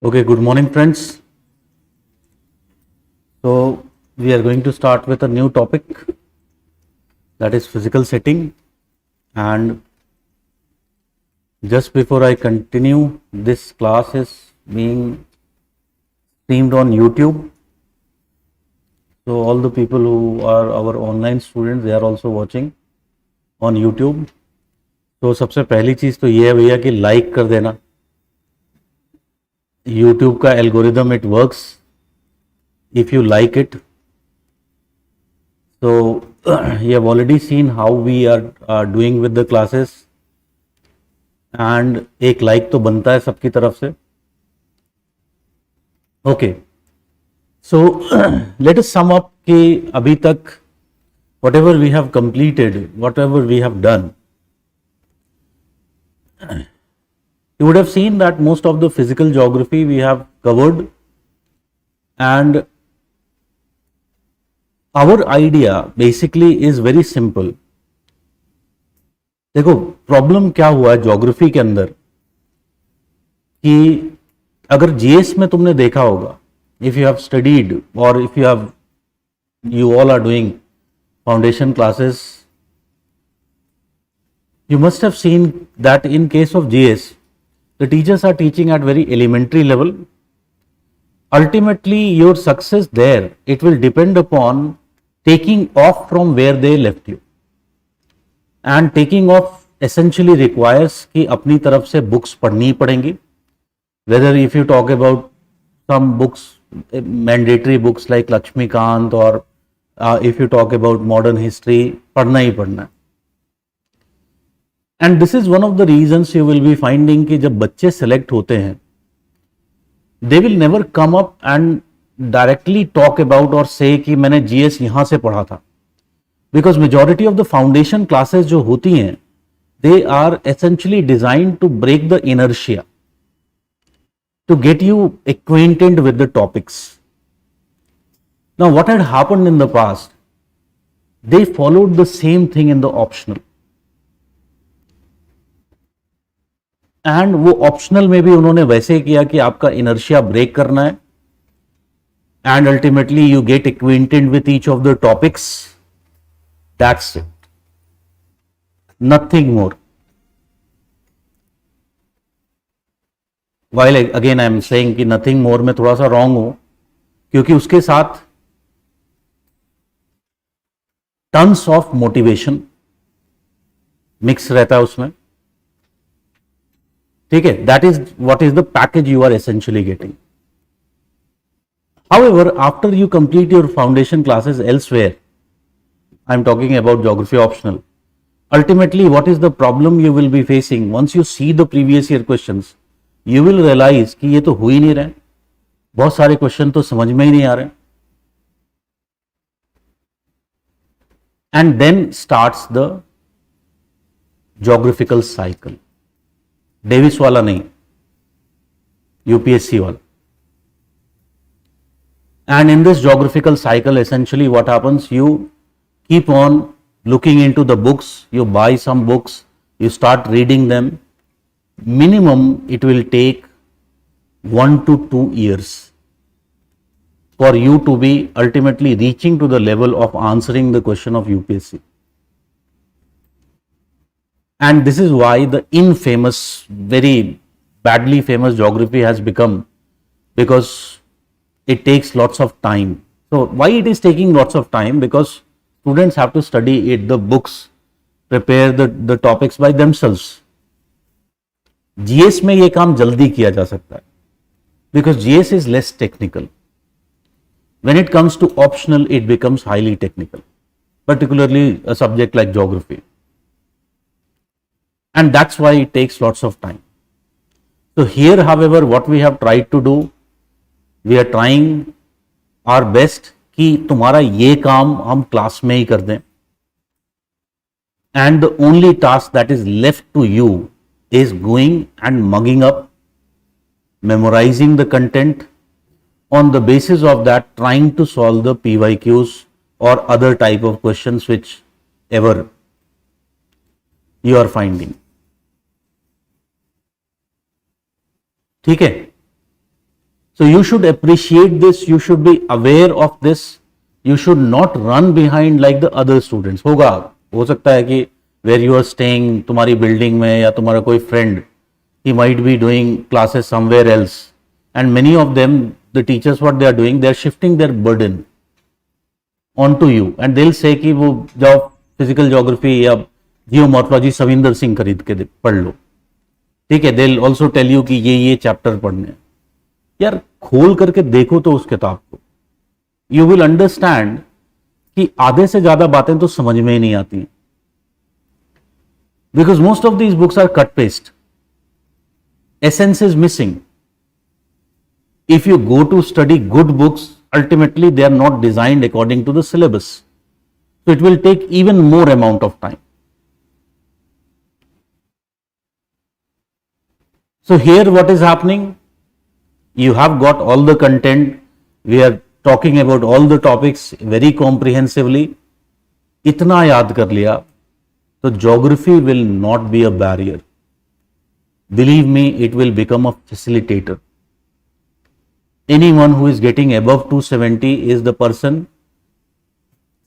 Okay, good morning, friends. So, we are going to start with a new topic, that is physical setting. And just before I continue, this class is being streamed on YouTube. So, all the people who are our online students, they are also watching on YouTube. तो सबसे पहली चीज़ तो ये है भैया कि like कर देना. YouTube का algorithm it works if you like it. So you have already seen how we are doing with the classes, and एक like तो बनता है सबकी तरफ से. Okay, so let us sum up कि अभी तक whatever we have completed, whatever we have done, you would have seen that most of the physical geography we have covered, and our idea basically is very simple. देखो problem क्या हुआ है geography के अंदर कि अगर जीएस में तुमने देखा होगा, इफ यू हैव स्टडीड और if you all are doing foundation classes, you must have seen that in case of GS, the teachers are teaching at very elementary level. Ultimately, your success there, it will depend upon taking off from where they left you. And taking off essentially requires कि अपनी तरफ से books पढ़नी पड़ेंगी. Whether if you talk about some books, mandatory books like Lakshmikant, or if you talk about modern history, पढ़ना ही पढ़ना है. And this is one of the reasons you will be finding कि जब बच्चे select होते हैं, they will never come up and directly talk about or say कि मैंने GS यहाँ से पढ़ा था. Because majority of the foundation classes जो होती हैं, they are essentially designed to break the inertia, to get you acquainted with the topics. Now what had happened in the past, they followed the same thing in the optional. And वो optional में भी उन्होंने वैसे किया कि आपका inertia break करना है, and ultimately you get acquainted with each of the topics. That's it, nothing more. While again I am saying कि नथिंग मोर में थोड़ा सा रॉन्ग हो, क्योंकि उसके साथ टन्स ऑफ मोटिवेशन मिक्स रहता है उसमें. ठीक है, that is what is the package you are essentially getting. However, after you complete your foundation classes elsewhere, I am talking about geography optional, ultimately what is the problem you will be facing once you see the previous year questions? You will realize कि ये तो हो ही नहीं रहे, बहुत सारे question तो समझ में ही नहीं आ रहे. And then starts the geographical cycle. Davis वाला नहीं, यूपीएससी वाला. And in this geographical cycle, essentially what happens, you keep on looking into the books, you buy some books, you start reading them. Minimum it will take 1 to 2 years for you to be ultimately reaching to the level of answering the question of UPSC. And this is why the infamous, very badly famous geography has become, because it takes lots of time. So why it is taking lots of time? Because students have to study it, the books, prepare the topics by themselves. GS में ये काम जल्दी किया जा सकता है, because GS is less technical. When it comes to optional, it becomes highly technical, particularly a subject like geography. And that's why it takes lots of time. So here, however, what we have tried to do, we are trying our best कि तुम्हारा ये काम हम class में ही कर दें. And the only task that is left to you is going and mugging up, memorizing the content, on the basis of that trying to solve the PYQs or other type of questions which ever you are finding. ठीक है, So you should appreciate this, you should be aware of this, you should not run behind like the other students. होगा, हो सकता है कि where you are staying, तुम्हारी building में या तुम्हारा कोई friend, he might be doing classes somewhere else, and many of them, the teachers, what they are doing, they are shifting their burden onto you, and they'll say कि वो जाओ physical geography या geomorphology Savinder Singh खरीद के पढ़ लो, ठीक है. they'll also tell you कि ये चैप्टर पढ़ने हैं. यार खोल करके देखो तो उस किताब को, यू विल अंडरस्टैंड कि आधे से ज्यादा बातें तो समझ में ही नहीं आती, because most of these books are cut paste, essence is missing. If you go to study good books, ultimately they are not designed according to the syllabus, so it will take even more amount of time. So here what is happening? You have got all the content. We are talking about all the topics very comprehensively. इतना याद कर लिया तो geography will not be a barrier. Believe me, it will become a facilitator. Anyone who is getting above 270 is the person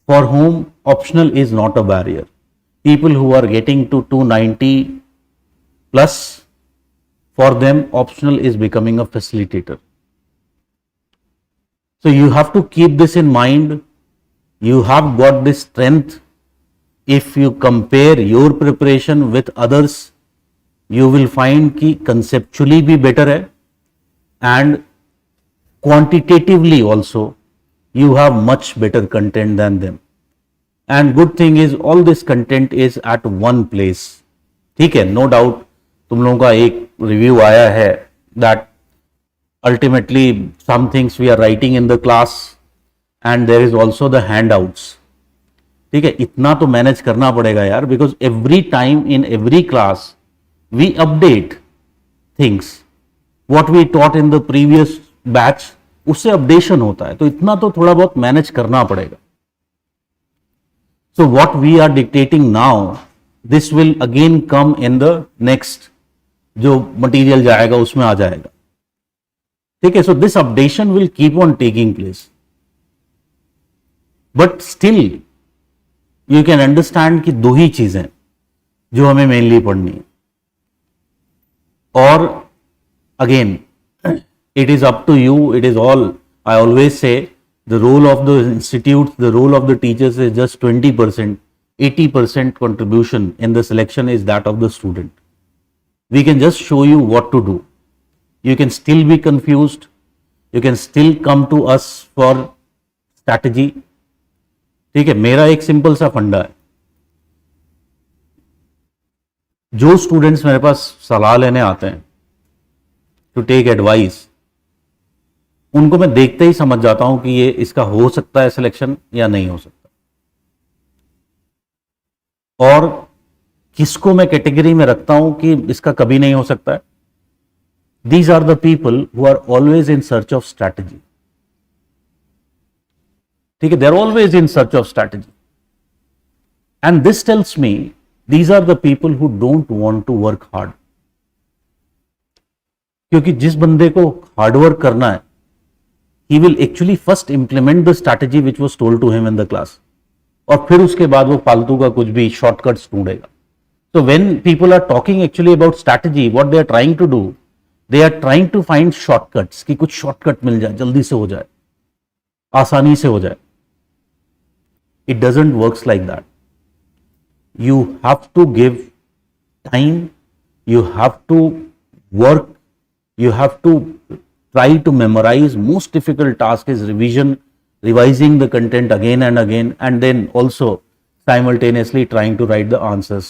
for whom optional is not a barrier. People who are getting to 290 plus, for them optional is becoming a facilitator. So you have to keep this in mind. You have got this strength. If you compare your preparation with others, you will find कि conceptually भी better है, and quantitatively also you have much better content than them. And good thing is all this content is at one place. ठीक है, no doubt तुम लोगों का एक review आया है that ultimately some things we are writing in the class and there is also the handouts. ठीक है, इतना तो मैनेज करना पड़ेगा यार, because every time in every class we update things. What we taught in the previous batch, उससे updation होता है, तो इतना तो थोड़ा बहुत मैनेज करना पड़ेगा. So what we are dictating now, this will again come in the next, जो मटेरियल जाएगा उसमें आ जाएगा. ठीक है, so this updation will keep on taking place, but still you can understand कि दो ही चीजें जो हमें मेनली पढ़नी है. और again it is up to you, it is all, I always say the role of the institutes, the role of the teachers is just 20%, 80% contribution in the selection is that of the student. We can just show you what to do. You can still be confused, you can still come to us for strategy. ठीक है, मेरा एक simple सा फंडा है, जो students मेरे पास सलाह लेने आते हैं टू टेक एडवाइस, उनको मैं देखते ही समझ जाता हूं कि ये इसका हो सकता है सिलेक्शन या नहीं हो सकता, और किसको मैं कैटेगरी में रखता हूं कि इसका कभी नहीं हो सकता है. These are the people who are always in search of strategy. ठीक है, they are always in search of strategy, and this tells me these are the people who don't want to work hard. क्योंकि जिस बंदे को hard work करना है, he will actually first implement the strategy which was told to him in the class, और फिर उसके बाद वो फालतू का कुछ भी shortcuts ढूंढेगा. So when people are talking actually about strategy, what they are trying to do, they are trying to find shortcuts, कि कुछ शॉर्टकट मिल जाए, जल्दी से हो जाए, आसानी से हो जाए. It doesn't works like that. You have to give time, you have to work, you have to try to memorize. Most difficult task is revision, revising the content again and again, and then also simultaneously trying to write the answers.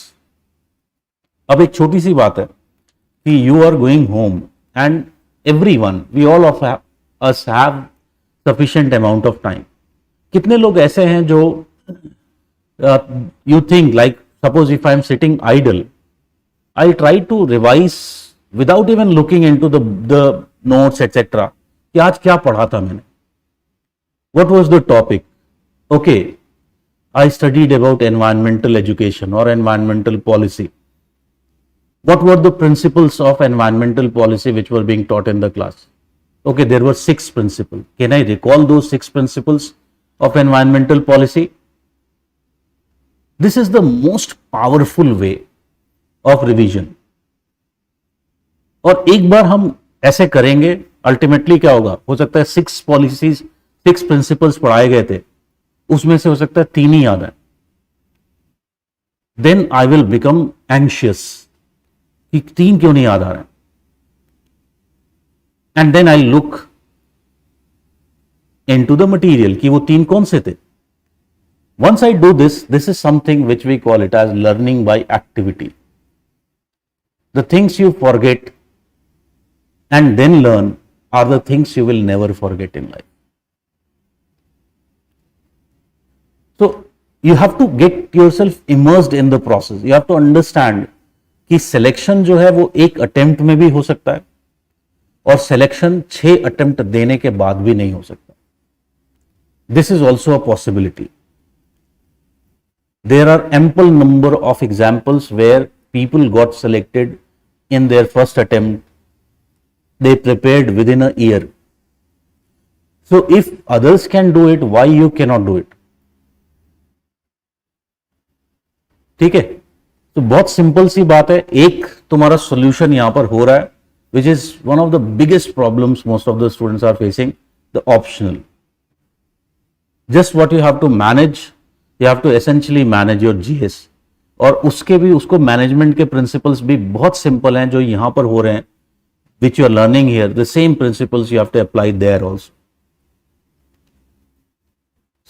अब एक छोटी सी बात है कि you are going home and everyone, we all of us have sufficient amount of time. कितने लोग ऐसे हैं जो you think like, suppose if I am sitting idle, I'll try to revise without even looking into the notes etc. कि आज क्या पढ़ा था मैंने, what was the topic. Okay, I studied about environmental education or environmental policy. What were the principles of environmental policy which were being taught in the class? Okay, there were 6 principles. Can I recall those 6 principles of environmental policy? This is the most powerful way of revision. और एक बार हम ऐसे करेंगे, ultimately क्या होगा, हो सकता है 6 पॉलिसीज 6 प्रिंसिपल्स पढ़ाए गए थे, उसमें से हो सकता है 3 ही याद है. Then I will become anxious कि 3 क्यों नहीं याद आ रहे हैं. And then I look into the material कि वो 3 कौन से थे. Once I do this, this is something which we call it as learning by activity. The things you forget and then learn are the things you will never forget in life. So you have to get yourself immersed in the process. You have to understand कि selection जो है वो एक attempt में भी हो सकता है और selection 6 attempt देने के बाद भी नहीं हो सकता. This is also a possibility. There are ample number of examples where people got selected in their first attempt. They prepared within a year. So if others can do it, why you cannot do it? ठीक है, तो बहुत simple सी बात है. एक तुम्हारा solution यहां पर हो रहा है, which is one of the biggest problems most of the students are facing, the optional. Just what you have to manage, you have to essentially manage your GS. और उसके भी उसको मैनेजमेंट के प्रिंसिपल्स भी बहुत सिंपल हैं जो यहां पर हो रहे हैं, which you are learning here. The same principles you have to apply there also.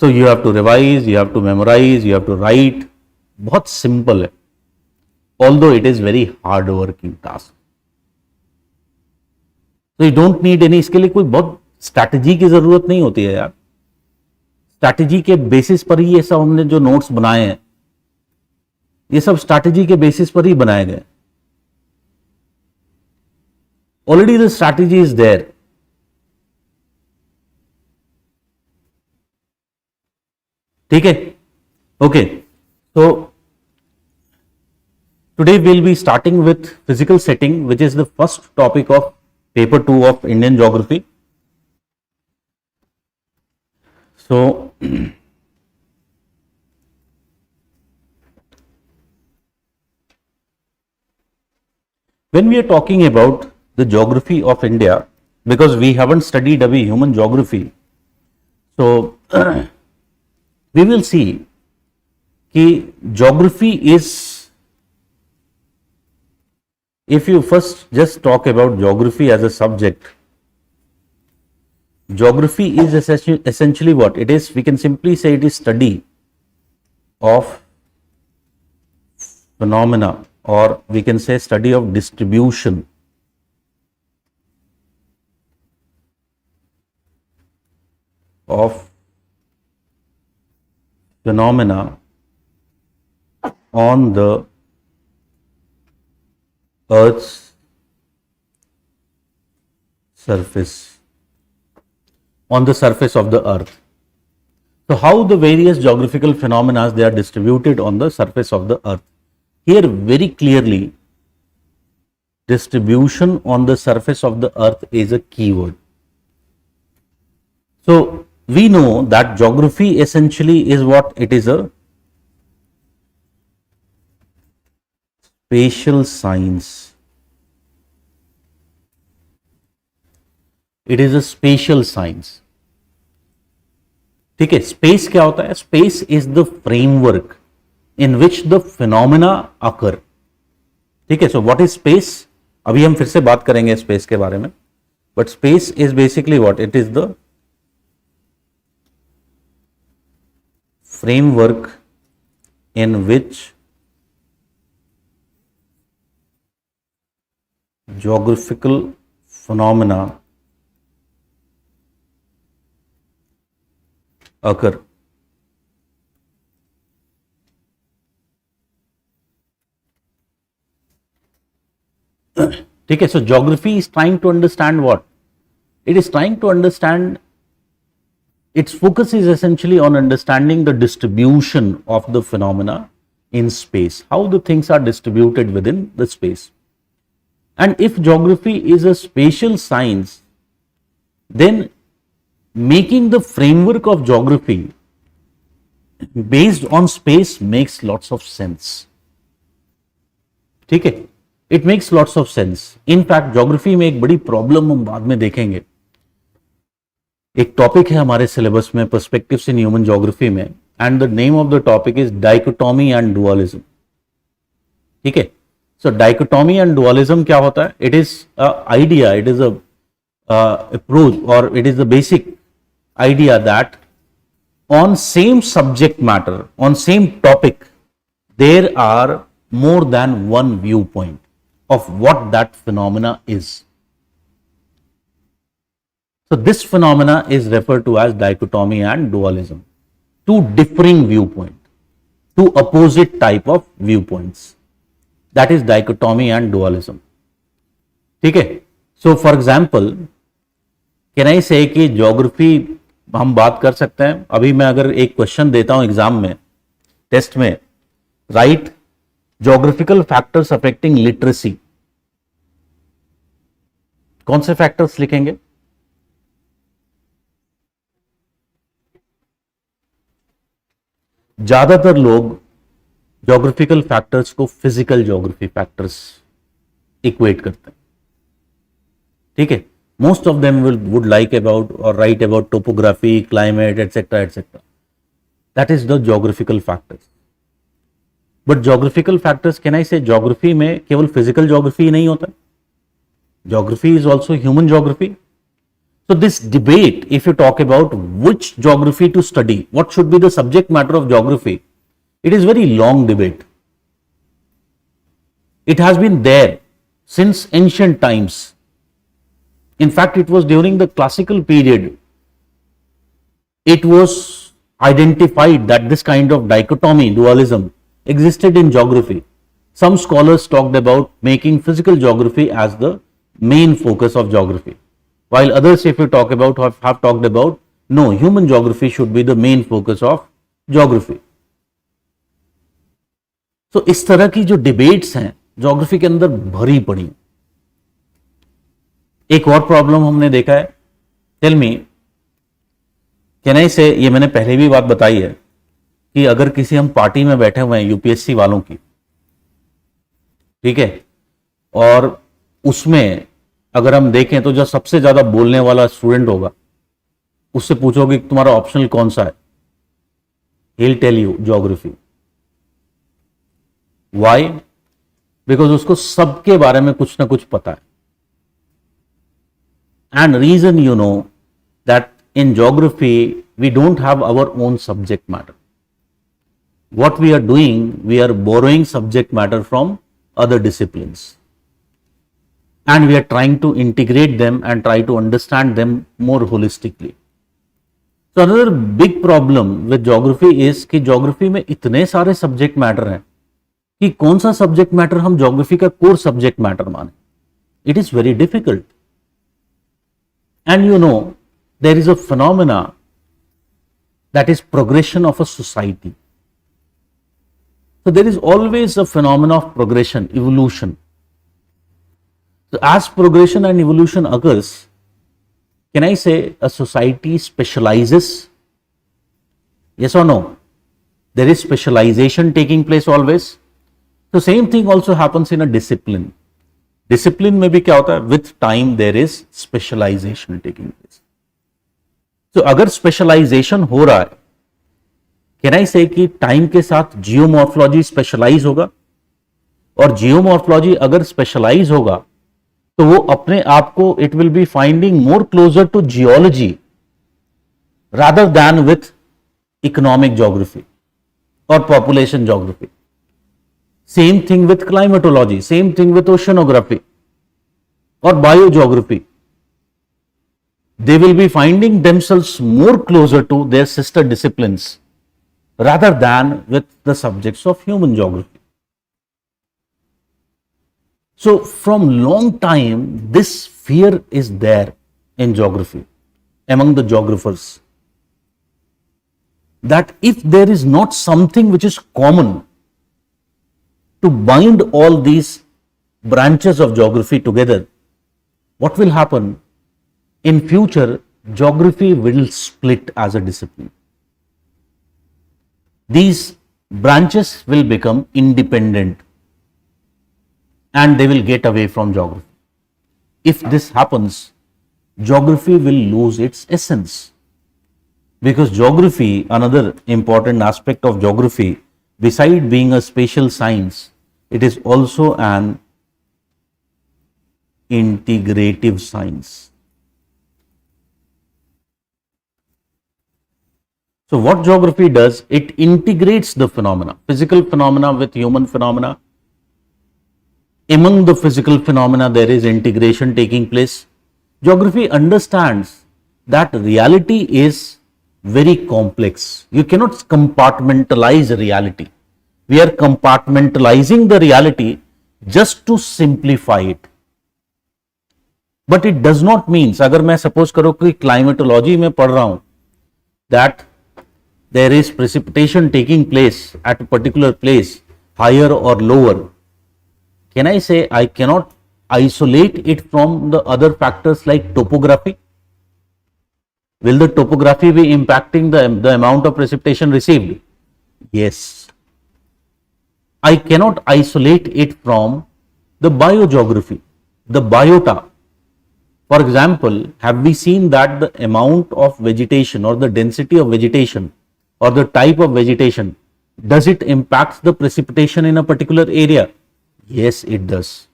So you have to revise, you have to memorize, you have to write. बहुत सिंपल है, although it is very hard working task. So you don't need any, इसके लिए कोई बहुत strategy की जरूरत नहीं होती है यार. स्ट्रैटेजी के बेसिस पर ही ये सब हमने जो नोट्स बनाए हैं, ये सब स्ट्रैटेजी के बेसिस पर ही बनाए गए. Already the strategy is there. ठीक है, ओके. तो today will be starting with physical setting, which is the first topic of paper 2 of Indian geography. So when we are talking about the geography of India, because we haven't studied abhi human geography, so we will see कि geography is, if you first just talk about geography as a subject, geography is essentially what it is. We can simply say it is study of phenomena, or we can say study of distribution of phenomena on the Earth's surface. On the surface of the earth. So how the various geographical phenomena they are distributed on the surface of the earth. Here very clearly distribution on the surface of the earth is a keyword. So we know that geography essentially is what? It is a spatial science. It is a spatial science. ठीक है, space क्या होता है? Space is the framework in which the phenomena occur. ठीक है, सो what is space? अभी हम फिर से बात करेंगे स्पेस के बारे में, but space is basically what? It is the framework in which geographical phenomena occur. ठीक है, so geography is trying to understand what? It is trying to understand, its focus is essentially on understanding the distribution of the phenomena in space, how the things are distributed within the space. And if geography is a spatial science, then making the framework of geography based on space makes lots of sense. ठीक है, it makes lots of sense. In fact geography में एक बड़ी problem हम बाद में देखेंगे. एक टॉपिक है हमारे सिलेबस में पर्सपेक्टिव्स इन ह्यूमन ज्योग्राफी में, and the name of the topic is dichotomy and dualism. ठीक है, सो डाइकोटॉमी एंड डुअलिज्म क्या होता है? It is idea, it is approach और it is the basic idea that on same subject matter, on same topic, there are more than one viewpoint of what that phenomena is. So this phenomena is referred to as dichotomy and dualism. Two differing viewpoints, two opposite type of viewpoints. That is dichotomy and dualism. ठीक है? So for example, can I say कि geography हम बात कर सकते हैं. अभी मैं अगर एक क्वेश्चन देता हूं एग्जाम में, टेस्ट में, right geographical factors affecting literacy, कौन से फैक्टर्स लिखेंगे? ज्यादातर लोग ज्योग्राफिकल फैक्टर्स को फिजिकल ज्योग्राफी फैक्टर्स इक्वेट करते हैं. ठीक है, most of them would like about or write about topography, climate, etc., etc. That is the geographical factors. But geographical factors, can I say geography में केवल physical geography ही नहीं होता, geography is also human geography. So this debate, if you talk about which geography to study, what should be the subject matter of geography, it is very long debate. It has been there since ancient times. In fact, it was during the classical period, it was identified that this kind of dichotomy, dualism existed in geography. Some scholars talked about making physical geography as the main focus of geography, while others, if you talk about, have talked about, no, human geography should be the main focus of geography. So इस तरह की जो debates हैं geography के अंदर भरी पड़ी. एक और प्रॉब्लम हमने देखा है, टेल मी, कैन आई से, ये मैंने पहले भी बात बताई है कि अगर किसी हम पार्टी में बैठे हुए हैं यूपीएससी वालों की, ठीक है, और उसमें अगर हम देखें तो जो सबसे ज्यादा बोलने वाला स्टूडेंट होगा, उससे पूछोगे तुम्हारा ऑप्शनल कौन सा है, he will tell you geography. Why? Because उसको सबके बारे में कुछ ना कुछ पता है. And reason, you know, that in geography we don't have our own subject matter. What we are doing, we are borrowing subject matter from other disciplines, and we are trying to integrate them and try to understand them more holistically. So another big problem with geography is कि geography में इतने सारे subject matter हैं कि कौन सा subject matter हम geography का core subject matter माने. It is very difficult. And you know, there is a phenomena that is progression of a society. So there is always a phenomena of progression, evolution. So as progression and evolution occurs, can I say a society specializes? Yes or no? There is specialization taking place always. So same thing also happens in a discipline. Discipline में भी क्या होता है, with time there is specialisation taking place. तो अगर specialisation हो रहा है, कैन आई से कि टाइम के साथ जियोमॉर्फोलॉजी स्पेशलाइज होगा, और जियोमॉर्फोलॉजी अगर स्पेशलाइज होगा तो वो अपने आप को, it will be finding more closer to geology rather than with economic geography और population geography. Same thing with climatology, same thing with oceanography or biogeography. They will be finding themselves more closer to their sister disciplines rather than with the subjects of human geography. So from long time, this fear is there in geography among the geographers, that if there is not something which is common to bind all these branches of geography together, what will happen? in future geography will split as a discipline. These branches will become independent and they will get away from geography. If this happens, geography will lose its essence, because geography, another important aspect of geography, beside being a spatial science, it is also an integrative science. So what geography does, it integrates the phenomena, physical phenomena with human phenomena. Among the physical phenomena, there is integration taking place. Geography understands that reality is very complex. You cannot compartmentalize reality. We are compartmentalizing the reality just to simplify it. But it does not mean, अगर मैं suppose करो कि climatology में पढ़ रहा हूँ, that there is precipitation taking place at a particular place, higher or lower, can I say I cannot isolate it from the other factors like topography? Will the topography be impacting the amount of precipitation received? Yes. I cannot isolate it from the biogeography, the biota. For example, have we seen that the amount of vegetation or the density of vegetation or the type of vegetation, does it impact the precipitation in a particular area? Yes, it does.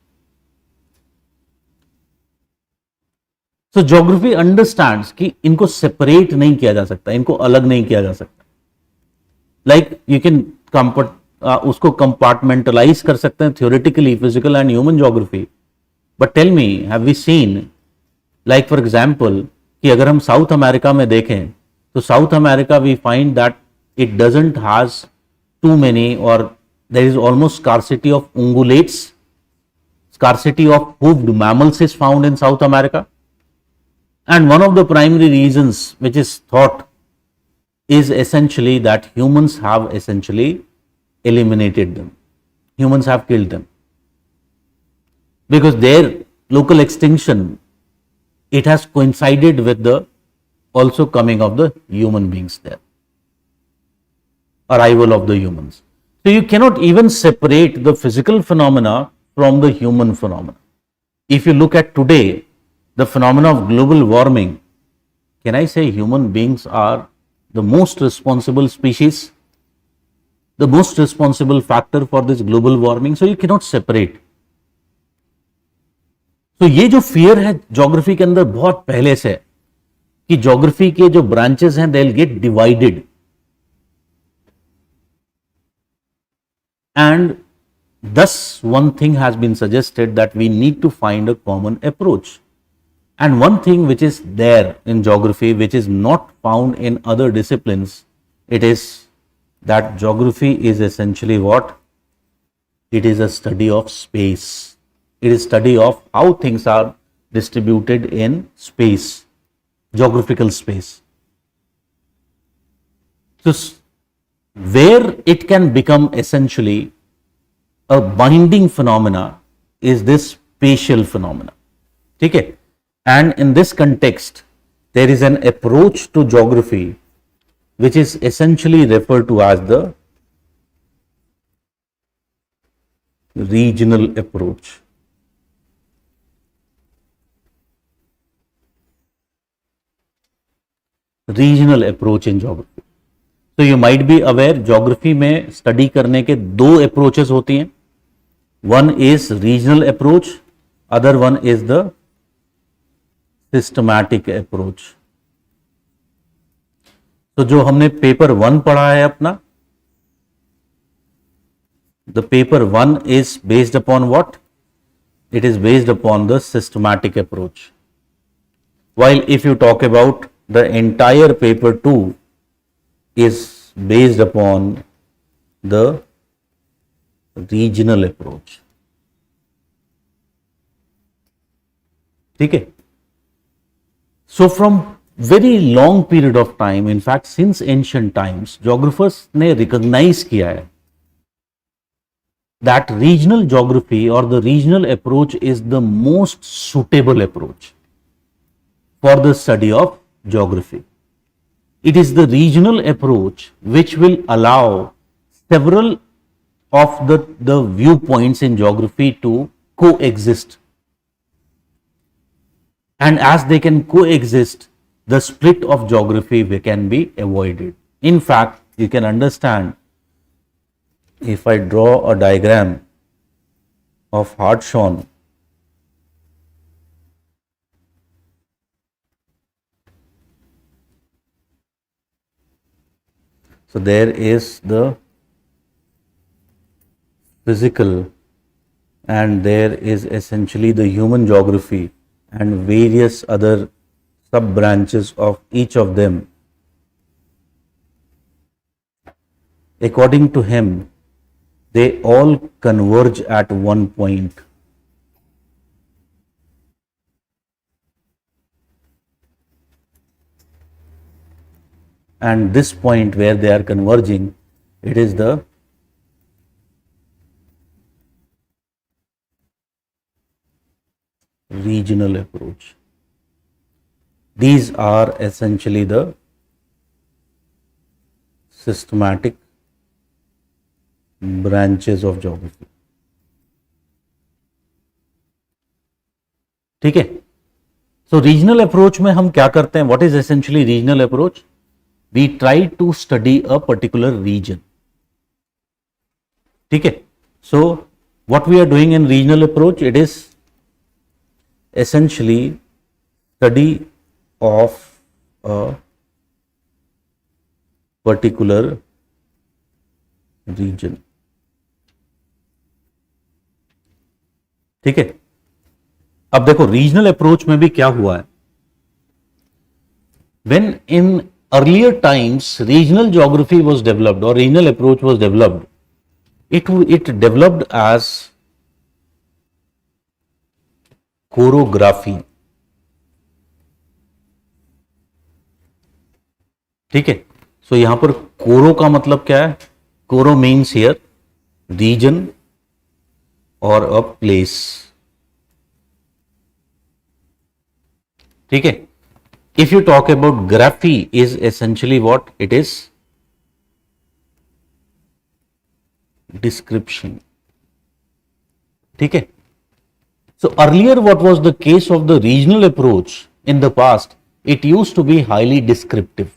So geography understands कि इनको separate नहीं किया जा सकता, इनको अलग नहीं किया जा सकता. Like you can उसको compartmentalize कर सकते हैं theoretically physical and human geography. But tell me, have we seen, like for example, कि अगर हम साउथ अमेरिका में देखें तो south America we find that it doesn't has too many, or there is almost scarcity of ungulates, scarcity of hoofed mammals is found in South America. And one of the primary reasons which is thought is essentially that humans have essentially eliminated them. Humans have killed them. Because their local extinction, it has coincided with the also coming of the human beings there, arrival of the humans. So you cannot even separate the physical phenomena from the human phenomena. If you look at today, the phenomena of global warming, can I say human beings are the most responsible species, the most responsible factor for this global warming? So you cannot separate. तो ये जो fear है geography के अंदर बहुत पहले से कि ज्योग्राफी के जो ब्रांचेस हैं they will get divided, and thus one thing has been suggested that we need to find a common approach. And one thing which is there in geography which is not found in other disciplines, it is that geography is essentially what? It is a study of space. It is study of how things are distributed in space, geographical space. So where it can become essentially a binding phenomena is this spatial phenomena. Okay? And in this context, there is an approach to geography which is essentially referred to as the regional approach. Regional approach in geography. So you might be aware, geography में study करने के दो approaches होती हैं. One is regional approach, other one is the systematic approach. तो जो हमने paper 1 पढ़ा है अपना, the paper 1 is based upon what? It is based upon the systematic approach. While if you talk about the entire paper 2 is based upon the regional approach. ठीक है? So from very long period of time, in fact since ancient times, geographers ने recognize किया है that regional geography or the regional approach is the most suitable approach for the study of geography. It is the regional approach which will allow several of the viewpoints in geography to coexist. And as they can coexist, the split of geography can be avoided. In fact, you can understand if I draw a diagram of Hartshorne. So there is the physical and there is essentially the human geography and various other sub branches of each of them. According to him, they all converge at one point. And this point where they are converging, it is the regional approach. These are essentially the systematic branches of geography. ठीक है. So regional approach में हम क्या करते हैं? What is essentially regional approach? We try to study a particular region. ठीक है. So what we are doing in regional approach, it is essentially study of a particular region. ठीक है. अब देखो रीजनल अप्रोच में भी क्या हुआ है. When in earlier times regional geography was developed or regional approach was developed, it developed as choreography. ठीक है. सो यहां पर कोरो का मतलब क्या है? कोरो मीन्स हियर रीजन और अ प्लेस. ठीक है. If you talk about graphy is essentially what it is? Description. ठीक है. So earlier what was the case of the regional approach in the past, it used to be highly descriptive.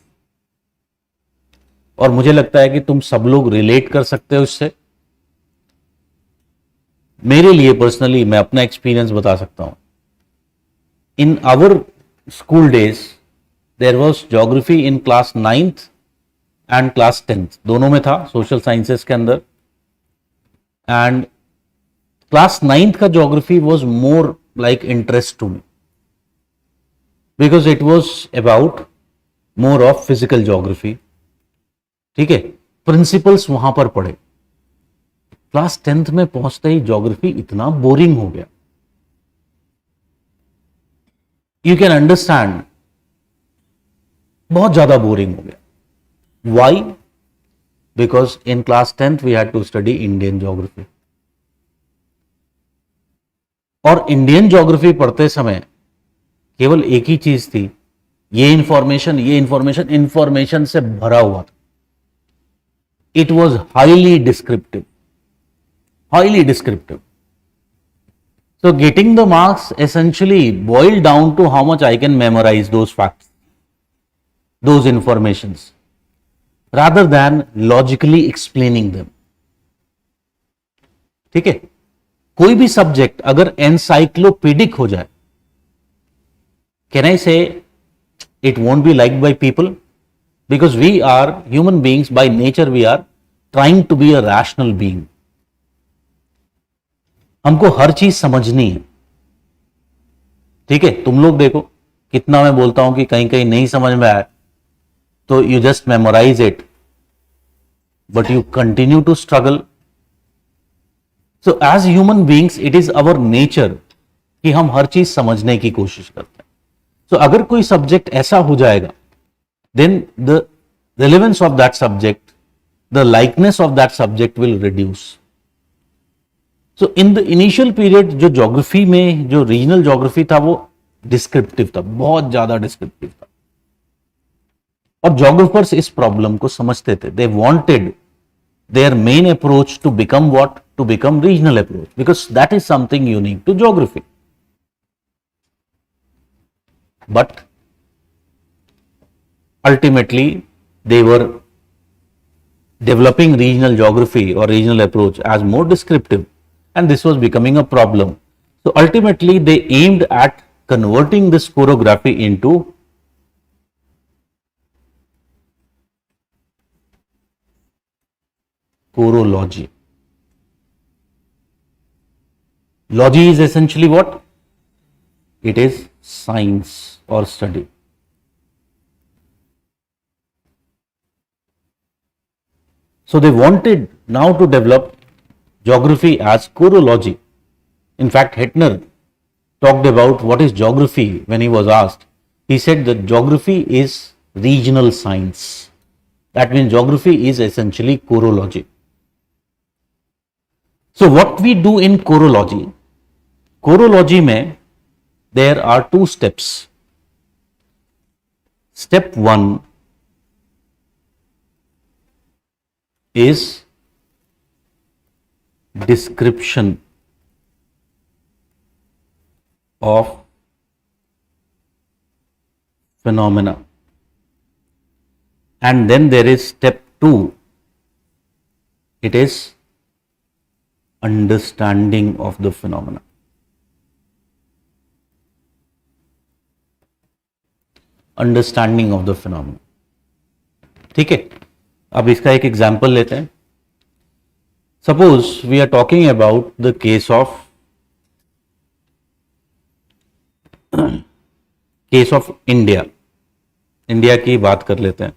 और मुझे लगता है कि तुम सब लोग रिलेट कर सकते हो इससे. मेरे लिए पर्सनली मैं अपना एक्सपीरियंस बता सकता हूं. In our school days there was geography in class 9th and class 10th, दोनों में था सोशल साइंसेस के अंदर. एंड Class 9th का geography was more like interest to me because it was about more of physical geography. ठीक है. Principles वहां पर पढ़े. क्लास 10th में पहुंचते ही ज्योग्राफी इतना बोरिंग हो गया. यू कैन अंडरस्टैंड, बहुत ज्यादा बोरिंग हो गया. Why? Because in class 10th we had to study Indian geography. और इंडियन ज्योग्राफी पढ़ते समय केवल एक ही चीज थी, ये इंफॉर्मेशन से भरा हुआ था. It was highly descriptive. So getting the marks essentially boiled down to how much I can memorize those facts, those informations, rather than logically explaining them. ठीक है. कोई भी सब्जेक्ट अगर एनसाइक्लोपीडिक हो जाए, can I say it won't be liked by people, because we are human beings by nature, we are trying to be a rational being. हमको हर चीज समझनी है. ठीक है. तुम लोग देखो कितना मैं बोलता हूं कि कहीं कहीं नहीं समझ में आया तो you just memorise it, but you continue to struggle. So as human beings it is our nature कि हम हर चीज समझने की कोशिश करते हैं. सो अगर कोई सब्जेक्ट ऐसा हो जाएगा, then the relevance of that subject, the likeness of that subject will reduce. So in the initial period जो ज्योग्राफी में जो रीजनल ज्योग्राफी था वो डिस्क्रिप्टिव था, बहुत ज्यादा डिस्क्रिप्टिव था। और जोग्राफर्स इस प्रॉब्लम को समझते थे। They wanted their main approach to become what? To become regional approach, because that is something unique to geography. But ultimately they were developing regional geography or regional approach as more descriptive, and this was becoming a problem. So ultimately they aimed at converting this chorography into chorology. Logy is essentially what? It is science or study. So they wanted now to develop geography as chorology. In fact, Hettner talked about what is geography when he was asked. He said that geography is regional science. That means geography is essentially chorology. So what we do in chorology में there are two steps. Step 1 is description of phenomena, and then there is step 2, it is understanding of the phenomena. Understanding of the phenomena. ठीक है, अब इसका एक example लेते हैं। Suppose we are talking about the case of India की बात कर लेते हैं।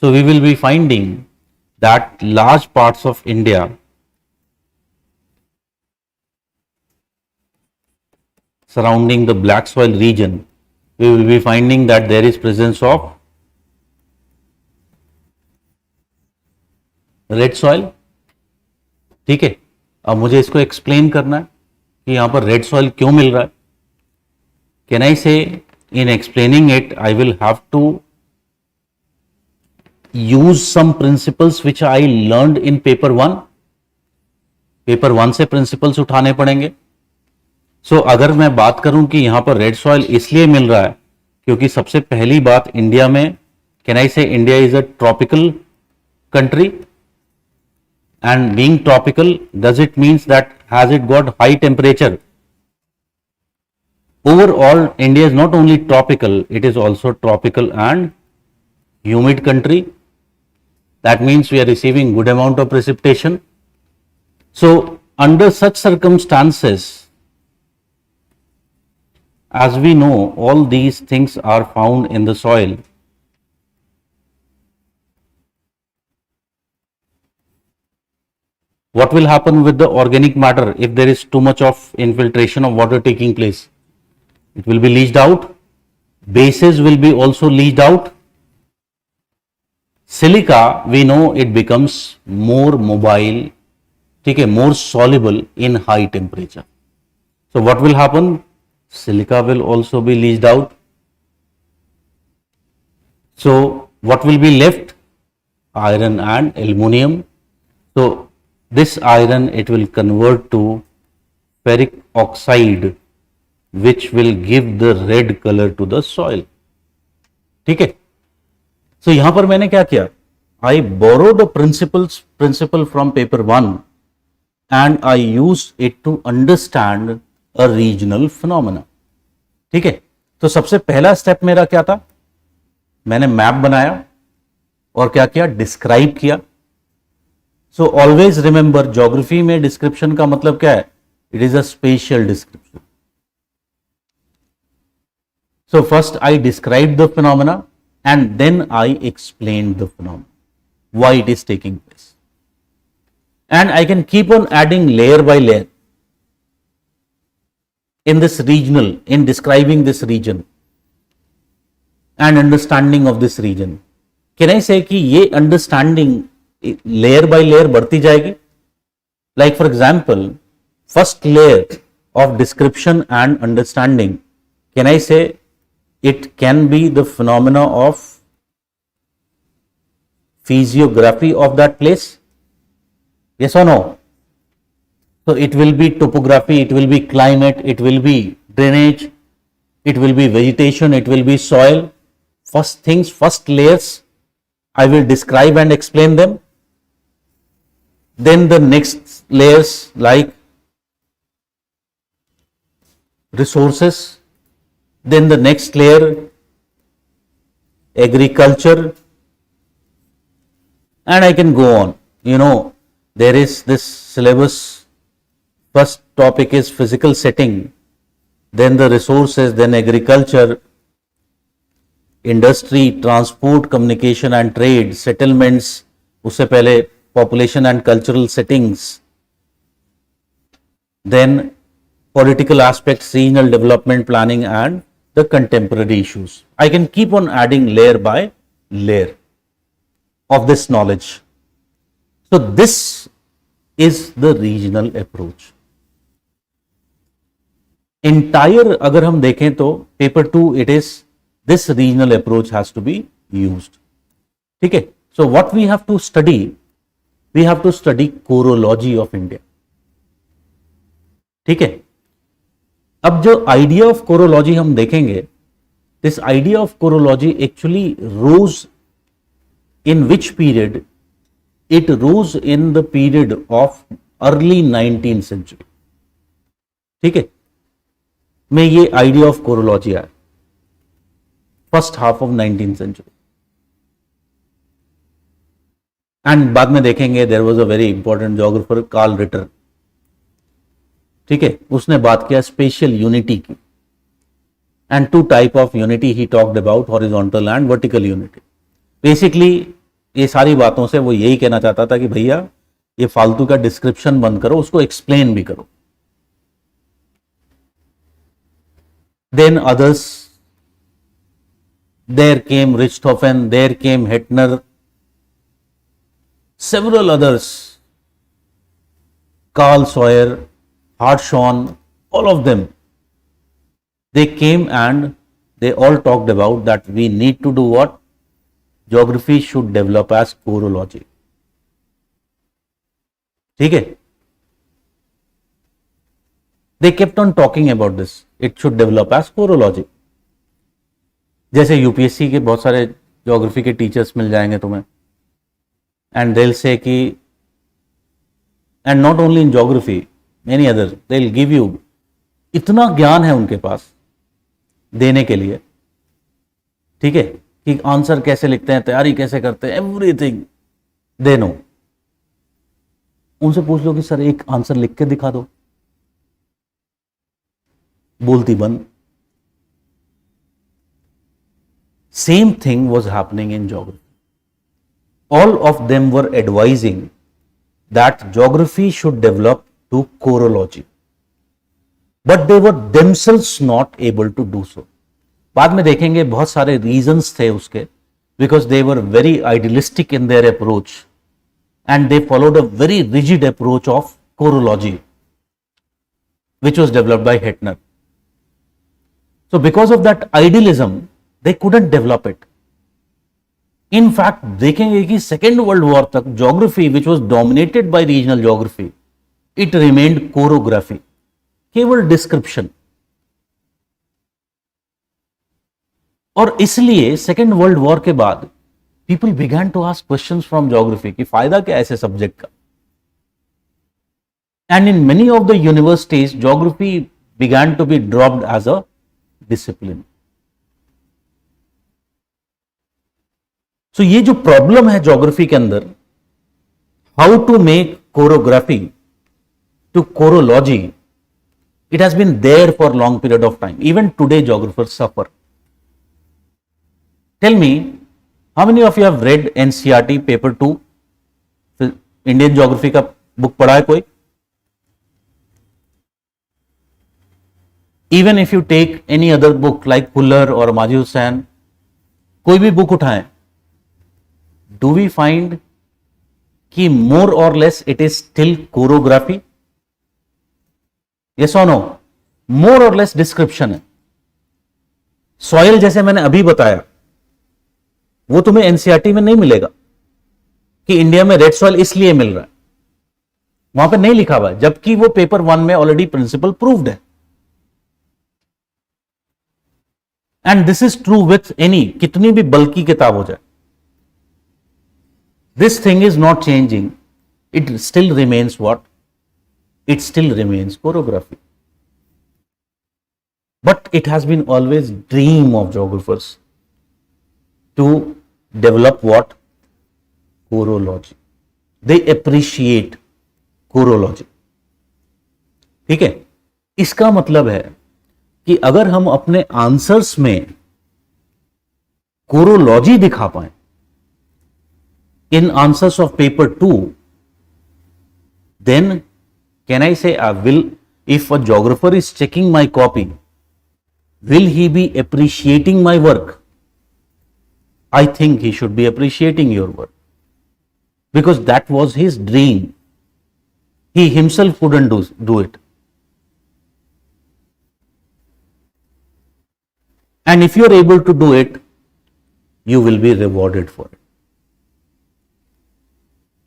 So we will be finding that large parts of India surrounding the black soil region, we will be finding that there is presence of red soil. ठीक है, अब मुझे इसको एक्सप्लेन करना है कि यहां पर रेड सॉइल क्यों मिल रहा है। Can I say in explaining it I will have to use some principles which I learned in paper 1 से प्रिंसिपल्स उठाने पड़ेंगे। सो अगर मैं बात करूं कि यहां पर रेड सॉइल इसलिए मिल रहा है क्योंकि सबसे पहली बात इंडिया में, कैन आई से India is a tropical country, and being tropical does it means that has it got high temperature? Overall India is not only tropical, it is also tropical and humid country. That means we are receiving good amount of precipitation. So under such circumstances, as we know, all these things are found in the soil. What will happen with the organic matter if there is too much of infiltration of water taking place? It will be leached out. Bases will be also leached out. Silica, we know it becomes more mobile, ठीक है, more soluble in high temperature. So what will happen? Silica will also be leached out. So what will be left? Iron and aluminum. So this iron, it will convert to ferric oxide, which will give the red color to the soil. ठीक है, so यहां पर मैंने क्या किया? I borrowed the principle from paper 1 and I used it to understand a regional phenomena. ठीक है, तो सबसे पहला स्टेप मेरा क्या था? मैंने मैप बनाया और क्या किया? डिस्क्राइब किया। सो ऑलवेज रिमेंबर, ज्योग्राफी में डिस्क्रिप्शन का मतलब क्या है? It is a spatial description. So first I describe the phenomena and then I explained the phenomenon, why it is taking place. And I can keep on adding layer by layer in this regional, in describing this region and understanding of this region. Can I say कि ये understanding layer by layer बढ़ती जाएगी? Like for example, first layer of description and understanding Can I say it can be the phenomena of physiography of that place? Yes or no? So it will be topography, it will be climate, it will be drainage, it will be vegetation, it will be soil. First things, first layers, I will describe and explain them. Then the next layers like resources. Then the next layer, agriculture. And I can go on. You know, there is this syllabus. First topic is physical setting, then the resources, then agriculture, industry, transport, communication and trade, settlements, उससे पहले population and cultural settings, then political aspects, regional development planning and the contemporary issues. I can keep on adding layer by layer of this knowledge. So this is the regional approach. Entire अगर हम देखें तो paper 2 it is this regional approach has to be used. ठीक है. So what we have to study chorology of India. ठीक है. अब जो idea of chorology हम देखेंगे, this idea of chorology actually rose in which period? It rose in the period of early 19th century. ठीक है. में ये आइडिया ऑफ कोरोलॉजी आया first half of 19th century. And बाद में देखेंगे there was a very important geographer Karl Ritter. ठीक है, उसने बात किया स्पेशल यूनिटी की. And two type of unity he talked about, horizontal and vertical unity. Basically ये सारी बातों से वो यही कहना चाहता था कि भैया ये फालतू का डिस्क्रिप्शन बंद करो, उसको एक्सप्लेन भी करो. Then others, there came Richthofen, there came Hettner, several others, Karl Sawyer, Hartshorne, all of them, they came and they all talked about that we need to do what? Geography should develop as chorology. ठीक है? They kept on talking about this. It should develop as chorology. जैसे UPSC के बहुत सारे geography के teachers मिल जाएंगे तुम्हें, and they'll say कि, and not only in geography, many other, they'll give you, इतना ज्ञान है उनके पास देने के लिए, ठीक है, कि आंसर कैसे लिखते हैं, तैयारी कैसे करते हैं, एवरीथिंग दे नो. उनसे पूछ लो कि सर एक आंसर लिख के दिखा दो, बोलती बंद. Same thing was happening in geography. All of them were advising that geography should develop to chorology, but they were themselves not able to do so. बाद में देखेंगे बहुत सारे reasons थे उसके, because they were very idealistic in their approach and they followed a very rigid approach of chorology, which was developed by Hettner. So because of that idealism, they couldn't develop it. In fact, देखेंगे कि second world war तक geography which was dominated by regional geography, it remained chorography, केवल description. और इसलिए second world war के बाद people began to ask questions from geography कि फायदा क्या ऐसे सब्जेक्ट का. And in many of the universities geography began to be dropped as a discipline. So ये जो प्रॉब्लम है ज्योग्राफी के अंदर, how to make chorography to chorology, it has been there for long period of time. Even today geographers suffer. Tell me, how many of you have read NCERT paper 2 Indian geography का book पढ़ा है कोई? Even if you take any other book like Fuller or Maji Hussain, कोई भी book उठाएं, do we find कि more or less it is still chorography? Yes or no? More or less description है. Soil जैसे मैंने अभी बताया वो तुम्हें एनसीईआरटी में नहीं मिलेगा कि इंडिया में रेड सॉइल इसलिए मिल रहा है, वहां पे नहीं लिखा हुआ है, जबकि वो पेपर 1 में ऑलरेडी प्रिंसिपल प्रूव्ड है। And this is true with any, कितनी भी बल्कि किताब हो जाए, this thing is not changing, it still remains what, it still remains chorography. But it has been always dream of geographers to develop what, chorology. They appreciate chorology. ठीक है, इसका मतलब है कि अगर हम अपने आंसर्स में कोरोलॉजी दिखा पाए in answers of paper 2, then can I say if a geographer is checking my copy, will he be appreciating my work? I think he should be appreciating your work because that was his dream. He himself couldn't do it. And if you are able to do it, you will be rewarded for it.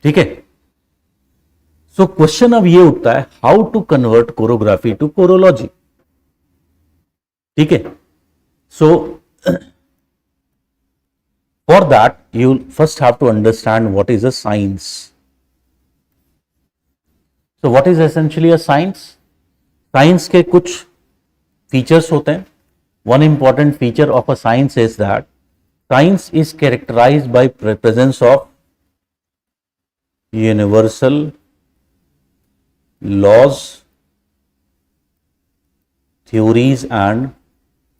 ठीक है, so question अब ये उठता है, how to convert chorography to chorology. ठीक है, so for that you first have to understand what is a science. So what is essentially a science? Science के कुछ फीचर्स होते हैं। One important feature of a science is that science is characterised by presence of universal laws, theories and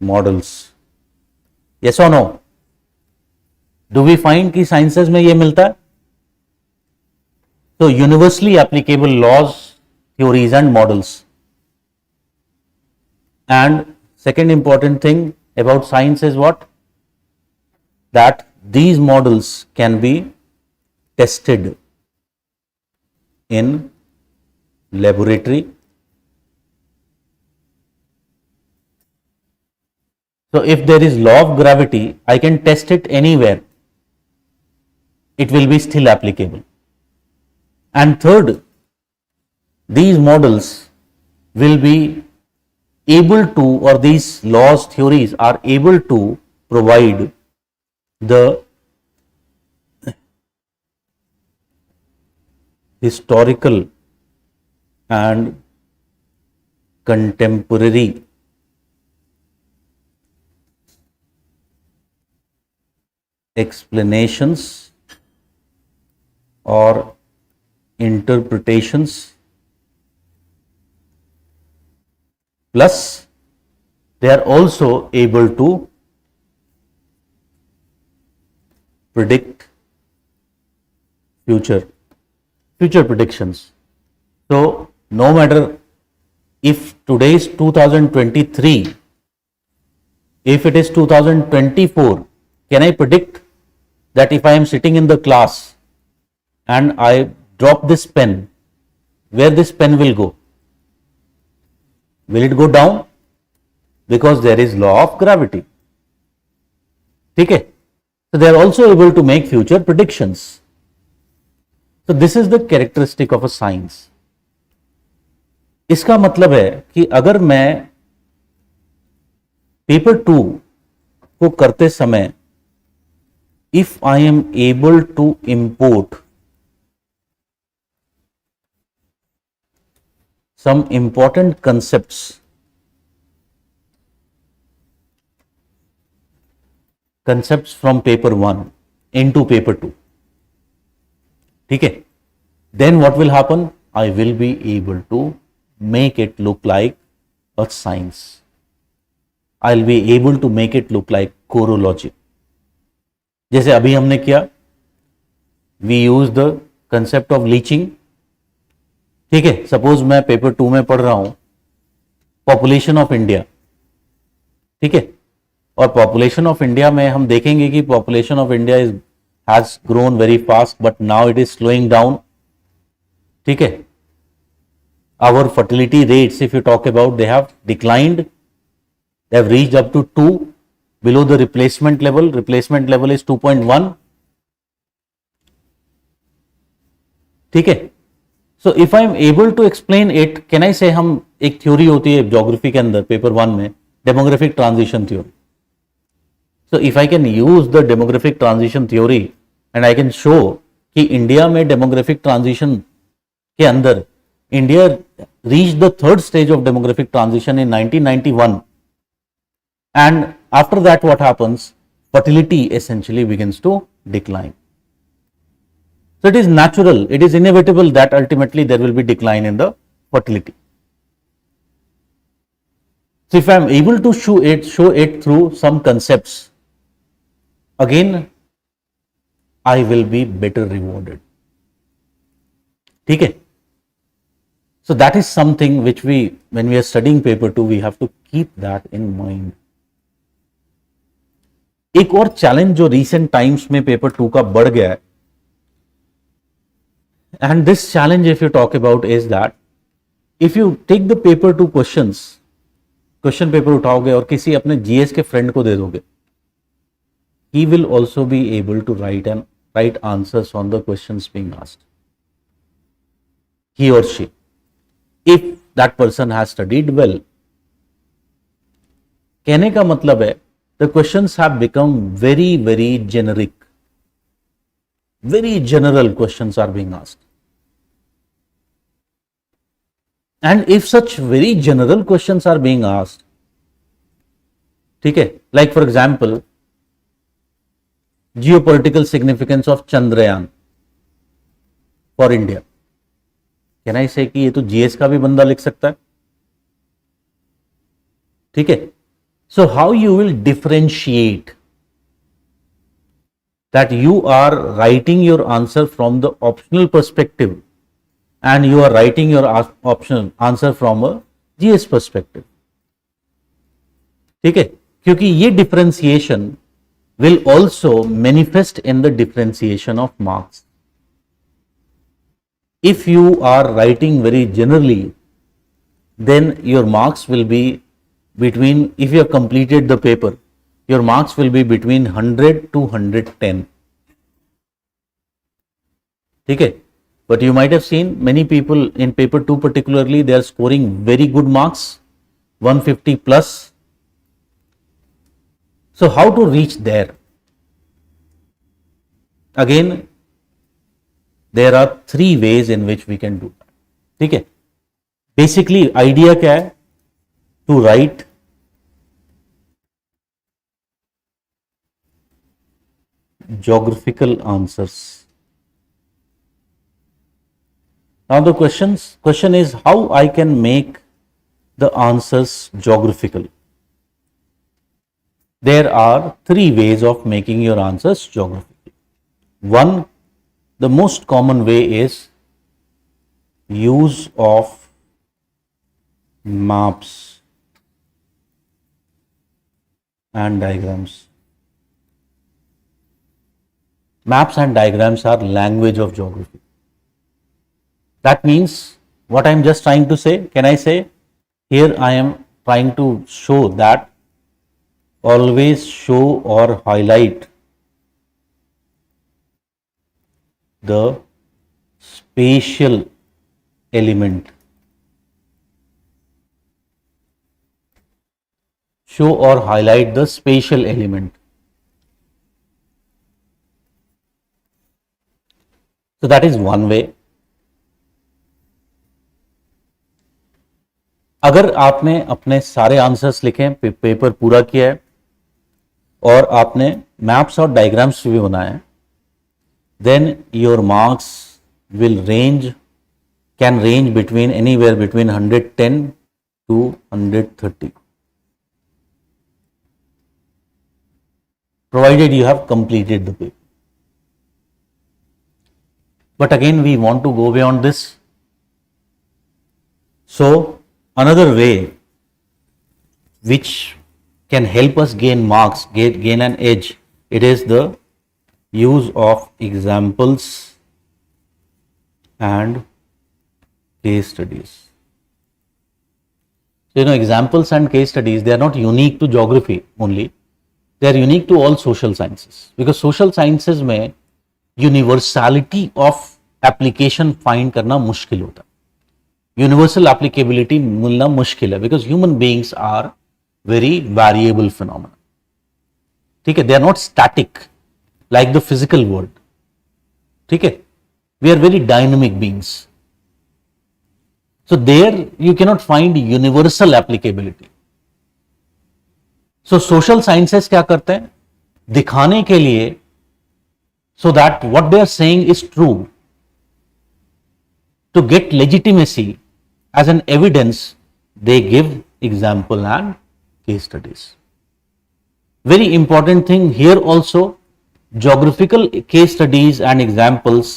models. Yes or no? Do we find कि sciences में ये मिलता है? तो universally applicable laws, theories and models. And second important thing about science is what? That these models can be tested in laboratory. So if there is law of gravity, I can test it anywhere. It will be still applicable. And third, these models will be able to, or these laws, theories are able to provide the historical and contemporary explanations or interpretations, plus they are also able to predict future predictions. So no matter if today is 2023, if it is 2024, can I predict that if I am sitting in the class and I drop this pen, where this pen will go? Will it go down? Because there is law of gravity. ठीक है, so they are also able to make future predictions. So this is the characteristic of a science. इसका मतलब है कि अगर मैं paper 2 को करते समय if I am able to import some important concepts from paper 1 into paper 2, ठीक है, then what will happen? I will be able to make it look like a science. I'll be able to make it look like chorology. जैसे अभी हमने किया, we use the concept of leaching. ठीक है, suppose मैं paper 2 में पढ़ रहा हूं पॉपुलेशन ऑफ इंडिया, ठीक है, और पॉपुलेशन ऑफ इंडिया में हम देखेंगे कि population of India is has grown very fast, but now it is slowing down. ठीक है, our fertility rates, if you talk about, they have declined, they have reached up to 2, below the replacement level is 2.1. ठीक है. So if I am able to explain it, can I say हम एक theory होती है geography के अंदर paper 1 में, demographic transition theory. So if I can use the demographic transition theory and I can show कि इंडिया में demographic transition के अंदर India reached the third stage of demographic transition in 1991, and after that what happens, fertility essentially begins to decline. So it is natural, it is inevitable that ultimately there will be decline in the fertility. So if I am able to show it through some concepts, again I will be better rewarded. ठीक है. So that is something which when we are studying paper 2, we have to keep that in mind. एक और challenge जो recent times में paper 2 का बढ़ गया है, and this challenge if you talk about is that if you take the paper 2 questions, question paper उठाओगे और किसी अपने जीएस के फ्रेंड को दे दोगे, he will also be able to write answers on the questions being asked. He or she, if that person has studied well. कहने का मतलब है the questions have become very very generic, very general questions are being asked, and if such very general questions are being asked, ठीक है, like for example geopolitical significance of Chandrayaan for India, can I say कि ये तो GS का भी बंदा लिख सकता है. ठीक है. So how you will differentiate that you are writing your answer from the optional perspective and you are writing your optional answer from a GS perspective. ठीक है. क्योंकि ये differentiation will also manifest in the differentiation of marks. If you are writing very generally, then your marks will be between, if you have completed the paper, your marks will be between 100 to 110. ठीक है. But you might have seen many people in paper 2 particularly, they are scoring very good marks, 150 plus. So how to reach there? Again, there are 3 ways in which we can do that. ठीक है. Basically idea क्या है? To write geographical answers. Now the question is how I can make the answers geographical. There are 3 ways of making your answers geographical. One, the most common way is use of maps and diagrams. Maps and diagrams are language of geography. That means what I am just trying to say, can I say here I am trying to show that always show or highlight the spatial element. Show or highlight the spatial element. So that is one way. अगर आपने अपने सारे answers लिखे, paper पूरा किया है और आपने मैप्स और डायग्राम्स भी बनाए हैं, then your marks will can range between anywhere between 110 to 130, provided you have completed the paper. But again, we want to go beyond this. So another way which can help us gain marks, gain an edge, it is the use of examples and case studies. So, examples and case studies, they are not unique to geography only. They are unique to all social sciences, because social sciences में universality of application find करना मुश्किल होता है, universal applicability मिलना मुश्किल है, because human beings are very variable phenomena, ठीक है, they are not static like the physical world, ठीक है, we are very dynamic beings, so there you cannot find universal applicability. So social sciences क्या करते हैं, दिखाने के लिए, so that what they are saying is true, to get legitimacy as an evidence, they give example and case studies. Very important thing here also, geographical case studies and examples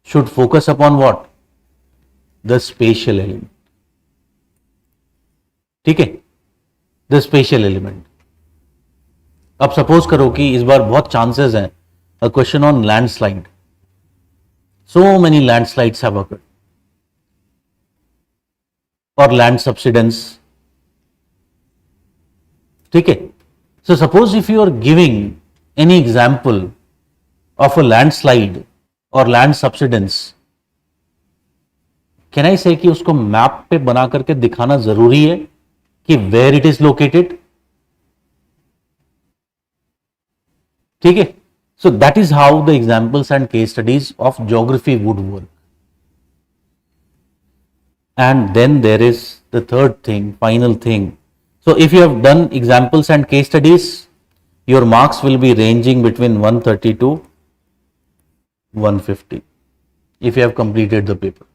should focus upon what? The spatial element. ठीक है, the spatial element. अब suppose करो कि इस बार बहुत chances हैं, a question on landslide. So many landslides have occurred. Or land subsidence. ठीक है. So suppose if you are giving any example of a landslide और land subsidence, can I say कि उसको मैप पे बना करके दिखाना जरूरी है कि वेयर इट इज लोकेटेड, ठीक है. So that is how the examples and case studies of geography would work. And then there is the third thing, final thing. So if you have done examples and case studies, your marks will be ranging between 130 to 150 if you have completed the paper.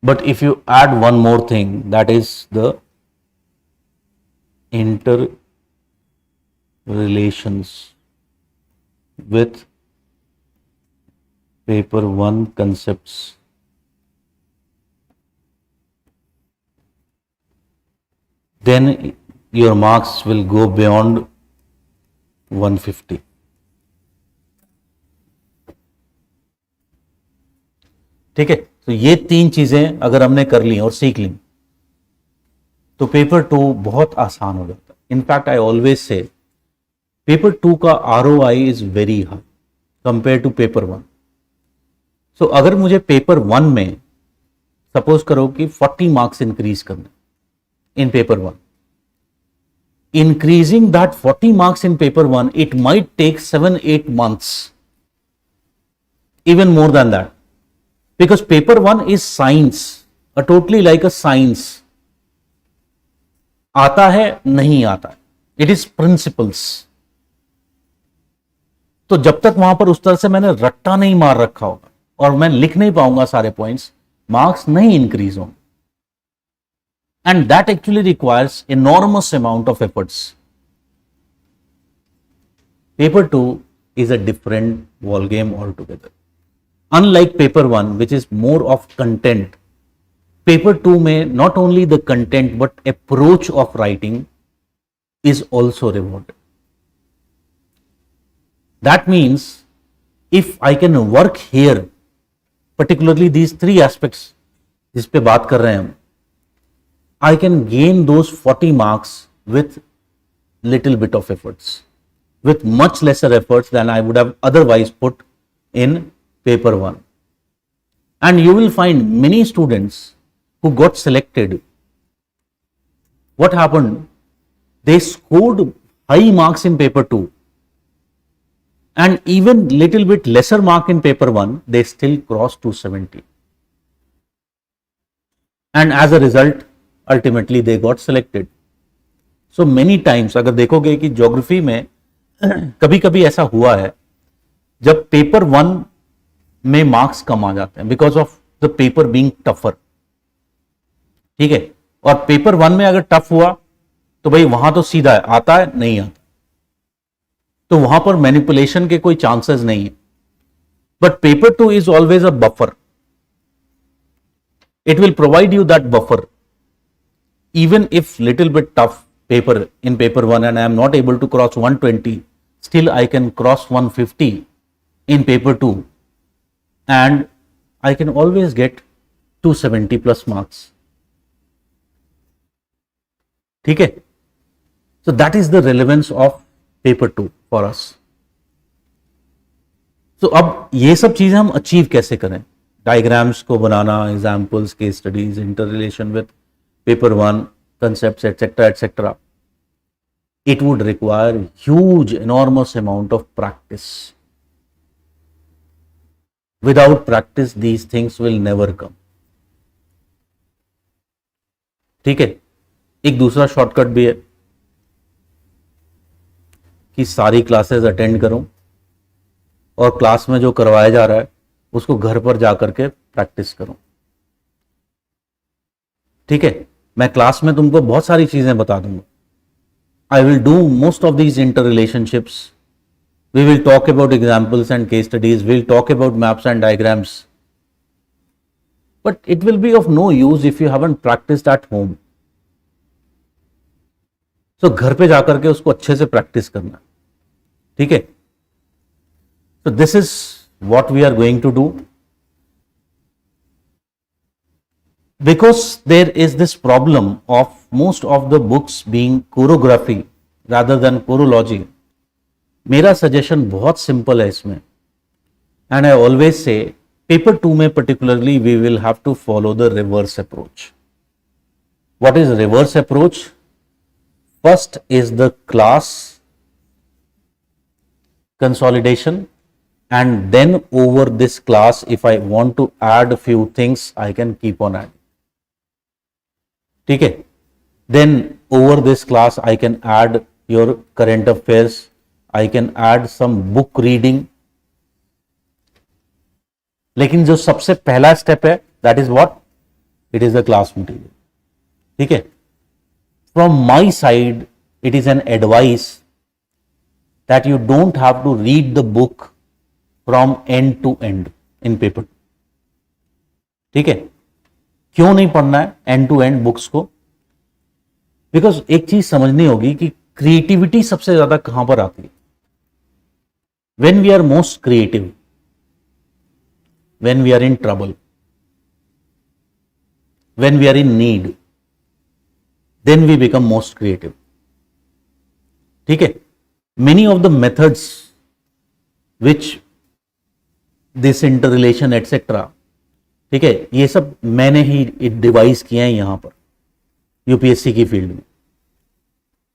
But if you add one more thing, that is the interrelations with paper 1 concepts, then your marks will go beyond 150. ठीक है, तो ये तीन चीजें अगर हमने कर ली और सीख ली तो पेपर 2 बहुत आसान हो जाता है. In fact I always say paper 2 का ROI is very high compare to paper 1. So अगर मुझे पेपर 1 में सपोज करो कि 40 मार्क्स इंक्रीज करने इन paper 1, increasing that 40 marks in paper 1, it might take 7-8 months, even more than that, because paper 1 is science, a totally like a science. आता है नहीं आता है, it is principles. तो जब तक वहां पर उस तरह से मैंने रट्टा नहीं मार रखा होगा और मैं लिख नहीं पाऊंगा सारे पॉइंट्स, मार्क्स नहीं इंक्रीज होंगे. And that actually requires enormous amount of efforts. Paper 2 is a different ball game altogether. Unlike paper 1, which is more of content, paper 2 में not only the content but approach of writing is also rewarded. That means if I can work here, particularly these 3 aspects जिस पे बात कर रहे हैं हम, I can gain those 40 marks with little bit of efforts, with much lesser efforts than I would have otherwise put in paper 1. And you will find many students who got selected. What happened? They scored high marks in paper 2 and even little bit lesser mark in paper 1, they still crossed 270. And as a result, ultimately they got selected. So many times अगर देखोगे कि geography में कभी कभी ऐसा हुआ है जब पेपर 1 में मार्क्स कम आ जाते हैं because of the paper being tougher. ठीक है, और पेपर 1 में अगर टफ हुआ तो भाई वहां तो सीधा है, आता है नहीं आता, तो वहां पर मैनिपुलेशन के कोई चांसेस नहीं है. But paper 2 is always a buffer. It will provide you that buffer. Even if little bit tough paper in paper 1 and I am not able to cross 120, still I can cross 150 in paper 2 and I can always get 270 plus marks. ठीक है, so that is the relevance of paper 2 for us. तो अब ये सब चीजें हम achieve कैसे करें, डायग्राम्स को बनाना, examples, case studies, inter relation with paper 1, concepts, etc., etc. It would require huge, enormous amount of practice. Without practice, these things will never come. ठीक है, एक दूसरा शॉर्टकट भी है कि सारी क्लासेस अटेंड करूं और क्लास में जो करवाया जा रहा है उसको घर पर जाकर के प्रैक्टिस करूं। ठीक है, मैं क्लास में तुमको बहुत सारी चीजें बता दूंगा। I will do most of these interrelationships, we will talk about examples and case studies, will talk about maps and diagrams, but it will be of no use if you haven't practised at home. तो घर पे जाकर के उसको अच्छे से practice करना। ठीक है, so this is what we are going to do, because there is this problem of most of the books being choreography rather than chorology. मेरा सजेशन बहुत सिंपल है इसमें, and I always say paper 2 में particularly we will have to follow the reverse approach. What is reverse approach? First is the class consolidation, and then over this class, if I want to add a few things, I can keep on adding. ठीक है, then over this class I can add your current affairs, I can add some book reading. लेकिन जो सबसे पहला step है, that is what? It is the class material. ठीक है, from my side it is an advice that you don't have to read the book from end to end in paper. ठीक है, क्यों नहीं पढ़ना है एंड टू एंड बुक्स को? Because एक चीज समझनी होगी कि क्रिएटिविटी सबसे ज्यादा कहां पर आती है। When we are most creative, when we are in trouble, when we are in need, then we become most creative. ठीक है, many of the methods which this interrelation etcetera, ठीक है, ये सब मैंने ही डिवाइस किए हैं यहां पर यूपीएससी की फील्ड में।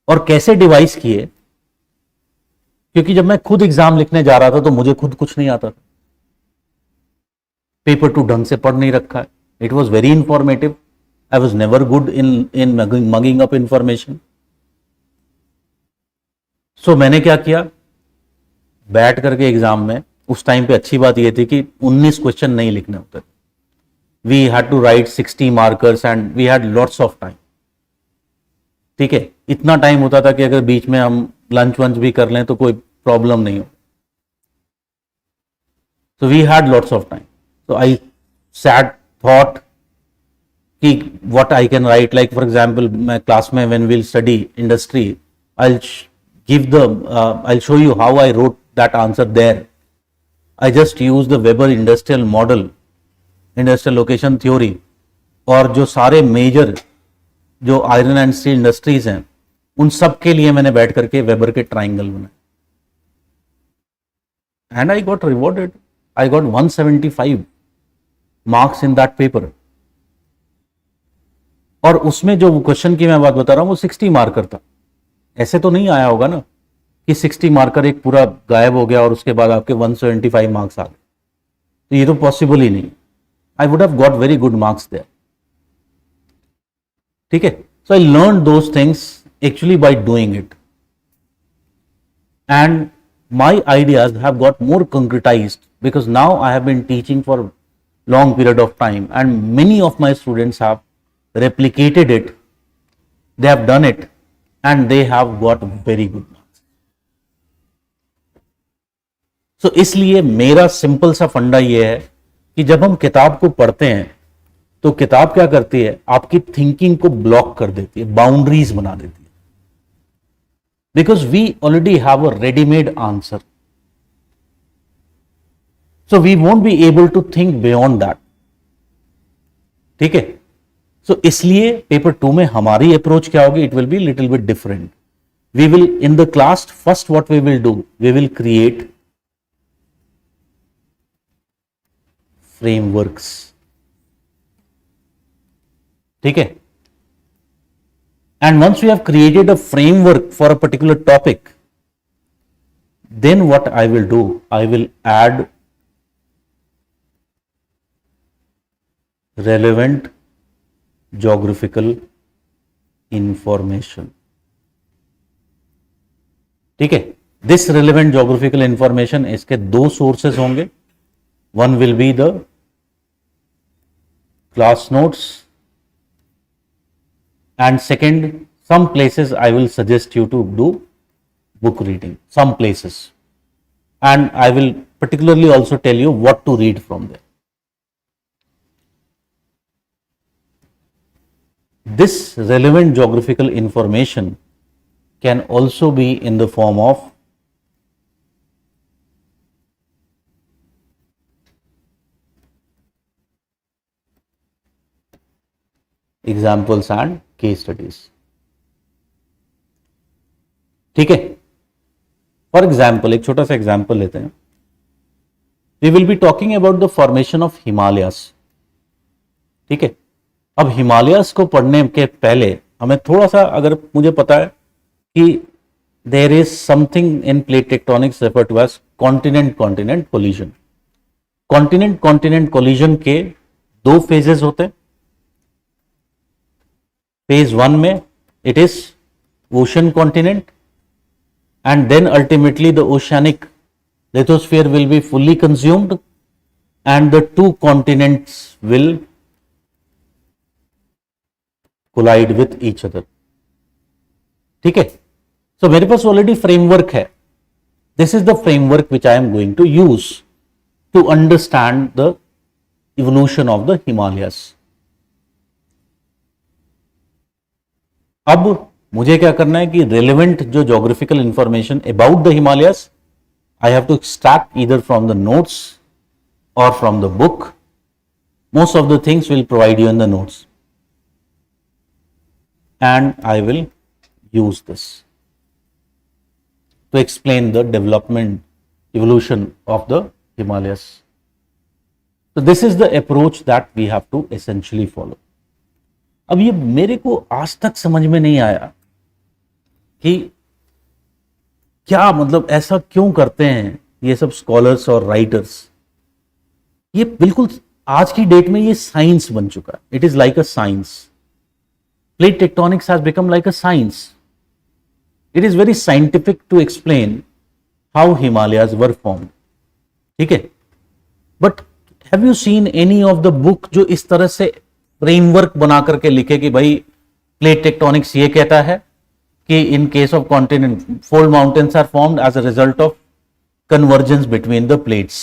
और कैसे डिवाइस किए? क्योंकि जब मैं खुद एग्जाम लिखने जा रहा था तो मुझे खुद कुछ नहीं आता था, पेपर 2 ढंग से पढ़ नहीं रखा है। It was very informative, I was never good in mugging up information. So मैंने क्या किया, बैठ करके एग्जाम में, उस टाइम पे अच्छी बात यह थी कि 19 क्वेश्चन नहीं लिखने होते, we had to write 60 markers and we had lots of time. ठीक है, इतना टाइम होता था कि अगर बीच में हम लंच वंच भी कर लें तो कोई प्रॉब्लम नहीं हो। So we had lots of time, so I sat thought कि what I can write, like for example मैं क्लास में when will study industry, I I'll show you how I wrote that answer there. I just used the Weber industrial model, industrial location theory, और जो सारे major जो iron and steel industries हैं उन सब के लिए मैंने बैठ करके वेबर के ट्राइंगल बनाए, and I got rewarded. I got 175 marks in that paper. और उसमें जो क्वेश्चन की मैं बात बता रहा हूं वो 60 मार्कर था। ऐसे तो नहीं आया होगा ना कि 60 मार्कर एक पूरा गायब हो गया और उसके बाद आपके 175 मार्क्स आ गए, तो ये तो पॉसिबल ही नहीं। I would have got very good marks there. ठीक है, so I learn those things actually by doing it, and my ideas have got more concretised because now I have been teaching for long period of time and many of my students have replicated it, they have done it and they have got very good marks. So इसलिए मेरा simple सा फंडा ये है कि जब हम किताब को पढ़ते हैं तो किताब क्या करती है, आपकी थिंकिंग को ब्लॉक कर देती है, बाउंड्रीज बना देती है, because we already have a readymade answer. So we won't be able to think beyond that. ठीक है, सो इसलिए पेपर 2 में हमारी अप्रोच क्या होगी, it will be little bit different. We will in the class first what we will do, we will create frameworks. ठीक है. And once we have created a framework for a particular topic, then what I will do, I will add relevant geographical information. ठीक है. This relevant geographical information, इसके दो sources होंगे. One will be the class notes and second some places I will suggest you to do book reading, some places, and I will particularly also tell you what to read from there. This relevant geographical information can also be in the form of examples and case studies. ठीक है. For example एक छोटा सा example लेते हैं. We will be talking about the formation of Himalayas. ठीक है. अब हिमालयास को पढ़ने के पहले हमें थोड़ा सा, अगर मुझे पता है कि there is something in plate tectonics refer to as continent continent collision. Continent continent collision के दो फेजेस होते हैं. फेज 1 में it is ocean continent, and then ultimately the oceanic lithosphere will be fully consumed and the two continents will collide with each other. ठीक है. So मेरे पास already framework है. This is the framework which I am going to use to understand the evolution of the Himalayas. अब मुझे क्या करना है कि रेलेवेंट जो geographical information about the Himalayas I have to extract either from the notes और from the book. Most of the things will provide you in the notes and I will use this to explain the development evolution of the Himalayas. So this is the approach that we have to essentially follow. अब ये मेरे को आज तक समझ में नहीं आया कि क्या मतलब ऐसा क्यों करते हैं ये सब स्कॉलर्स और राइटर्स. ये बिल्कुल आज की डेट में ये साइंस बन चुका है. It is like a science. Plate tectonics has become like a science. It is very scientific to explain how Himalayas were formed. ठीक है. But have you seen any of the book जो इस तरह से फ्रेमवर्क बना करके लिखे कि भाई प्लेट टेक्टोनिक्स ये कहता है कि in case of continent, fold mountains are formed as a result of convergence between the plates.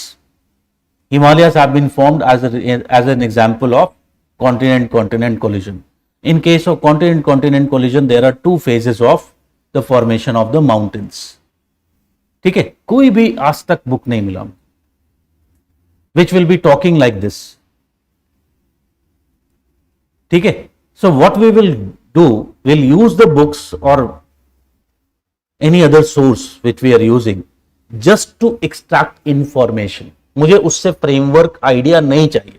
Himalayas have been formed as an example of continent-continent collision. In case of continent-continent collision, there are two phases of the formation of the mountains. ठीक है. कोई भी आज तक book नहीं मिला which will be talking like this. ठीक है. So what we will do, we'll use the books or any other source which we are using just to extract information. मुझे उससे फ्रेमवर्क आइडिया नहीं चाहिए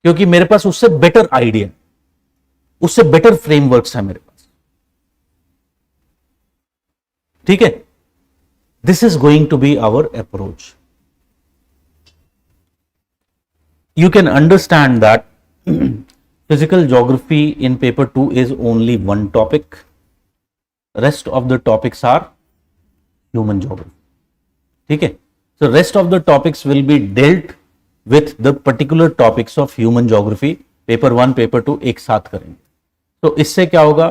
क्योंकि मेरे पास उससे बेटर आइडिया, उससे बेटर फ्रेमवर्क्स है मेरे पास. ठीक है. This is going to be our approach. You can understand that physical geography in paper 2 is only one topic. Rest of the topics are human geography. ठीक है. So rest of the topics will be dealt with the particular topics of human geography. Paper 1, paper 2 एक साथ करेंगे. तो इससे क्या होगा,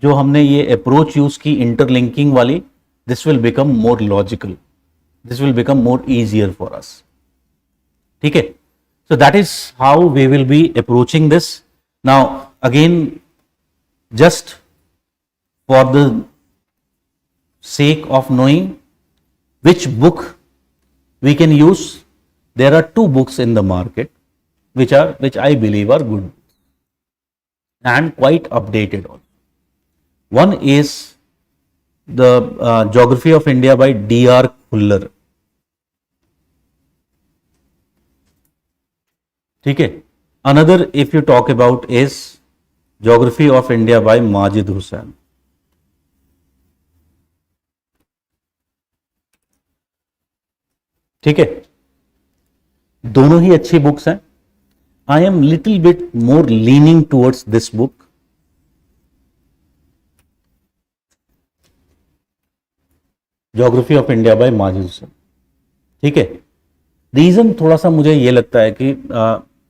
जो हमने ये अप्रोच यूज की इंटरलिंकिंग वाली, this will become more logical. This will become more easier for us. ठीक है. So that is how we will be approaching this. Now again, just for the sake of knowing which book we can use, there are two books in the market which I believe are good. and quite updated also. One is the Geography of India by D.R. Khuller. ठीक है. Another, if you talk about, is Geography of India by Majid Hussain. ठीक है, दोनों ही अच्छी books हैं. I am little bit more leaning towards this book. Geography of India by Majid Hussain. ठीक है, reason थोड़ा सा मुझे ये लगता है कि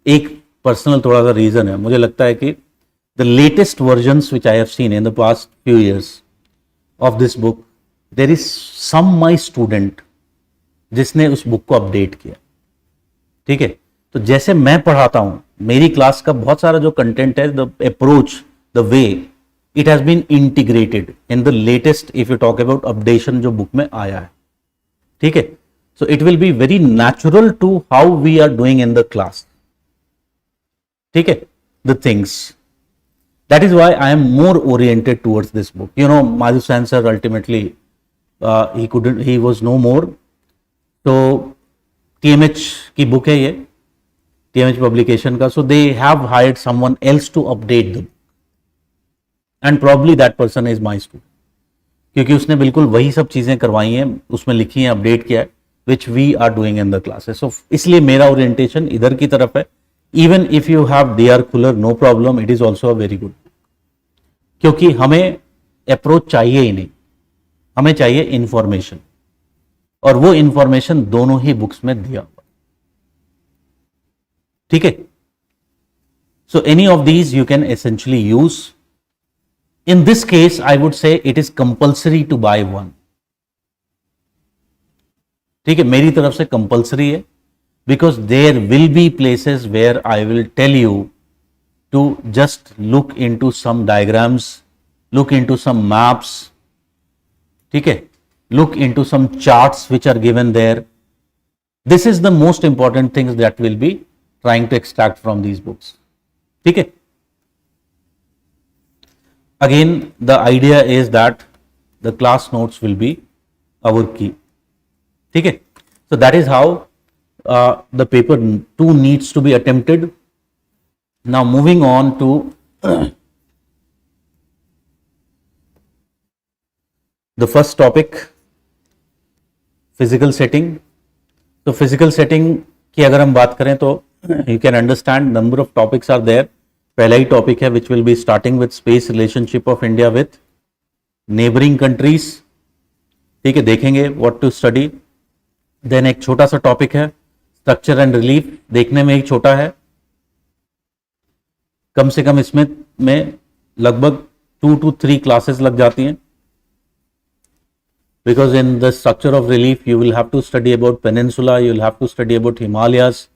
एक पर्सनल थोड़ा सा रीजन है. मुझे लगता है कि the latest versions which I have seen in the past few years of this book, there is some my student जिसने उस बुक को अपडेट किया. ठीक है, तो जैसे मैं पढ़ाता हूं, मेरी क्लास का बहुत सारा जो कंटेंट है, the approach, the way, it has been integrated in the latest, if you talk about updation जो बुक में आया है. ठीक है, so it will be very natural to how we are doing in the class. ठीक है, the things, that is why I am more oriented towards this book. You know, Majid Hussain sir ultimately he was no more. So TMH की book है ये, TMH publication का. So they have hired someone else to update the book, and probably that person is my student, क्योंकि उसने बिल्कुल वही सब चीजें करवाई हैं, उसमें लिखी हैं, अपडेट किया है, which we are doing in the classes. So इसलिए मेरा ओरिएंटेशन इधर की तरफ है. Even if you have D.R. Khuller, no problem, it is also a very good. क्योंकि हमें अप्रोच चाहिए ही नहीं, हमें चाहिए इंफॉर्मेशन, और वो इंफॉर्मेशन दोनों ही बुक्स में दिया हुआ. ठीक है, so any of these you can essentially use. In this case I would say it is compulsory to buy one. ठीक है, मेरी तरफ से कंपल्सरी है, because there will be places where I will tell you to just look into some diagrams, look into some maps, ठीक है, look into some charts which are given there. This is the most important things that we'll be trying to extract from these books. ठीक है, again the idea is that the class notes will be our key. ठीक है, so that is how the paper 2 needs to be attempted. Now moving on to the first topic, physical setting. So physical setting की अगर हम बात करें तो you can understand number of topics are there. पहला ही topic है which will be starting with space relationship of India with neighboring countries. ठीक है, देखेंगे what to study. Then एक छोटा सा topic है स्ट्रक्चर एंड रिलीफ, देखने में ही छोटा है, कम से कम इसमें लगभग 2 to 3 क्लासेस लग जाती हैं. Because in the structure of relief you will have to study about peninsula, you will have to study about Himalayas,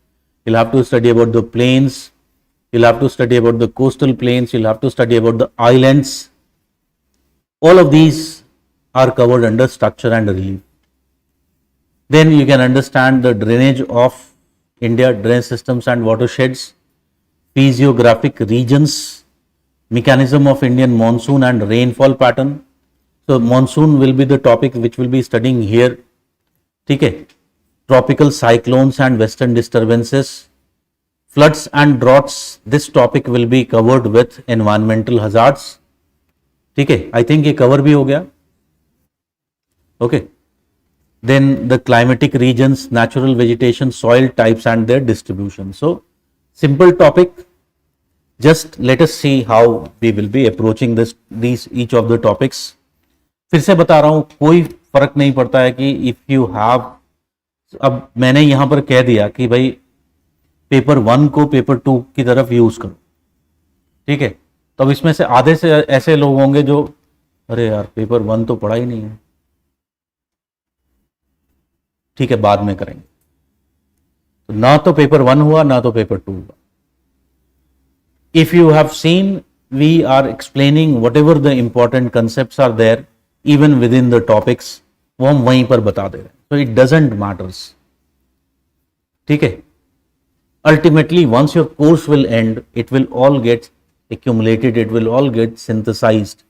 you will have to study about the plains, you will have to study about the coastal plains, you will have to study about the islands. All of these are covered under structure and relief. Then you can understand the drainage of India, drainage systems and watersheds, physiographic regions, mechanism of Indian monsoon and rainfall pattern. So monsoon will be the topic which will be studying here. ठीक है, tropical cyclones and western disturbances, floods and droughts. This topic will be covered with environmental hazards. ठीक है, I think ये cover भी हो गया. Okay. Then the climatic regions, natural vegetation, soil types and their distribution. So simple topic. Just let us see how we will be approaching these each of the topics. फिर से बता रहा हूं, कोई फर्क नहीं पड़ता है कि if you have, अब मैंने यहां पर कह दिया कि भाई पेपर 1 को पेपर 2 की तरफ यूज करो. ठीक है, तो अब इसमें से आधे से ऐसे लोग होंगे जो अरे यार पेपर 1 तो पढ़ा ही नहीं है. ठीक है, बाद में करेंगे. तो ना तो पेपर 1 हुआ ना तो पेपर 2 हुआ. If you have seen, we are explaining whatever the important concepts are there even within the topics, वो हम वहीं पर बता दे रहे हैं. So it doesn't matters. ठीक है, ultimately once your course will end, it will all get accumulated, it will all get synthesized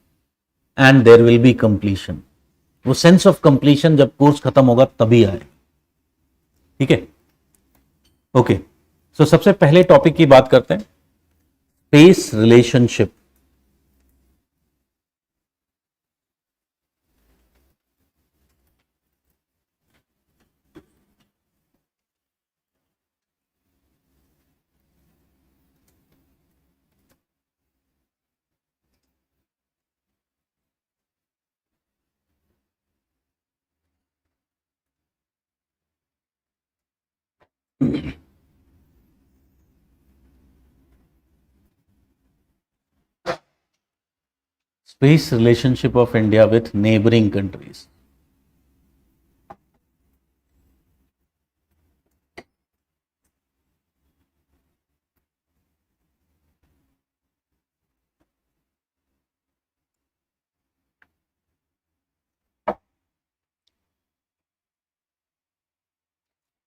and there will be completion. वो सेंस ऑफ कंप्लीशन जब कोर्स खत्म होगा तभी आए. ठीक है, ओके. सो सबसे पहले टॉपिक की बात करते हैं, space relationship. Space relationship of India with neighboring countries.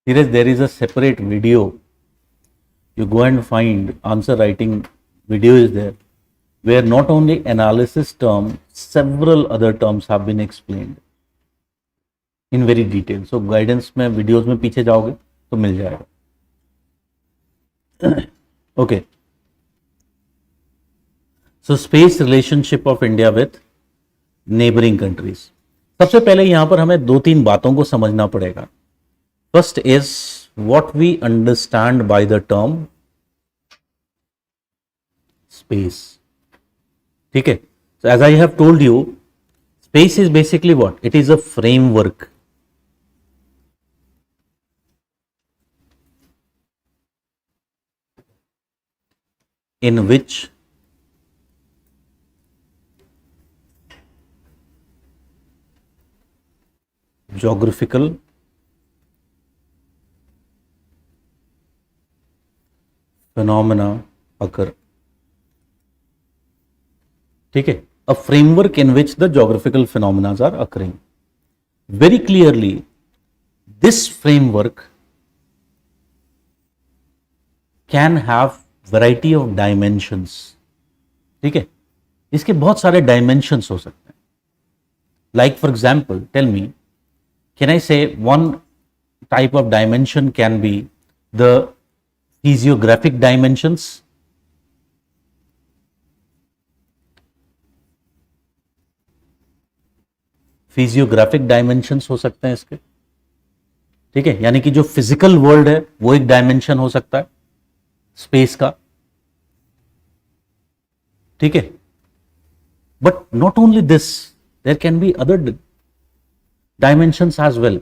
There is a separate video. You go and find answer writing video is there, where not only analysis term, several other terms have been explained in very detail. So guidance में videos में पीछे जाओगे तो मिल जाएगा. Okay. So space relationship of India with neighboring countries. सबसे पहले यहाँ पर हमें दो तीन बातों को समझना पड़ेगा. First is what we understand by the term space. ठीक है. So as I have told you, space is basically what? It is a framework. In which geographical phenomena occur. ठीक है, a framework in which the geographical phenomena are occurring. Very clearly, this framework can have variety of dimensions. ठीक है, इसके बहुत सारे dimensions हो सकते हैं. Like for example, tell me, can I say one type of dimension can be the physiographic dimensions? Physiographic dimensions हो सकते हैं इसके. ठीक है, यानी कि जो फिजिकल वर्ल्ड है वो एक डायमेंशन हो सकता है स्पेस का. ठीक है, but not only this, there can be other dimensions as well.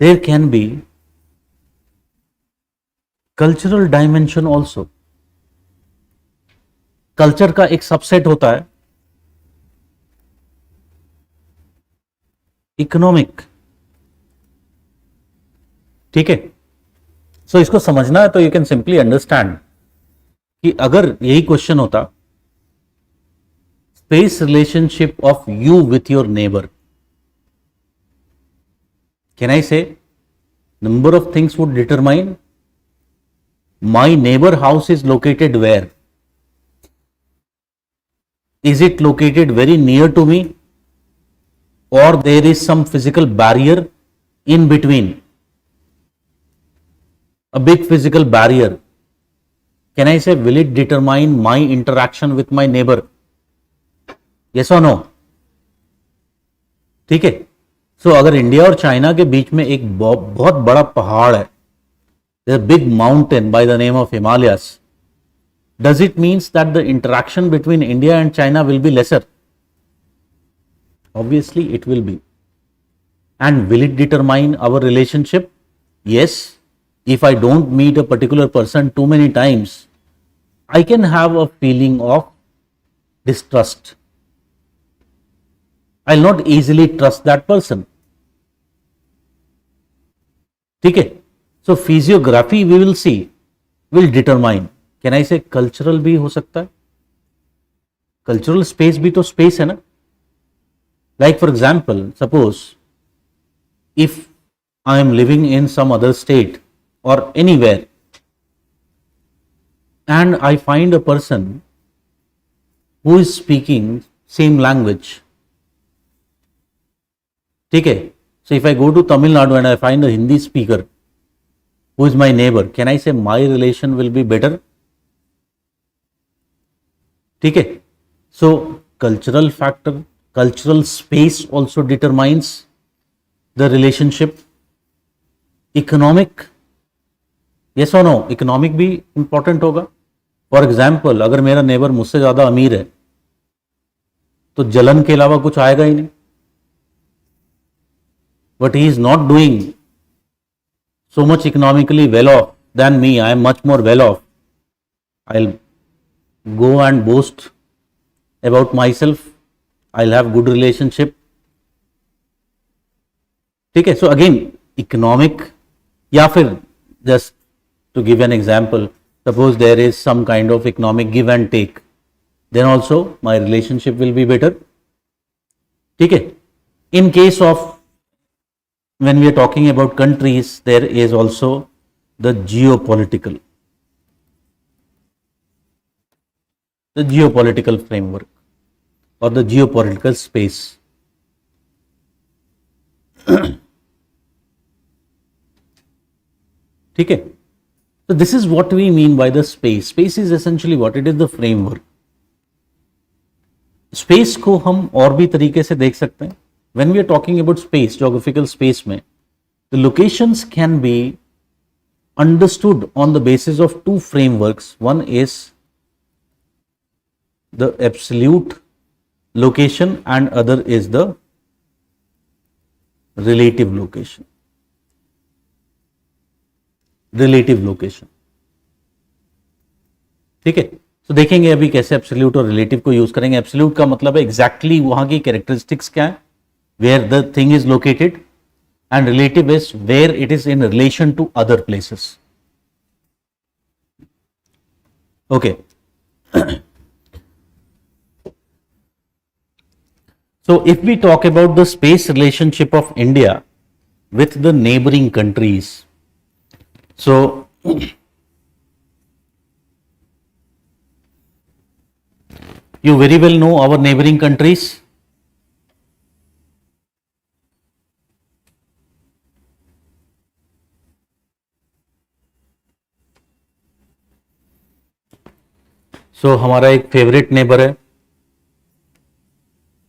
There can be cultural dimension also. Culture का एक सबसेट होता है इकोनॉमिक. ठीक है, सो इसको समझना है तो यू कैन सिंपली अंडरस्टैंड कि अगर यही क्वेश्चन होता, space relationship of you with your neighbour, can I say number of things would determine my neighbour house is located where. Is it located very near to me, or there is some physical barrier in between? A big physical barrier. Can I say, will it determine my interaction with my neighbor? Yes or no? ठीक है. सो अगर India और China के बीच में एक बहुत बड़ा पहाड़ है, there's a big mountain by the name of Himalayas, does it means that the interaction between India and China will be lesser? Obviously it will be. And will it determine our relationship? Yes. If I don't meet a particular person too many times, I can have a feeling of distrust. I'll not easily trust that person. ठीक है. So physiography we will see will determine. Can I से cultural भी हो सकता है. Cultural space भी तो space है ना. Like for example, suppose if I am living in some other state और anywhere and I find a person who is speaking same language. ठीक है, so if I go to Tamil Nadu and I find a Hindi speaker who is my neighbor, can I say my relation will be better? ठीक है, so cultural factor, cultural space also determines the relationship. Economic, yes or no, economic भी important होगा. For example अगर मेरा neighbour मुझसे ज्यादा अमीर है तो जलन के अलावा कुछ आएगा ही नहीं. But he is not doing so much economically well off than me, I am much more well off, I'll go and boast about myself, I'll have good relationship. ठीक है, so again economic, या फिर just to give an example, suppose there is some kind of economic give and take, then also my relationship will be better. ठीक है, in case of when we are talking about countries, there is also the geopolitical framework or the geopolitical space. ठीक है, so this is what we mean by the space. Space is essentially what? It is the framework. Space को हम और भी तरीके से देख सकते हैं. When we are talking about space, geographical space में, the locations can be understood on the basis of two frameworks. One is the absolute location and other is the relative location. ठीक है, तो देखेंगे अभी कैसे एब्सोल्यूट और relative को use करेंगे. एब्सोल्यूट का मतलब है एग्जैक्टली वहां की कैरेक्टरिस्टिक्स क्या है, where the thing is located, and relative is where it is in relation to other places. Okay. So if we talk about the space relationship of India with the neighboring countries, so you very well know our neighboring countries. सो हमारा एक favourite neighbour है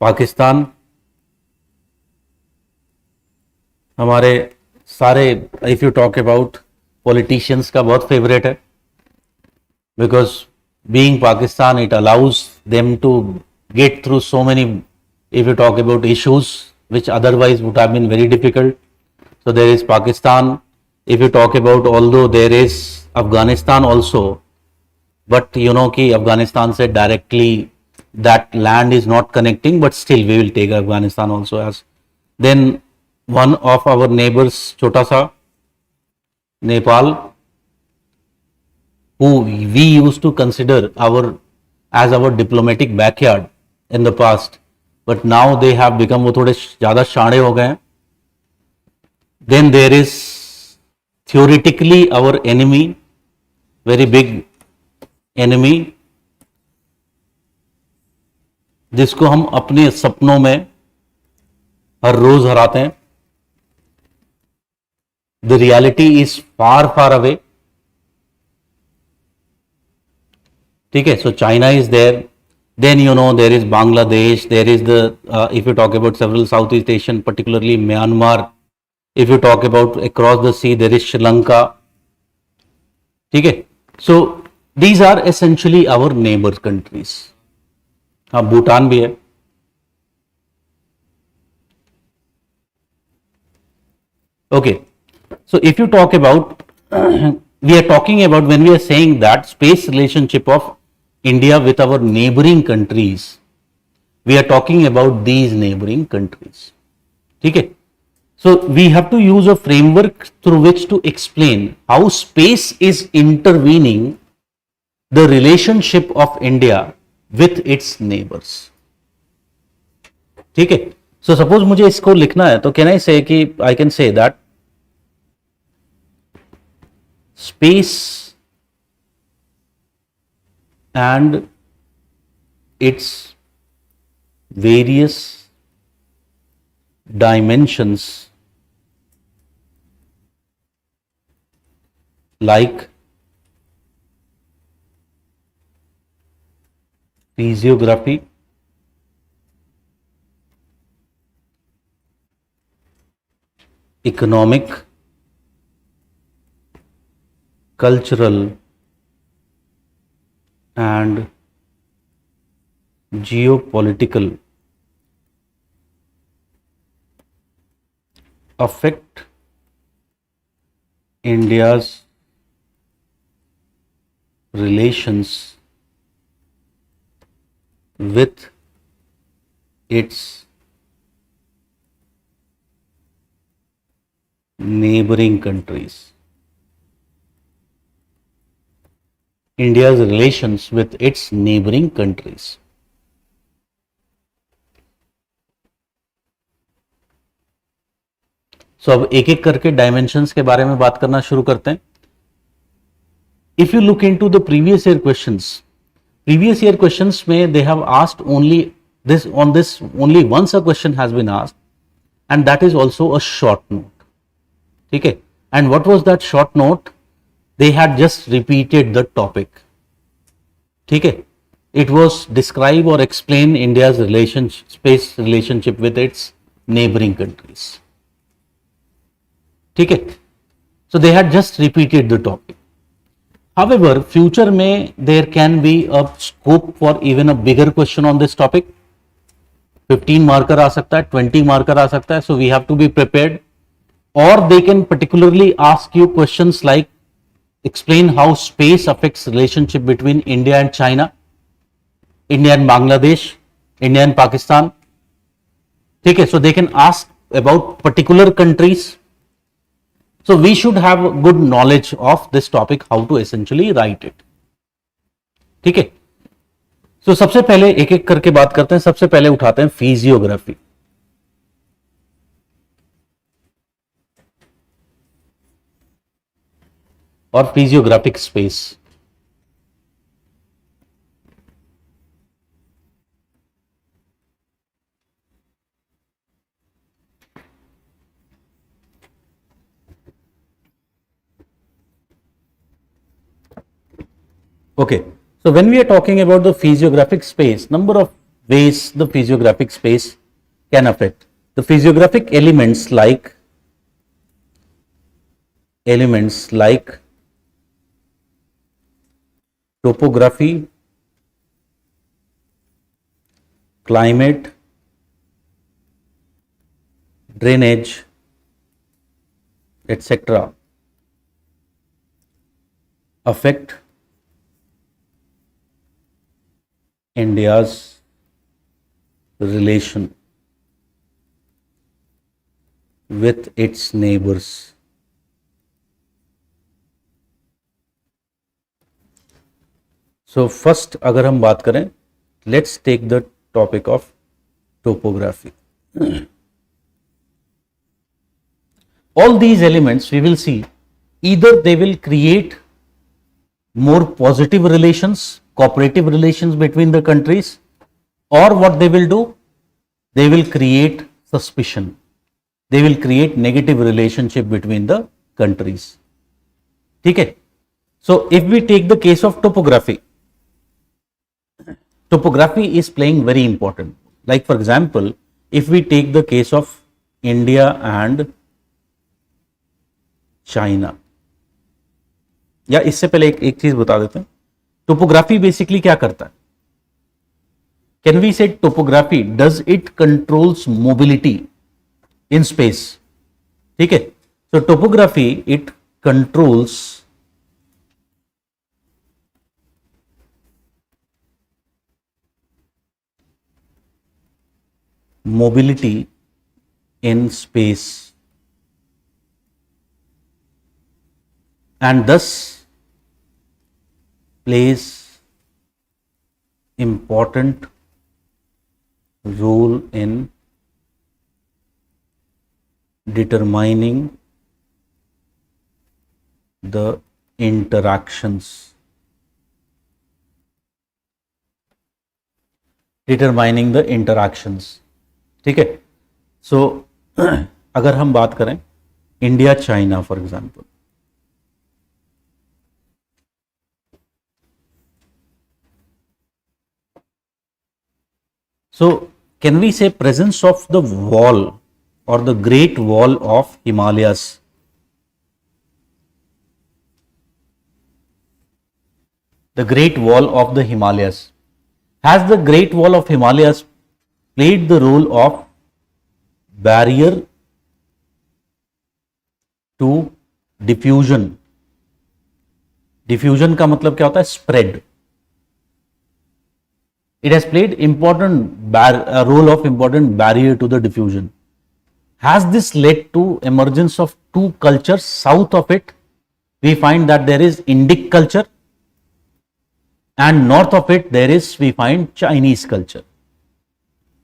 पाकिस्तान. हमारे सारे, if you talk about politicians का बहुत favourite है, because being Pakistan it allows them to get through so many, if you talk about issues which otherwise would have been very difficult. So there is Pakistan. If you talk about, although there is Afghanistan also, but you know कि अफगानिस्तान से directly that land is not connecting, but still we will take Afghanistan also as. Then one of our neighbors, छोटा सा Nepal, who we used to consider as our diplomatic backyard in the past, but now they have become, वो थोड़े ज़्यादा शाणे हो गए हैं. Then there is theoretically our enemy, very big enemy, जिसको हम अपने सपनों में हर रोज हराते हैं. The reality is far far away. ठीक है, so China is there. Then you know there is Bangladesh, there is the if you talk about several Southeast Asian, particularly Myanmar. If you talk about across the sea, there is Sri Lanka. ठीक है, so these are essentially our neighbor countries. हाँ, भूटान भी है. Okay, so if you talk about we are talking about, when we are saying that space relationship of India with our neighboring countries, we are talking about these neighboring countries. ठीक है, so we have to use a framework through which to explain how space is intervening the relationship of India with its neighbors. ठीक है, so suppose मुझे इसको लिखना है, तो can I say कि I can say that space and its various dimensions like physiography, economic, cultural, and geopolitical affect India's relations with its neighboring countries. India's relations with its neighboring countries. सो अब एक एक करके dimensions के बारे में बात करना शुरू करते हैं. If you look into the previous year questions में they have asked only this on this only once a question has been asked and that is also a short note. ठीक है. And what was that short note? They had just repeated the topic. ठीक है. It was describe or explain India's space relationship with its neighboring countries. ठीक है. So they had just repeated the topic. However, future में there can be a scope for even a bigger question on this topic. 15 marker आ सकता है, 20 marker आ सकता है. So we have to be prepared. Or they can particularly ask you questions like explain how space affects relationship between India and China, India and Bangladesh, India and Pakistan. ठीक है. So they can ask about particular countries. So we should have good knowledge of this topic, how to essentially write it. ठीक है. So सबसे पहले एक एक करके बात करते हैं. सबसे पहले उठाते हैं फिजियोग्राफी. और physiographic space. Okay, so when we are talking about the physiographic space, number of ways the physiographic space can affect. The physiographic elements like topography, climate, drainage, etc. affect India's relation with its neighbors. So first अगर हम बात करें, let's take the topic of topography. All these elements we will see, either they will create more positive relations, cooperative relations between the countries, or what they will do, they will create suspicion, they will create negative relationship between the countries. ठीक है. So if we take the case of topography is playing very important. Like for example, if we take the case of India and China, या इससे पहले एक चीज बता देते हैं. टोपोग्राफी बेसिकली क्या करता है? Can we say topography does it controls mobility in space? ठीक है. So topography it controls mobility in space and thus plays important role in determining the interactions determining the interactions. ठीक है, सो अगर हम बात करें India China for example, so can we say presence of the wall or the great wall of Himalayas? The great wall of the Himalayas, has the great wall of Himalayas played the role of barrier to diffusion? Diffusion का मतलब क्या होता है? Spread. It has played a role of important barrier to the diffusion. Has this led to emergence of two cultures? South of it, we find that there is Indic culture, and north of it there is, we find, Chinese culture.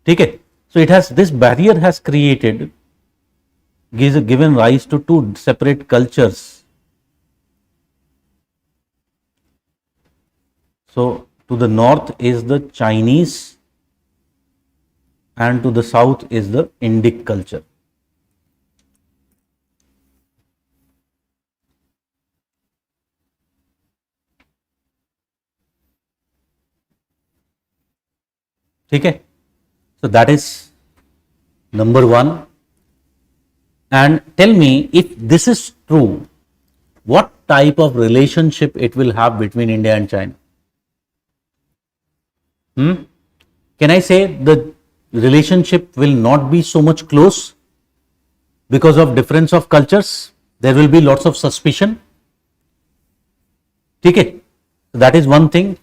ठीक है, so this barrier has given rise to two separate cultures. So to the north is the Chinese and to the south is the Indic culture. ठीक है, so that is number one. And tell me, if this is true, what type of relationship it will have between India and China? Can I say the relationship will not be so much close because of difference of cultures? There will be lots of suspicion. Okay, that is one thing.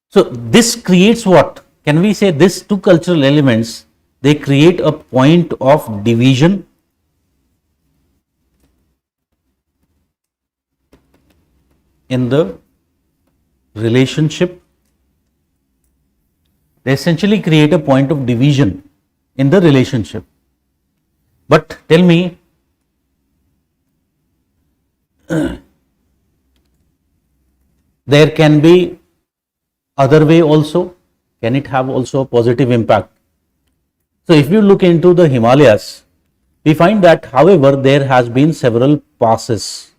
So this creates what? Can we say these two cultural elements, they create a point of division in the relationship? They essentially create a point of division in the relationship. But tell me, there can be other way also. Can it have also a positive impact? So if you look into the Himalayas, we find that, however, there has been several passes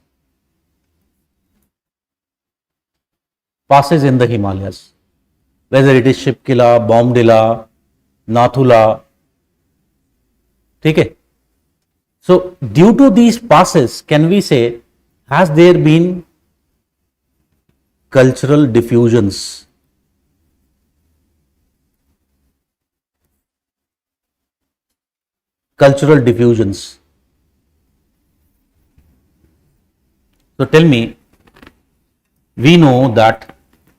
in the Himalayas, whether it is Shipkila, Bomdila, Nathula. Okay, so due to these passes, can we say, has there been cultural diffusions? Cultural diffusions. So tell me, we know that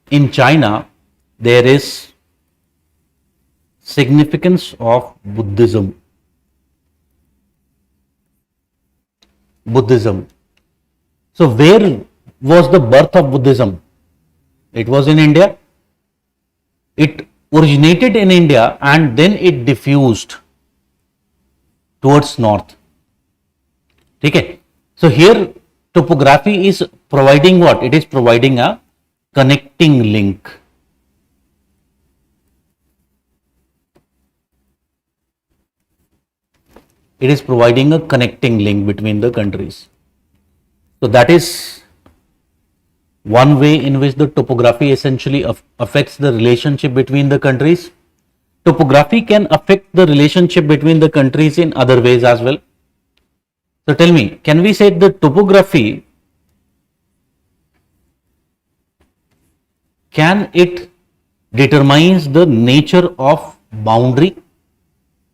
in China there is significance of Buddhism. So where was the birth of Buddhism? It was in India. It originated in India and then it diffused towards north. Okay, so here topography is providing what? It is providing a connecting link. It is providing a connecting link between the countries. So that is one way in which the topography essentially affects the relationship between the countries. Topography can affect the relationship between the countries in other ways as well. So tell me, can we say the topography, can it determines the nature of boundary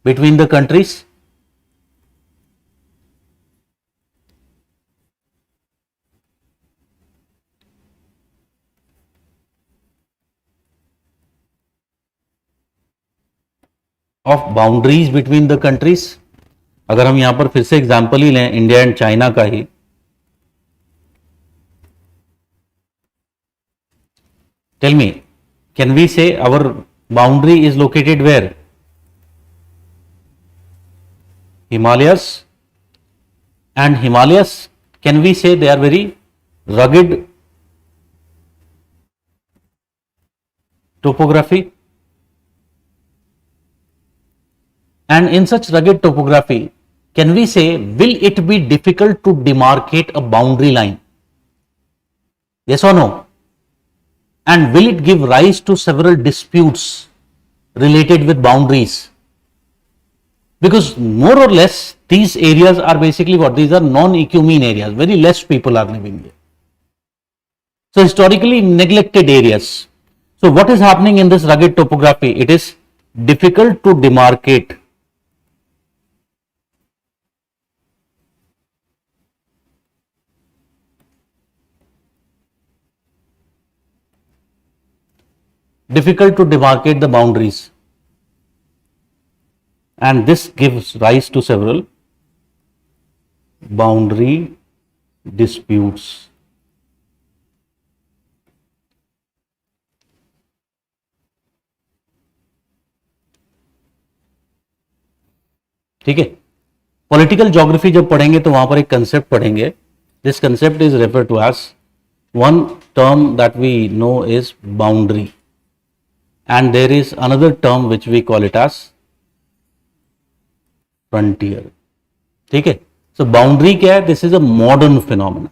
between the countries? Of boundaries between the countries. अगर हम यहां पर फिर से example ही लें India and China का ही, tell me, can we say our boundary is located where? Himalayas, and Himalayas, can we say they are very rugged? topography. And in such rugged topography, can we say, will it be difficult to demarcate a boundary line? Yes or no? And will it give rise to several disputes related with boundaries? Because more or less, these areas are basically what? These are non-ecumene areas. Very less people are living here. So historically neglected areas. So what is happening in this rugged topography? It is difficult to demarcate. Difficult to demarcate the boundaries. And this gives rise to several boundary disputes. ठीक है. Political geography जब पढ़ेंगे तो वहां पर एक concept पढ़ेंगे. This concept is refer to as one term that we know is boundary, and there is another term which we call it as frontier. ठीक है. सो बाउंड्री क्या है? This is a modern phenomena.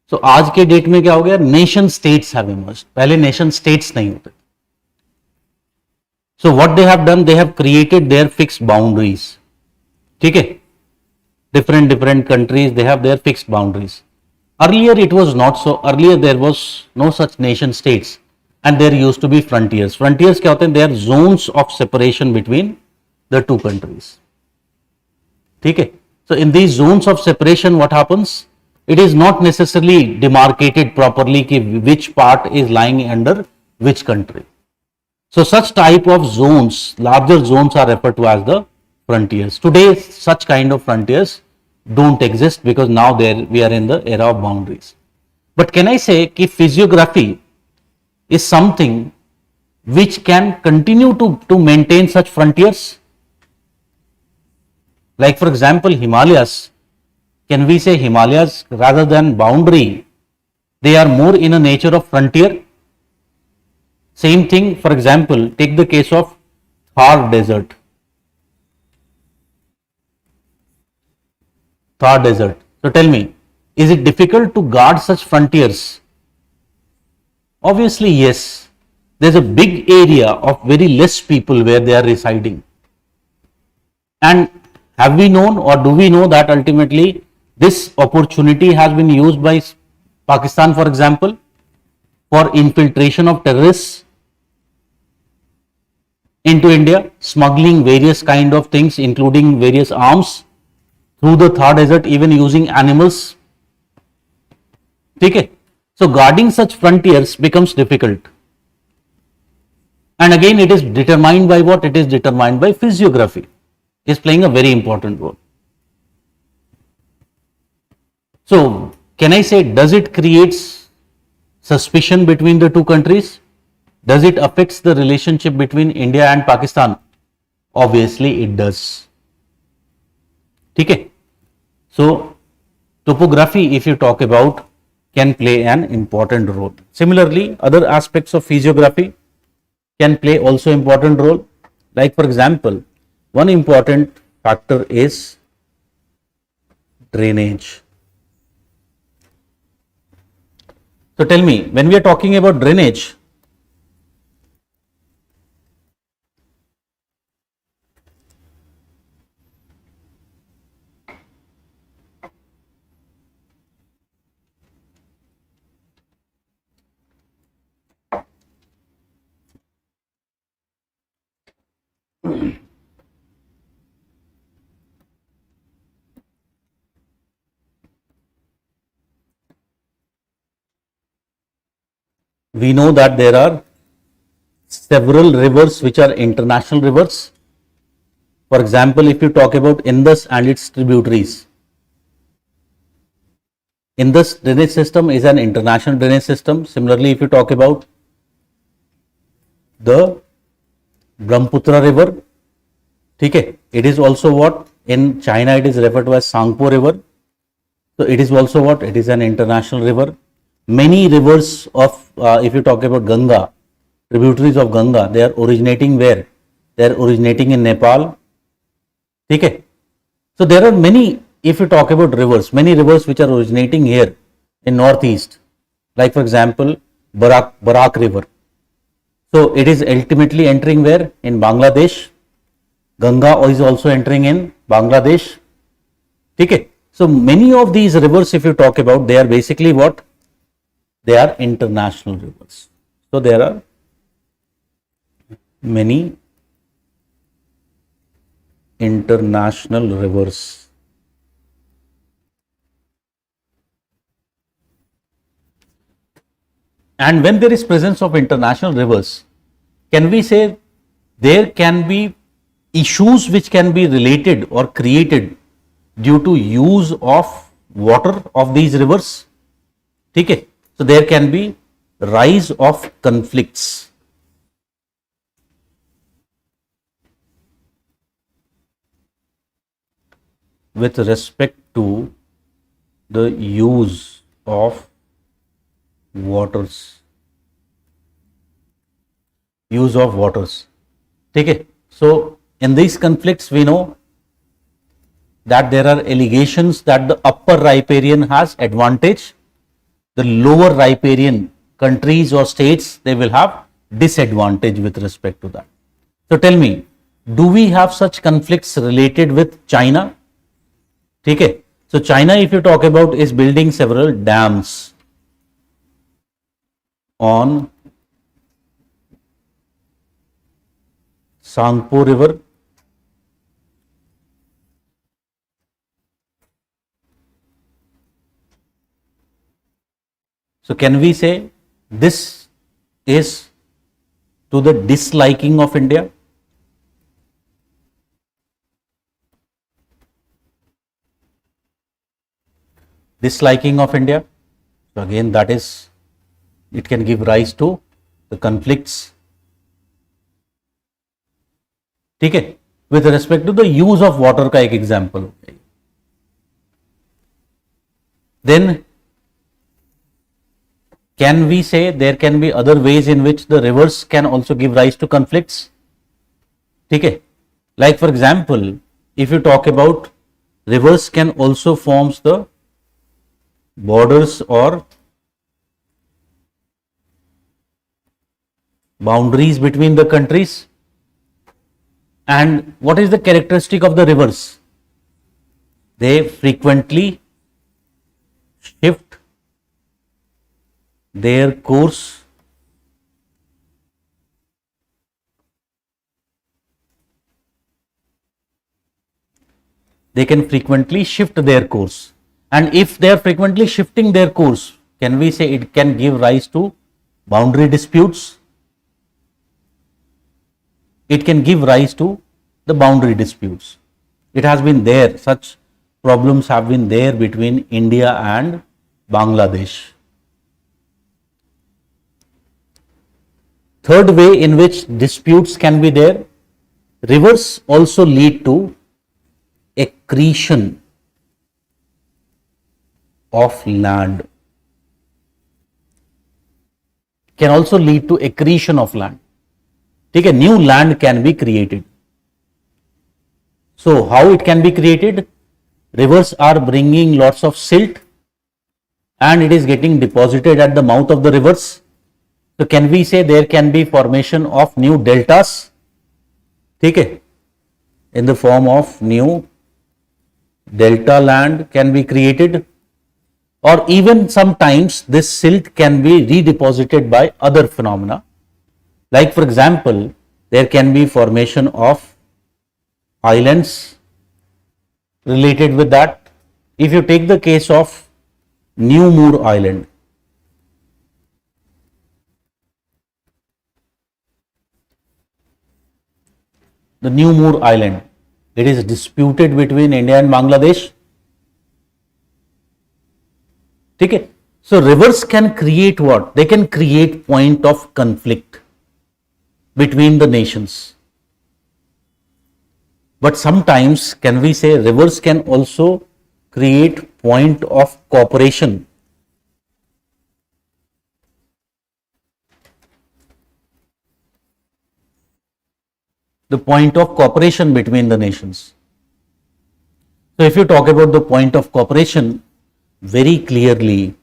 So आज के date में क्या हो गया? Nation states have emerged. पहले नेशन स्टेट्स नहीं होते. So what they have done, they have created their fixed boundaries. ठीक है. Different countries, they have their fixed boundaries. Earlier it was not so. Earlier there was no such nation states, and there used to be frontiers. Frontiers क्या होते हैं? They are zones of separation between the two countries. ठीक है. So in these zones of separation, what happens? It is not necessarily demarcated properly कि which part is lying under which country. So such type of zones, larger zones, are referred to as the frontiers. Today such kind of frontiers don't exist because now we are in the era of boundaries. But can I say that physiography is something which can continue to maintain such frontiers? Like for example Himalayas, can we say Himalayas rather than boundary, they are more in a nature of frontier? Same thing, for example, take the case of Thar Desert. Thar Desert. So tell me, is it difficult to guard such frontiers? Obviously, yes. There's a big area of very less people where they are residing. And have we known, or do we know, that ultimately this opportunity has been used by Pakistan, for example, for infiltration of terrorists into India, smuggling various kind of things including various arms through the Thar Desert, even using animals. ठीक है. So guarding such frontiers becomes difficult, and again it is determined by what? It is determined by physiography. Is playing a very important role. So can I say, does it create suspicion between the two countries? Does it affect the relationship between India and Pakistan? Obviously it does. ठीक है. So topography, if you talk about, can play an important role. Similarly, other aspects of physiography can play also important role. Like for example, one important factor is drainage. So tell me, when we are talking about drainage, we know that there are several rivers which are international rivers. For example, if you talk about Indus and its tributaries, Indus drainage system is an international drainage system. Similarly, if you talk about the Brahmaputra river, okay, it is also what? In China it is referred to as Sangpo river. So it is also what? It is an international river. Many rivers of, if you talk about Ganga, tributaries of Ganga, they are originating where? They are originating in Nepal. Okay. So there are many, if you talk about rivers, many rivers which are originating here in northeast, like for example, Barak river. So it is ultimately entering where? In Bangladesh. Ganga is also entering in Bangladesh. Okay. So many of these rivers, if you talk about, they are basically what? They are international rivers. So there are many international rivers. And when there is presence of international rivers, can we say there can be issues which can be related or created due to use of water of these rivers? Okay. So there can be rise of conflicts. With respect to the use of waters. Okay. So in these conflicts, we know that there are allegations that the upper riparian has advantage, the lower riparian countries or states, they will have disadvantage with respect to that. So tell me, do we have such conflicts related with China? Okay. So China, if you talk about, is building several dams on Sangpo river, so can we say this is to the disliking of India? Disliking of India. So again, that is, it can give rise to the conflicts. Okay. With respect to the use of water का एक example. Then can we say there can be other ways in which the rivers can also give rise to conflicts? Okay. Like for example, if you talk about, rivers can also form the borders or boundaries between the countries. And what is the characteristic of the rivers? They frequently shift their course and if they are frequently shifting their course, can we say it can give rise to boundary disputes? It can give rise to the boundary disputes. It has been there, such problems have been there between India and Bangladesh. Third way in which disputes can be there, rivers also lead to accretion of land. Can also lead to accretion of land. Okay, new land can be created. So how it can be created? Rivers are bringing lots of silt and it is getting deposited at the mouth of the rivers. So can we say there can be formation of new deltas? Okay, in the form of new delta land can be created, or even sometimes this silt can be redeposited by other phenomena. Like for example, there can be formation of islands related with that. If you take the case of New Moor Island, the New Moor Island, it is disputed between India and Bangladesh. Okay. So rivers can create what? They can create point of conflict between the nations. But sometimes can we say rivers can also create point of cooperation. the point of cooperation between the nations. So if you talk about the point of cooperation, very clearly,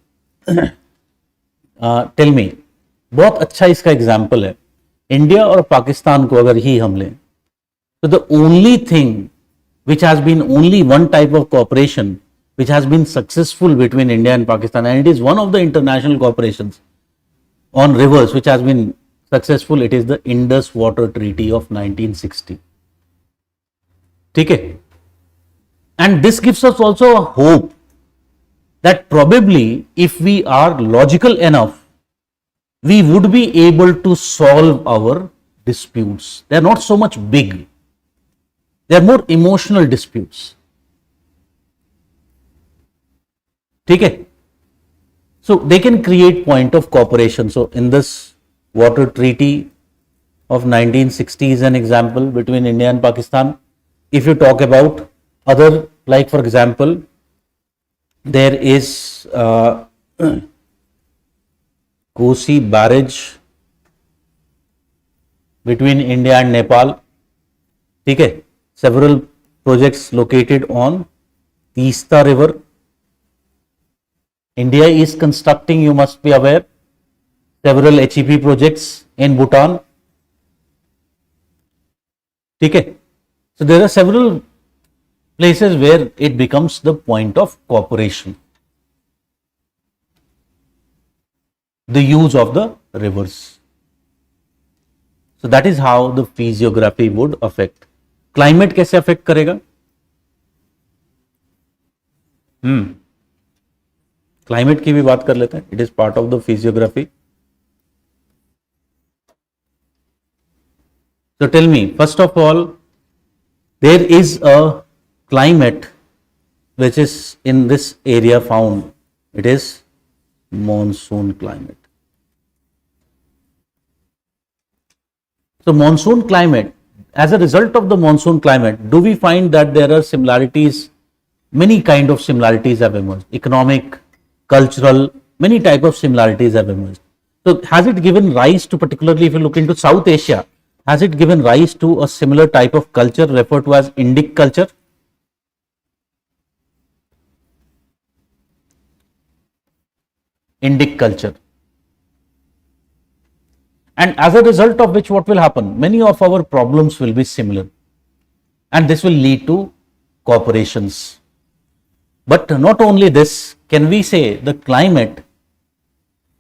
tell me, बहुत अच्छा इसका example है, India और पाकिस्तान को अगर ही हम लें, तो the only thing which has been only one type of cooperation which has been successful between India and Pakistan, and it is one of the international cooperations on rivers which has been successful, it is the Indus Water Treaty of 1960. ठीक है? And this gives us also a hope that probably if we are logical enough, we would be able to solve our disputes. They are not so much big. They are more emotional disputes. ठीक है? So they can create point of cooperation. So in this water treaty of 1960 is an example between India and Pakistan. If you talk about other, like for example, there is Kosi barrage between India and Nepal. ठीक है? Several projects located on Teesta River. India is constructing, you must be aware, several HEP projects in Bhutan. ठीक है? So there are several places where it becomes the point of cooperation. The use of the rivers. So that is how the physiography would affect. Climate कैसे affect करेगा? Climate की भी बात कर लेते हैं. It is part of the physiography. So tell me, first of all, there is a climate which is in this area found. It is monsoon climate. So monsoon climate, as a result of the monsoon climate, do we find that there are similarities? Many kind of similarities have emerged. Economic, cultural, many type of similarities have emerged. So has it given rise to, particularly if you look into South Asia, has it given rise to a similar type of culture referred to as Indic culture? Indic culture. And as a result of which, what will happen? Many of our problems will be similar, and this will lead to cooperations. But not only this, can we say the climate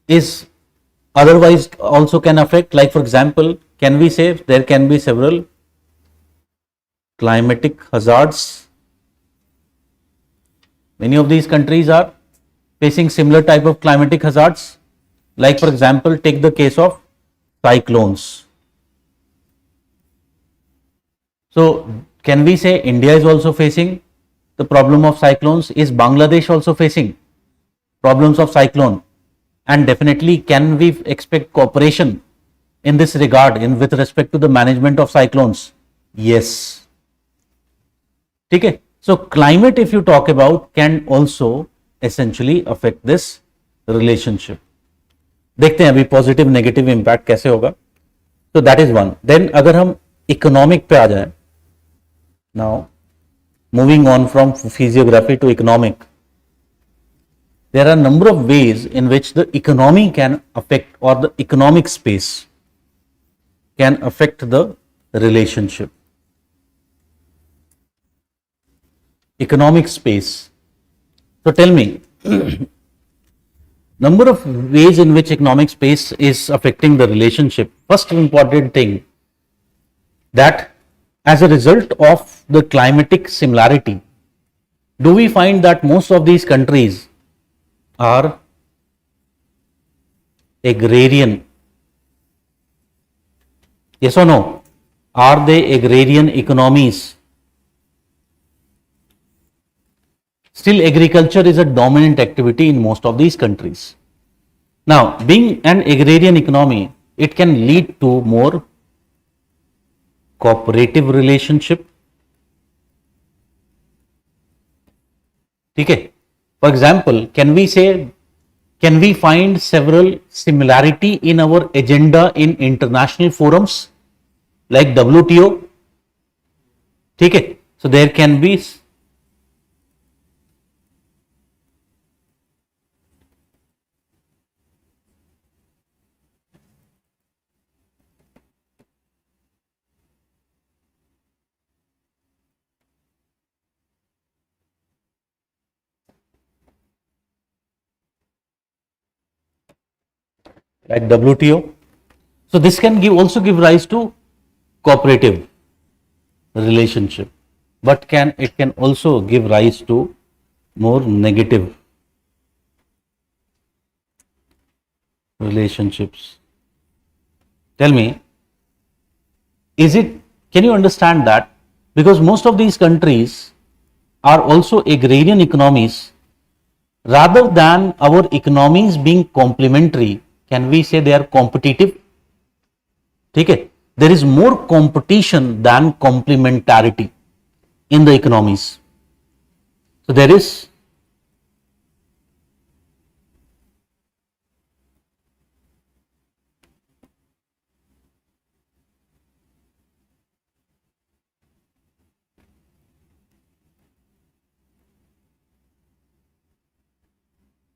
is otherwise also can affect, like for example, can we say there can be several climatic hazards? Many of these countries are facing similar type of climatic hazards. Like for example, take the case of cyclones. So can we say India is also facing the problem of cyclones? Is Bangladesh also facing problems of cyclone? And definitely, can we expect cooperation in this regard with respect to the management of cyclones? Yes. ठीक है? So climate, if you talk about, can also essentially affect this relationship. देखते हैं अभी positive negative impact कैसे होगा. तो that is one. Then अगर हम इकोनॉमिक पे आ जाए, now moving on from physiography to economic, there are a number of ways in which the economy can affect, or the economic space can affect the relationship. Economic space. So tell me, number of ways in which economic space is affecting the relationship. First important thing, that as a result of the climatic similarity, do we find that most of these countries are agrarian? Yes or no? Are they agrarian economies? Still, agriculture is a dominant activity in most of these countries. Now, being an agrarian economy, it can lead to more cooperative relationship. ठीक है? For example, can we find several similarity in our agenda in international forums like WTO? ठीक है. So there can be like WTO. So this can also give rise to cooperative relationship, but it can also give rise to more negative relationships. Tell me, can you understand that? Because most of these countries are also agrarian economies. Rather than our economies being complementary, can we say they are competitive? ठीक है. There is more competition than complementarity in the economies. So there is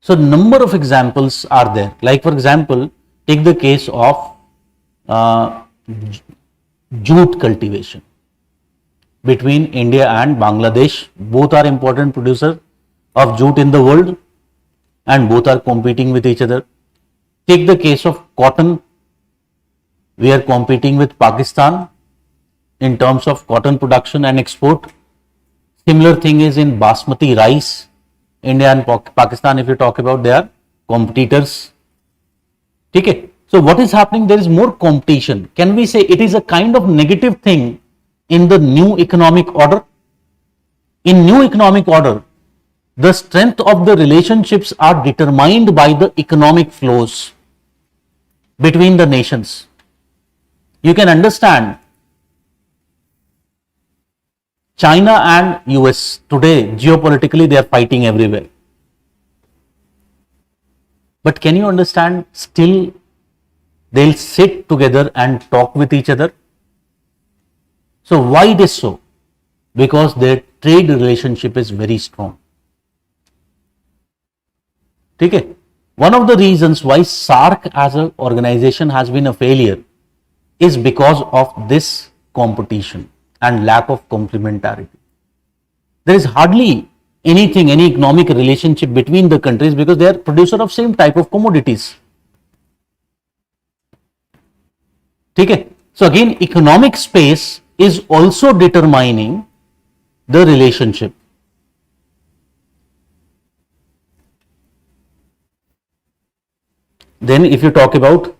so number of examples are there. Like for example, take the case of uh, jute cultivation between India and Bangladesh. Both are important producers of jute in the world and both are competing with each other. Take the case of cotton. We are competing with Pakistan in terms of cotton production and export. Similar thing is in basmati rice. India and Pakistan, if you talk about, they are competitors. Okay. So what is happening? There is more competition. Can we say it is a kind of negative thing in the new economic order? In new economic order, the strength of the relationships are determined by the economic flows between the nations. You can understand China and US today, geopolitically, they are fighting everywhere. But can you understand, still they'll sit together and talk with each other? So why it is so? Because their trade relationship is very strong. Okay? One of the reasons why SAARC as an organization has been a failure is because of this competition and lack of complementarity. There is hardly anything, any economic relationship between the countries because they are producer of same type of commodities. Okay? So again, economic space is also determining the relationship. Then if you talk about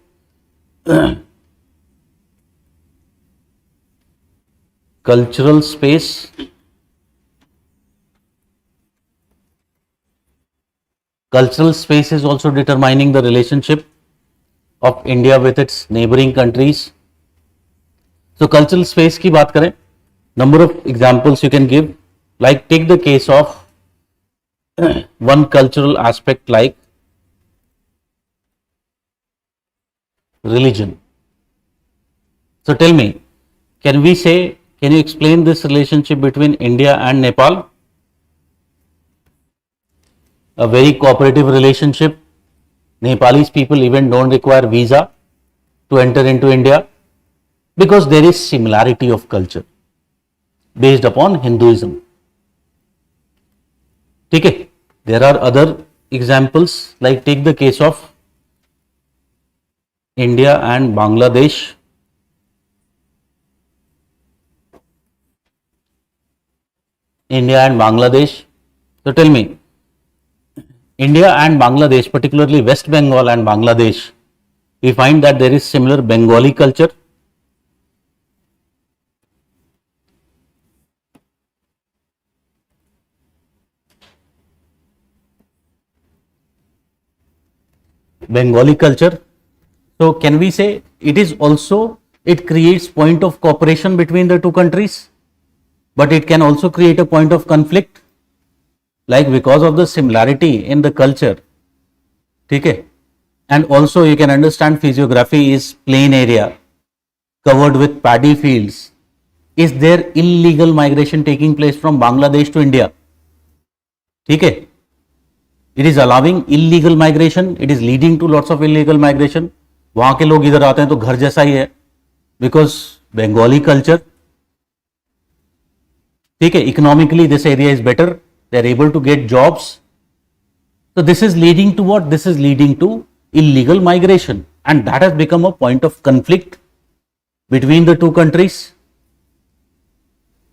cultural space, cultural space is also determining the relationship of India with its neighboring countries. So cultural space की बात करें, number of examples you can give, like take the case of one cultural aspect like religion. So tell me, can you explain this relationship between India and Nepal? A very cooperative relationship. Nepalese people even don't require visa to enter into India because there is similarity of culture based upon Hinduism. Okay. There are other examples, like take the case of India and Bangladesh. India and Bangladesh. So tell me, India and Bangladesh, particularly West Bengal and Bangladesh, we find that there is similar Bengali culture. Bengali culture. So can we say it creates point of cooperation between the two countries, but it can also create a point of conflict, like because of the similarity in the culture. Okay? And also you can understand physiography is plain area covered with paddy fields. Is there illegal migration taking place from Bangladesh to India? ठीक है, it is allowing illegal migration, it is leading to lots of illegal migration. वहां के लोग इधर आते हैं तो घर जैसा ही है, because Bengali culture, ठीक है, economically this area is better, they are able to get jobs. So this is leading to what? This is leading to illegal migration, and that has become a point of conflict between the two countries.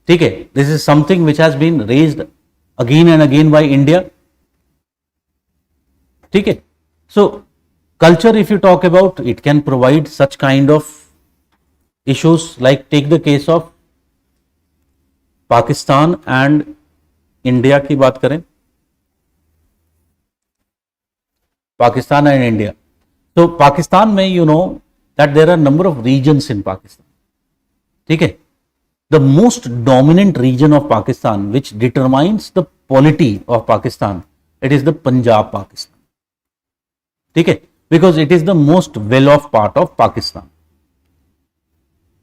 ठीक है, this is something which has been raised again and again by India. ठीक है, so culture, if you talk about, it can provide such kind of issues, like take the case of Pakistan and India की बात करें, Pakistan and India, तो पाकिस्तान में you know that there are number of regions in Pakistan. ठीक है, the most dominant region of Pakistan which determines the polity of Pakistan, it is the Punjab Pakistan. ठीक है, because it is the most well off part of Pakistan.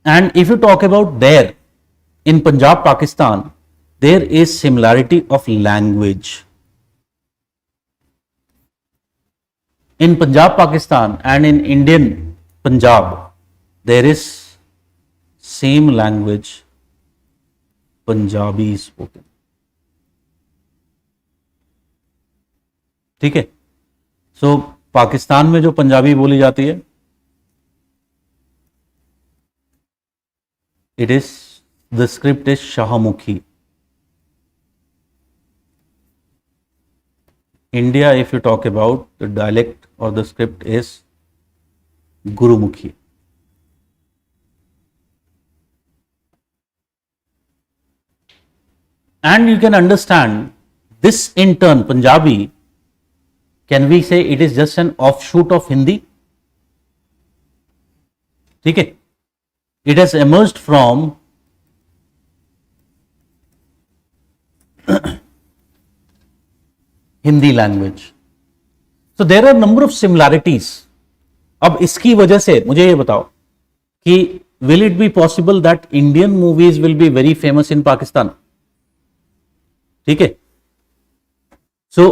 And if you talk about there in Punjab, Pakistan, there is similarity of language. In Punjab, Pakistan and in Indian Punjab, there is same language, Punjabi is spoken. ठीक है, so Pakistan में जो पंजाबी बोली जाती है, it is, the script is Shahamukhi. India, if you talk about the dialect or the script, is Gurumukhi. And you can understand this in turn, Punjabi, can we say it is just an offshoot of Hindi? ठीक है, it has emerged from Hindi language. So there are number of similarities. अब इसकी वजह से मुझे ये बताओ कि will it be possible that Indian movies will be very famous in Pakistan? ठीक है, so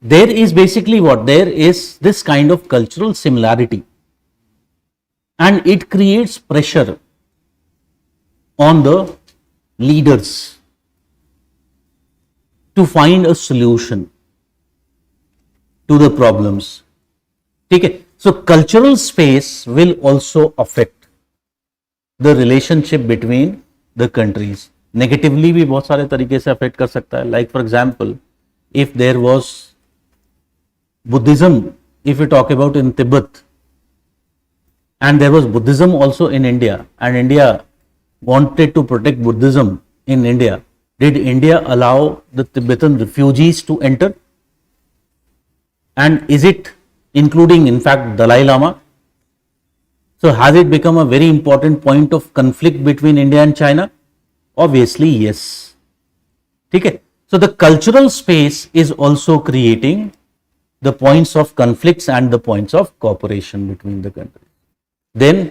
there is basically what, there is this kind of cultural similarity and it creates pressure on the leaders to find a solution to the problems. ठीक है, so cultural space will also affect the relationship between the countries. Negatively भी बहुत सारे तरीके से affect कर सकता है. Like for example, if there was Buddhism, if we talk about in Tibet, and there was Buddhism also in India, and India wanted to protect Buddhism in India, did India allow the Tibetan refugees to enter? And is it including, in fact, Dalai Lama? So has it become a very important point of conflict between India and China? Obviously, yes. ठीक है, so the cultural space is also creating the points of conflicts and the points of cooperation between the countries. Then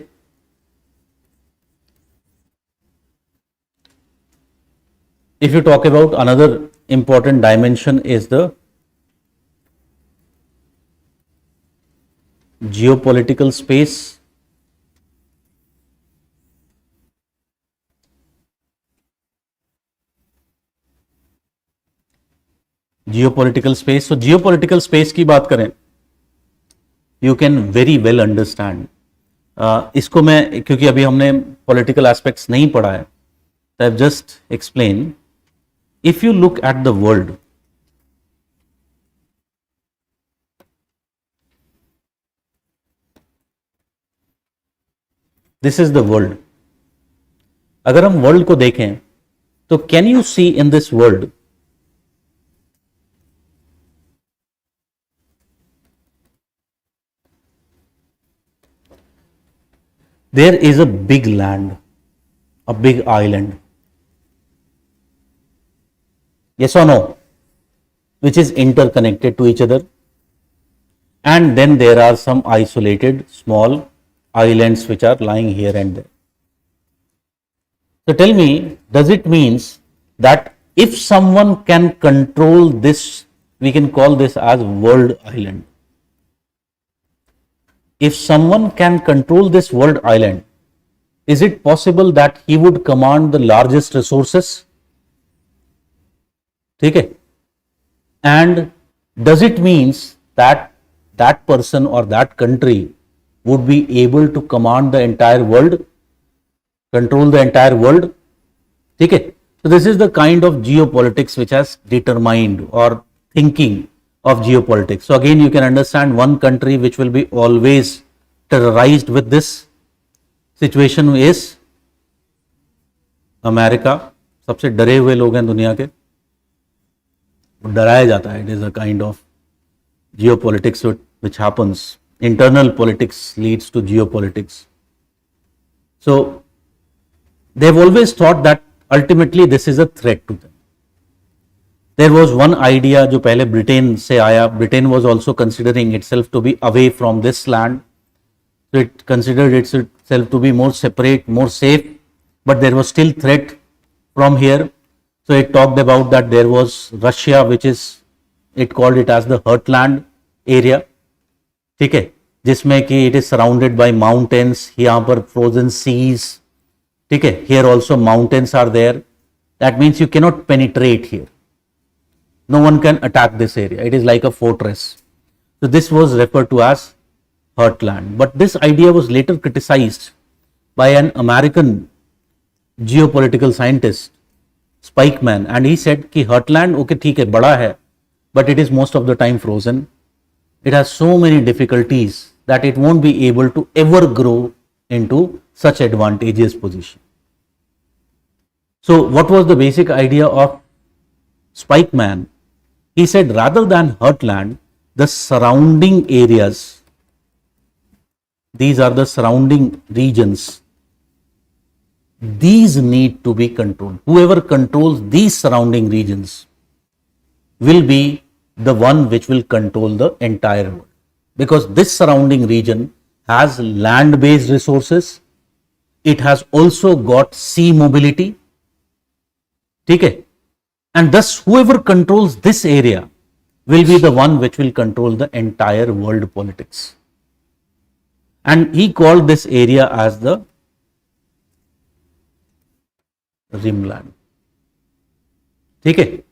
if you talk about another important dimension is the geopolitical space. Geopolitical space. So geopolitical space की बात करें, you can very well understand. इसको मैं, क्योंकि अभी हमने political aspects नहीं पढ़ा है, so I've just explained. If you look at the world, this is the world. अगर हम वर्ल्ड को देखें तो can you see in this world there is a big land, a big island. Yes or no? Which is interconnected to each other. And then there are some isolated small islands which are lying here and there. So tell me, does it means that if someone can control this, we can call this as world island. If someone can control this world island, is it possible that he would command the largest resources? Okay. And does it means that that person or that country would be able to command the entire world, control the entire world? Okay. So this is the kind of geopolitics which has determined or thinking of geopolitics. So again, you can understand one country which will be always terrorized with this situation is America. सबसे डरे हुए लोग हैं दुनिया के, डराया जाता है. It is a kind of geopolitics which happens. Internal politics leads to geopolitics. So they've always thought that ultimately this is a threat to them. There was one idea जो पहले ब्रिटेन से आया. Britain was also considering itself to be away from this land. So it considered itself to be more separate, more safe, but there was still threat from here. So it talked about that there was Russia, which is, it called it as the heartland area. ठीक है, जिसमें कि it is surrounded by mountains, यहाँ पर frozen seas. ठीक है, here also mountains are there. That means you cannot penetrate here. No one can attack this area. It is like a fortress. So this was referred to as heartland. But this idea was later criticized by an American geopolitical scientist, Spikeman, and he said कि heartland okay ठीक है बड़ा है, but it is most of the time frozen. It has so many difficulties that it won't be able to ever grow into such advantageous position. So what was the basic idea of Spikeman? He said rather than heartland, the surrounding areas, these are the surrounding regions, these need to be controlled. Whoever controls these surrounding regions will be the one which will control the entire world, because this surrounding region has land based resources, it has also got sea mobility. ठीक है, and thus whoever controls this area will be the one which will control the entire world politics. And he called this area as the rimland. ठीक है.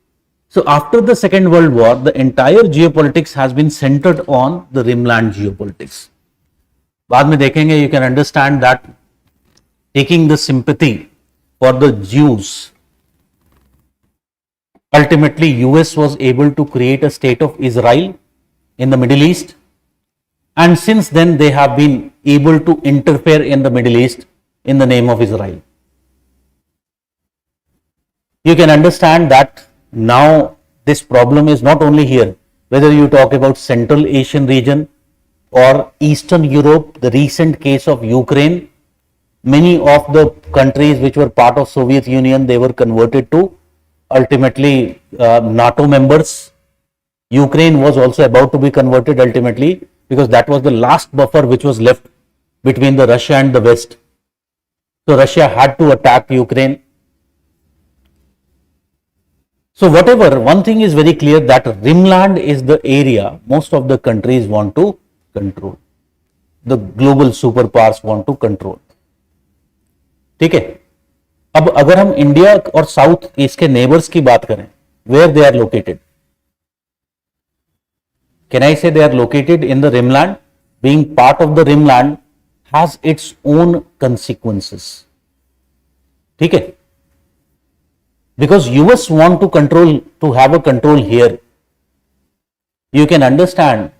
So after the Second World War, the entire geopolitics has been centered on the rimland geopolitics. बाद में देखेंगे, you can understand that taking the sympathy for the Jews, ultimately US was able to create a state of Israel in the Middle East, and since then they have been able to interfere in the Middle East in the name of Israel. You can understand that now this problem is not only here, whether you talk about Central Asian region or Eastern Europe, the recent case of Ukraine, many of the countries which were part of Soviet Union, they were converted to ultimately NATO members. Ukraine was also about to be converted ultimately, because that was the last buffer which was left between the Russia and the West. So Russia had to attack Ukraine. So whatever, one thing is very clear, that rimland is the area most of the countries want to control. The global superpowers want to control. ठीक है. अब अगर हम India और south इसके neighbours की बात करें, where they are located, can I say they are located in the rimland? Being part of the rimland has its own consequences. ठीक है. Because US want to control, to have a control here. You can understand,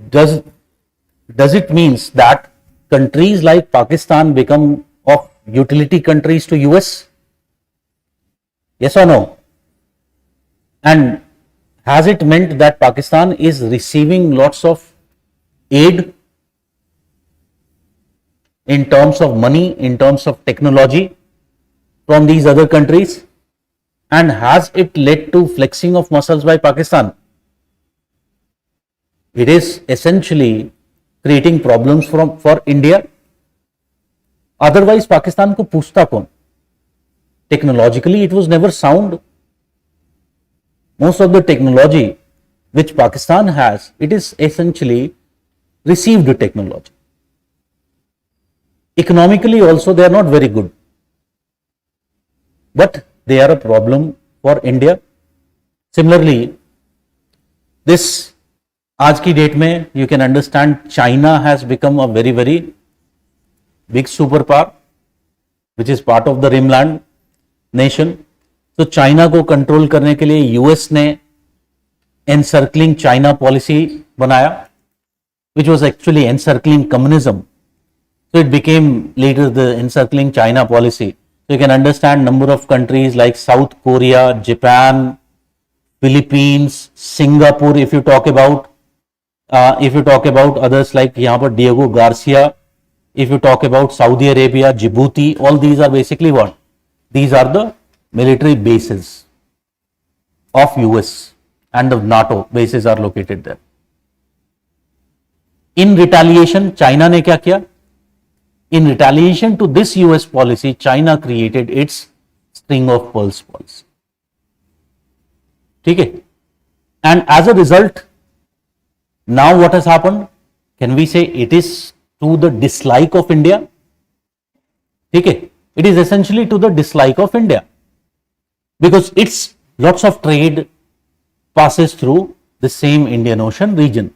does it means that countries like Pakistan become of utility countries to US? Yes or no? And has it meant that Pakistan is receiving lots of aid in terms of money, in terms of technology from these other countries? And has it led to flexing of muscles by Pakistan? It is essentially creating problems for India. Otherwise Pakistan को पूछता कौन? Technologically, it was never sound. Most of the technology which Pakistan has, it is essentially received technology. Economically also, they are not very good. But they are a problem for India. Similarly, this आज की date में you can understand China has become a very very big superpower which is part of the rimland nation. तो China को control करने के लिए US ने encircling China policy बनाया which was actually encircling communism. So it became later the encircling China policy. So you can understand number of countries like South Korea, Japan, Philippines, Singapore, if you talk about others like यहाँ पर Diego Garcia, if you talk about Saudi Arabia, Djibouti, all these are basically what? These are the military bases of US and the NATO bases are located there. In retaliation, China ने क्या किया? In retaliation to this US policy, China created its string of pearls policy. ठीक है? And as a result, now what has happened? Can we say it is to the dislike of India? ठीक है? It is essentially to the dislike of India because its lots of trade passes through the same Indian Ocean region.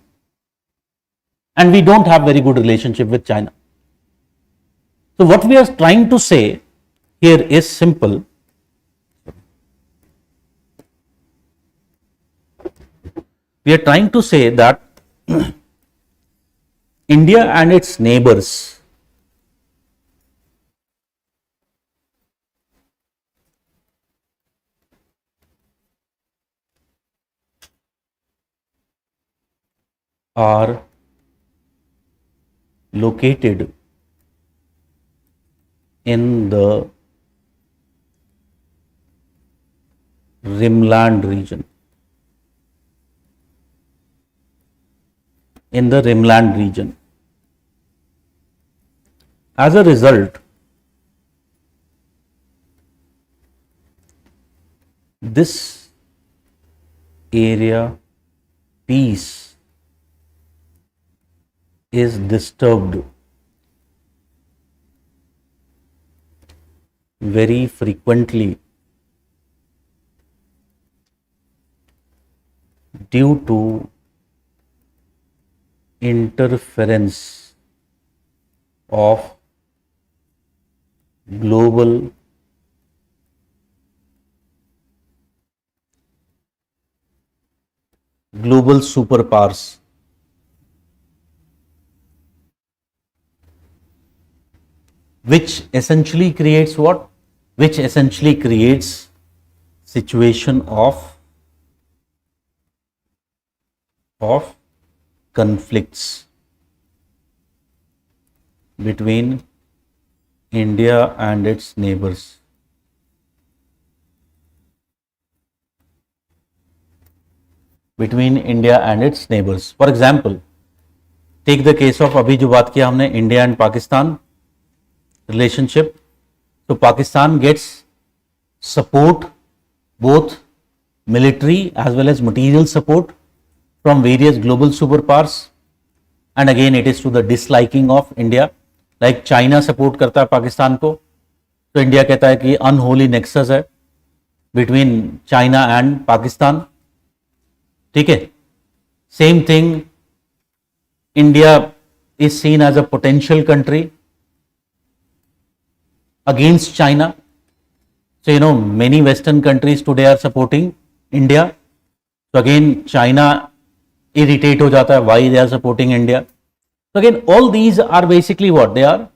And we don't have very good relationship with China. So what we are trying to say here is simple. We are trying to say that India and its neighbors are located in the rimland region. In the rimland region. As a result, this area peace is disturbed very frequently due to interference of global superpowers which essentially creates what? Which essentially creates situation of conflicts between India and its neighbors. Between India and its neighbors. For example, take the case of अभी जो बात किया हमने India and Pakistan relationship. So Pakistan gets support, both military as well as material support from various global superpowers, and again it is to the disliking of India. Like China support करता है पाकिस्तान को, तो India कहता है कि unholy nexus है between China and Pakistan. ठीक है. Same thing, India is seen as a potential country against China. So you know many Western countries today are supporting India. So again China irritate हो जाता है why they are supporting India. So again all these are basically what they are,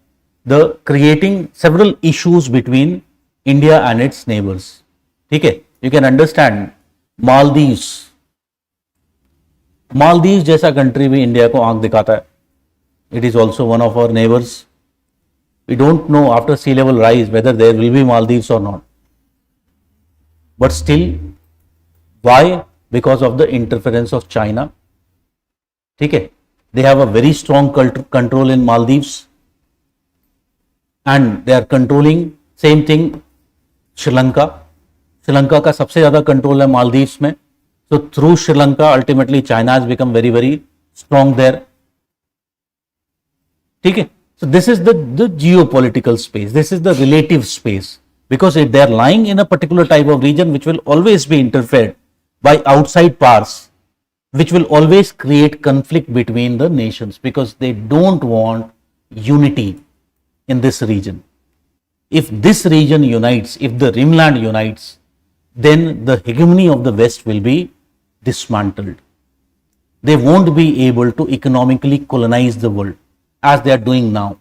the creating several issues between India and its neighbors. ठीक है. You can understand Maldives. Maldives जैसा country भी India को आंख दिखाता है. It is also one of our neighbors. We don't know after sea level rise whether there will be Maldives or not. But still, why? Because of the interference of China. ठीक है. They have a very strong control in Maldives, and they are controlling. Same thing, Sri Lanka, Sri Lanka का सबसे ज्यादा control है मालदीव्स में, so through Sri Lanka ultimately China has become very very strong there. ठीक है, so this is the geopolitical space, this is the relative space, because they are lying in a particular type of region which will always be interfered by outside powers, which will always create conflict between the nations because they don't want unity in this region. If this region unites, if the rimland unites, then the hegemony of the West will be dismantled. They won't be able to economically colonize the world as they are doing now.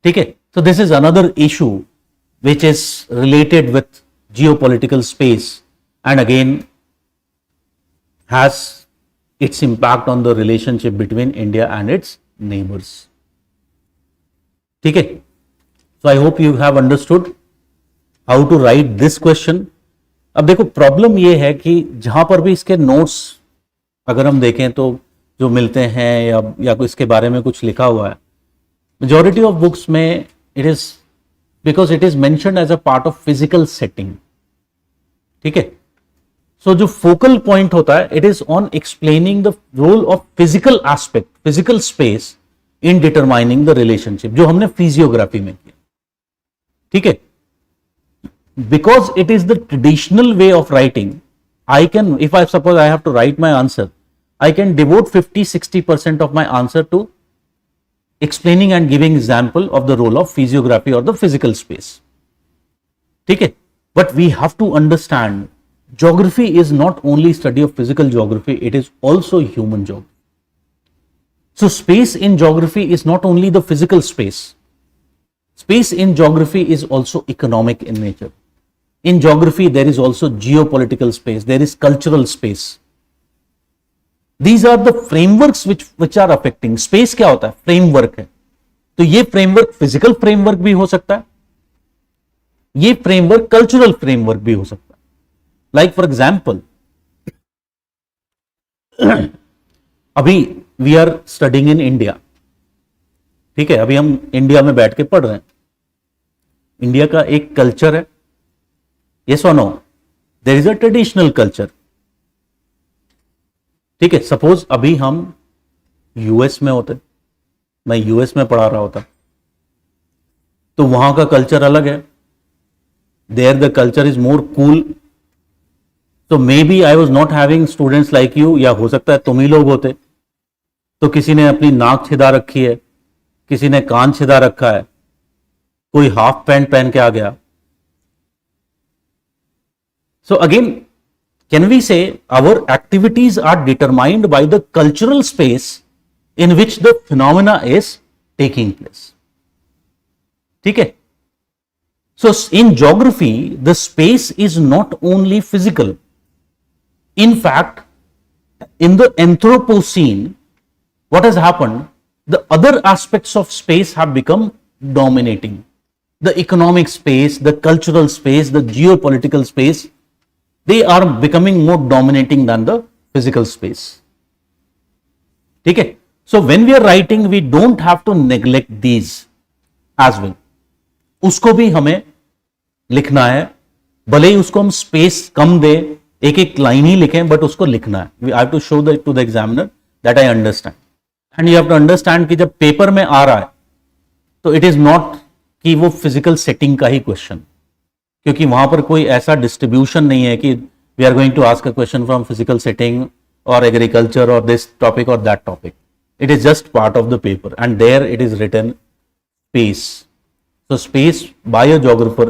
ठीक है, so this is another issue which is related with geopolitical space and again has its impact on the relationship between India and its neighbors. ठीक है, so I hope you have understood how to write this question. अब देखो problem ये है कि जहां पर भी इसके नोट्स अगर हम देखें तो जो मिलते हैं या इसके बारे में कुछ लिखा हुआ है, मेजॉरिटी ऑफ बुक्स में it is because it is mentioned as a part of physical setting. ठीक है, सो जो फोकल पॉइंट होता है it is on explaining the role of physical aspect, physical space in determining the relationship, जो हमने physiography में किया. ठीक है, because it is the traditional way of writing, I can, if I suppose I have to write my answer, I can devote 50-60% of my answer to explaining and giving example of the role of physiography or the physical space. ठीक है, but we have to understand geography is not only study of physical geography, it is also human geography. So space in geography is not only the physical space. Space in geography is also economic in nature. In geography, there is also geopolitical space, there is cultural space. These are the frameworks which are affecting. Space क्या होता है? Framework है. तो ये framework physical framework भी हो सकता है, ये फ्रेमवर्क कल्चरल फ्रेमवर्क भी हो सकता है. लाइक फॉर एग्जाम्पल, अभी we are studying in India. ठीक है, अभी हम इंडिया में बैठ के पढ़ रहे हैं. इंडिया का एक कल्चर है, yes or no, there is a traditional culture. ठीक है, सपोज अभी हम यूएस में होते, मैं यूएस में पढ़ा रहा होता, तो वहां का कल्चर अलग है. There the culture is more cool. तो maybe I was not having students like you, या हो सकता है तुम ही लोग होते. तो किसी ने अपनी नाक छिदा रखी है, किसी ने कान छिदा रखा है, कोई हाफ पैंट पहन के आ गया. So again, can we say our activities are determined by the cultural space in which the phenomena is taking place? ठीक है, so in geography the space is not only physical. In fact, in the Anthropocene, what has happened, the other aspects of space have become dominating. The economic space, the cultural space, the geopolitical space, they are becoming more dominating than the physical space. ठीक है, so when we are writing we don't have to neglect these as well. उसको भी हमें लिखना है, भले ही उसको हम स्पेस कम दे, एक एक लाइन ही लिखें, बट उसको लिखना है. I have to show to the examiner that I understand, and you have to understand कि जब पेपर में आ रहा है तो इट इज नॉट कि वो फिजिकल सेटिंग का ही क्वेश्चन, क्योंकि वहां पर कोई ऐसा डिस्ट्रीब्यूशन नहीं है कि we are going to ask a question from physical setting और एग्रीकल्चर और दिस टॉपिक और that topic. It is just part of the paper and there it is written space. So space by a geographer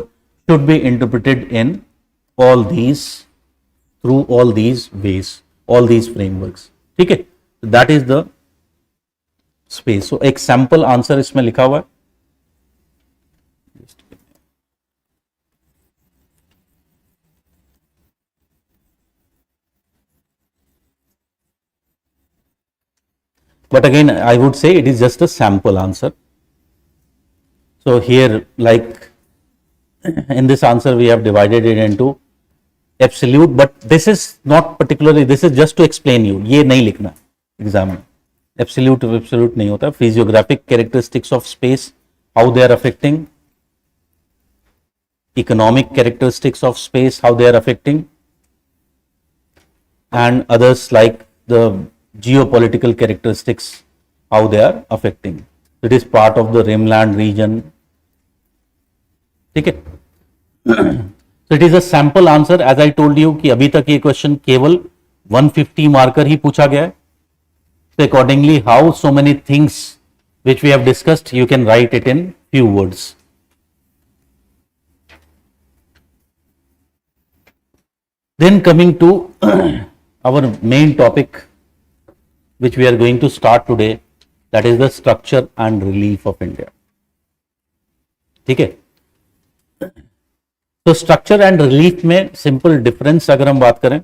should be interpreted in all these, through all these ways, all these frameworks. ठीक है, that is the space. So एक sample answer इसमें लिखा हुआ है. But again, I would say it is just a sample answer. So here, like in this answer, we have divided it into absolute, but this is not particularly, this is just to explain you. ये नहीं लिखना exam में. Absolute नहीं होता. Physiographic characteristics of space, how they are affecting. economic characteristics of space, how they are affecting, and others like the geopolitical characteristics, how they are affecting. It is part of the rimland region. ठीक है. So it is a sample answer, as I told you कि अभी तक ये question केवल 150 marker ही पूछा गया है. So accordingly, how so many things which we have discussed, you can write it in few words. Then coming to our main topic which we are going to start today, that is the structure and relief of India. ठीक है. तो structure and relief में simple difference अगर हम बात करें,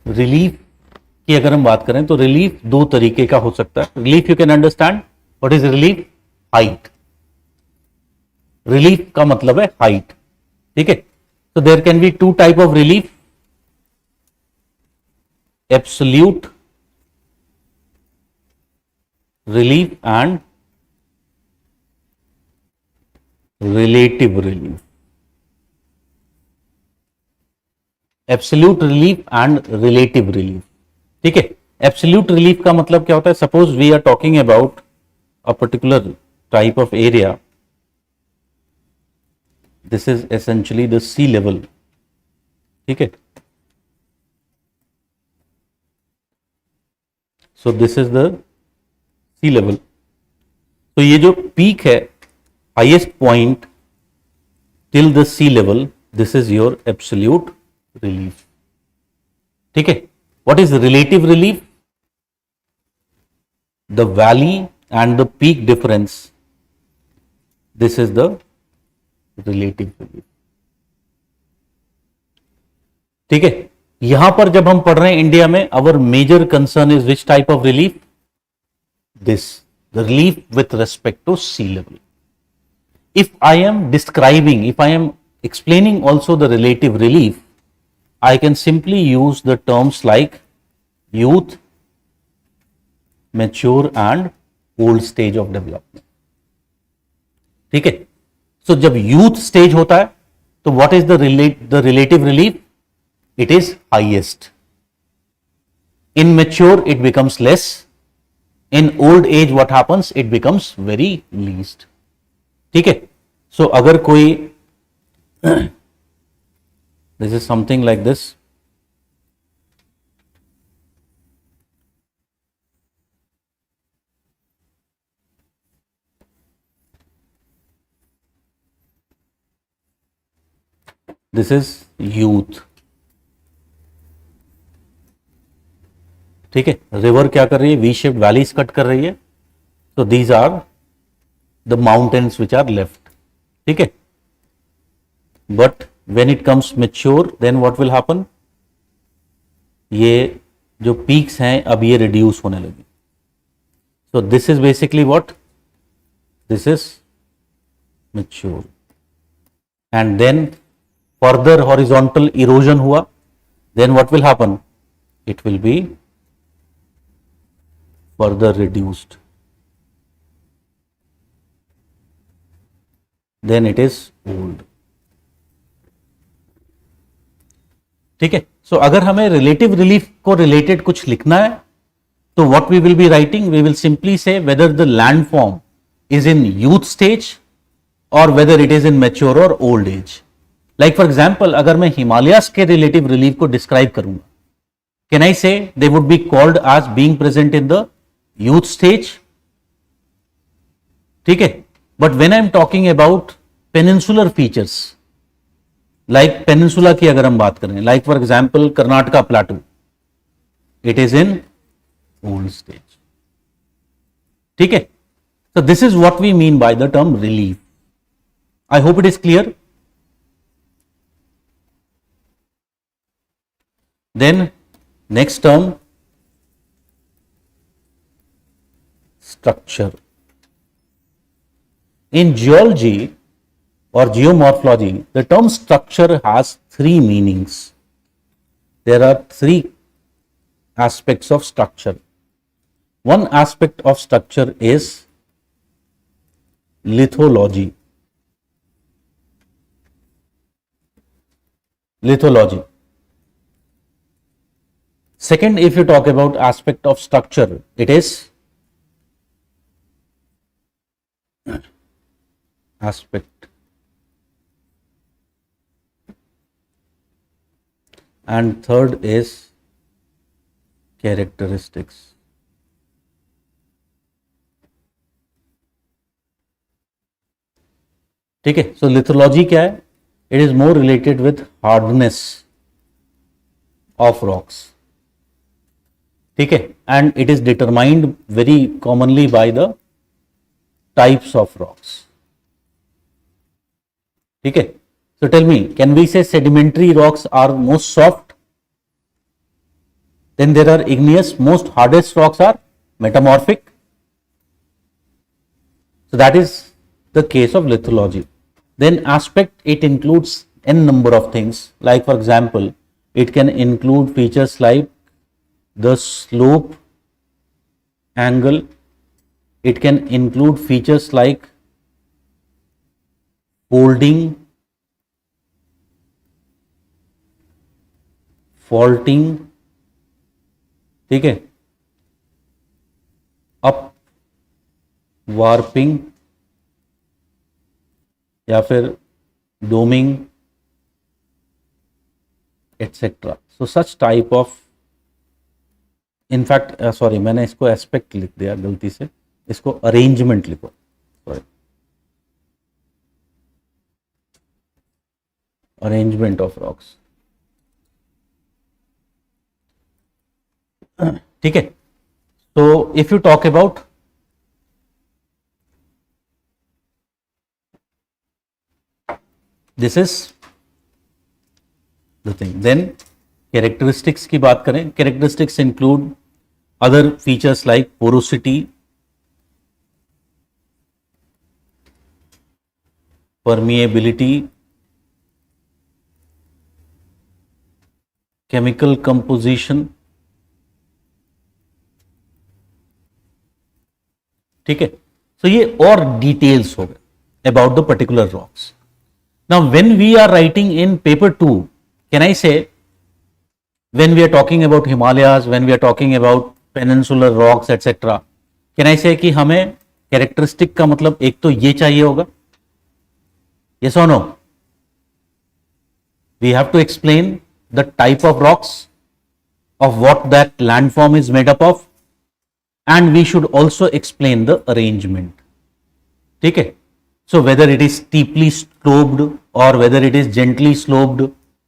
relief की अगर हम बात करें तो रिलीफ दो तरीके का हो सकता है. Relief you can understand what is relief. Height. Relief का मतलब है हाइट. ठीक है. तो there can be two type of relief, absolute relief and relative relief. Absolute relief and relative relief. ठीक है. Absolute relief का मतलब क्या होता है? Suppose we are talking about a particular type of area. This is essentially the sea level. ठीक है. So this is the sea level. तो ये जो पीक है, highest point till the sea level, this is your absolute relief. ठीक है. What is relative relief? The valley and the peak difference, this is the relative relief. ठीक है. यहां पर जब हम पढ़ रहे हैं इंडिया में, our major concern is which type of relief? This, the relief with respect to sea level. If I am describing, if I am explaining also the relative relief, I can simply use the terms like youth, mature and old stage of development. ठीक है. So जब youth stage होता है तो what is the relative relief? It is highest. In mature it becomes less. In old age what happens? It becomes very least. ठीक है. So अगर कोई this is something like this. This is youth. ठीक है. River क्या कर रही है? वी शेप्ड वैलीज कट कर रही है. तो these are the mountains which are left. ठीक है. But when it comes mature, then what will happen? ये जो पीक्स हैं अब ये रिड्यूस होने लगी. So this is basically what? This is mature. And then further horizontal erosion हुआ, then what will happen? It will be further reduced. Then it is old. ठीक है. सो अगर हमें रिलेटिव रिलीफ को रिलेटेड कुछ लिखना है तो what we will be writing? We will simply say whether the landform is in youth stage और whether it is in mature और old age. Like for example, अगर मैं हिमालयस के रिलेटिव रिलीफ को डिस्क्राइब करूंगा, can I say they would be called as being present in the youth stage. ठीक है. But when I am talking about peninsular features, like peninsula की अगर हम बात करें, like for example Karnataka plateau, it is in old stage. ठीक है. So this is what we mean by the term relief. I hope it is clear. Then next term, structure. In geology or geomorphology, the term structure has three meanings. There are three aspects of structure. one aspect of structure is lithology. Second, if you talk about aspect of structure, it is aspect, and third is characteristics. ठीक है, सो lithology क्या है? It is more related with hardness of rocks. ठीक है, and it is determined very commonly by the types of rocks. ठीक है, so tell me, can we say sedimentary rocks are most soft? Then there are igneous, most hardest rocks are metamorphic. So that is the case of lithology. Then aspect, it includes n number of things. Like for example, it can include features like the slope angle. It can include features like folding, faulting, ठीक है, up warping या फिर doming etcetera. So such type of, in fact sorry, मैंने इसको aspect लिख दिया गलती से, इसको अरेंजमेंट लिखो, सॉरी, अरेंजमेंट ऑफ रॉक्स. ठीक है, तो if you talk about this is the thing. Then characteristics की बात करें. Characteristics include other features like porosity, permeability, chemical composition. ठीक है, सो ये और डिटेल्स हो गए about the particular rocks. Now when we are writing in paper 2, can I say when we are talking about Himalayas, when we are talking about peninsular rocks etcetera, can I say कि हमें characteristic का मतलब एक तो ये चाहिए होगा? Yes और no? We have to explain the type of rocks, of what that landform is made up of, and we should also explain the arrangement. ठीक है, so whether it is steeply sloped or whether it is gently sloped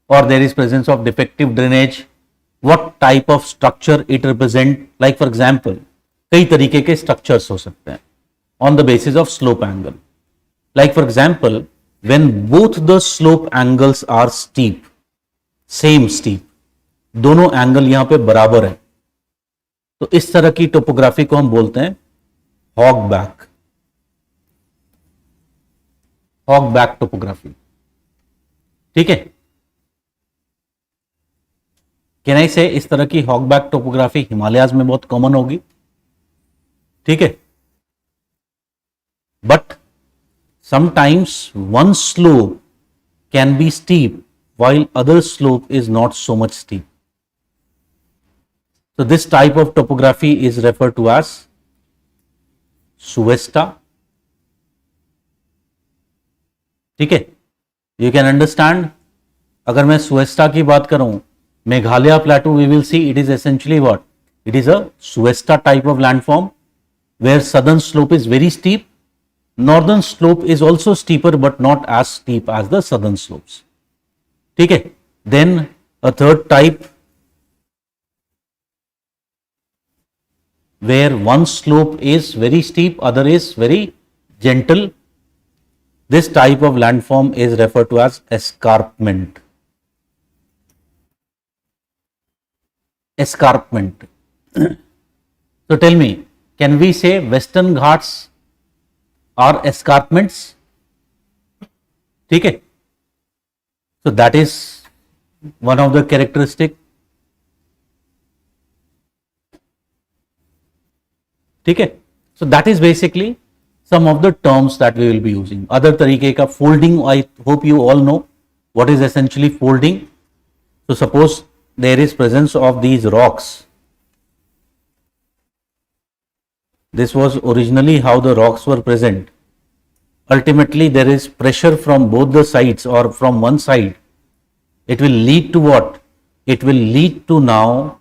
or there is presence of defective drainage, what type of structure it represent. Like for example, कई तरीके के structures हो सकते हैं on the basis of slope angle. Like for example, when both the slope angles are steep, same steep, दोनों angle यहां पे बराबर है, तो इस तरह की टोपोग्राफी को हम बोलते हैं हॉग बैक टोपोग्राफी. ठीक है, कैन आई से इस तरह की हॉग बैक टोपोग्राफी हिमालयाज में बहुत कॉमन होगी. ठीक है, but sometimes one slope can be steep while other slope is not so much steep. So this type of topography is referred to as suesta. ठीक है, you can understand. अगर मैं सुएस्टा की बात करूं, Meghalaya प्लेटू, we will see it is essentially what? It is a suesta type of landform where southern slope is very steep, northern slope is also steeper but not as steep as the southern slopes. ठीक है, then a third type where one slope is very steep, other is very gentle. This type of landform is referred to as escarpment. So tell me, can we say Western Ghats are escarpments? ठीक है, so that is one of the characteristic. ठीक है. So that is basically some of the terms that we will be using. Other तरीके का folding, I hope you all know what is essentially folding. So suppose there is presence of these rocks. This was originally how the rocks were present. Ultimately there is pressure from both the sides or from one side. It will lead to what? It will lead to now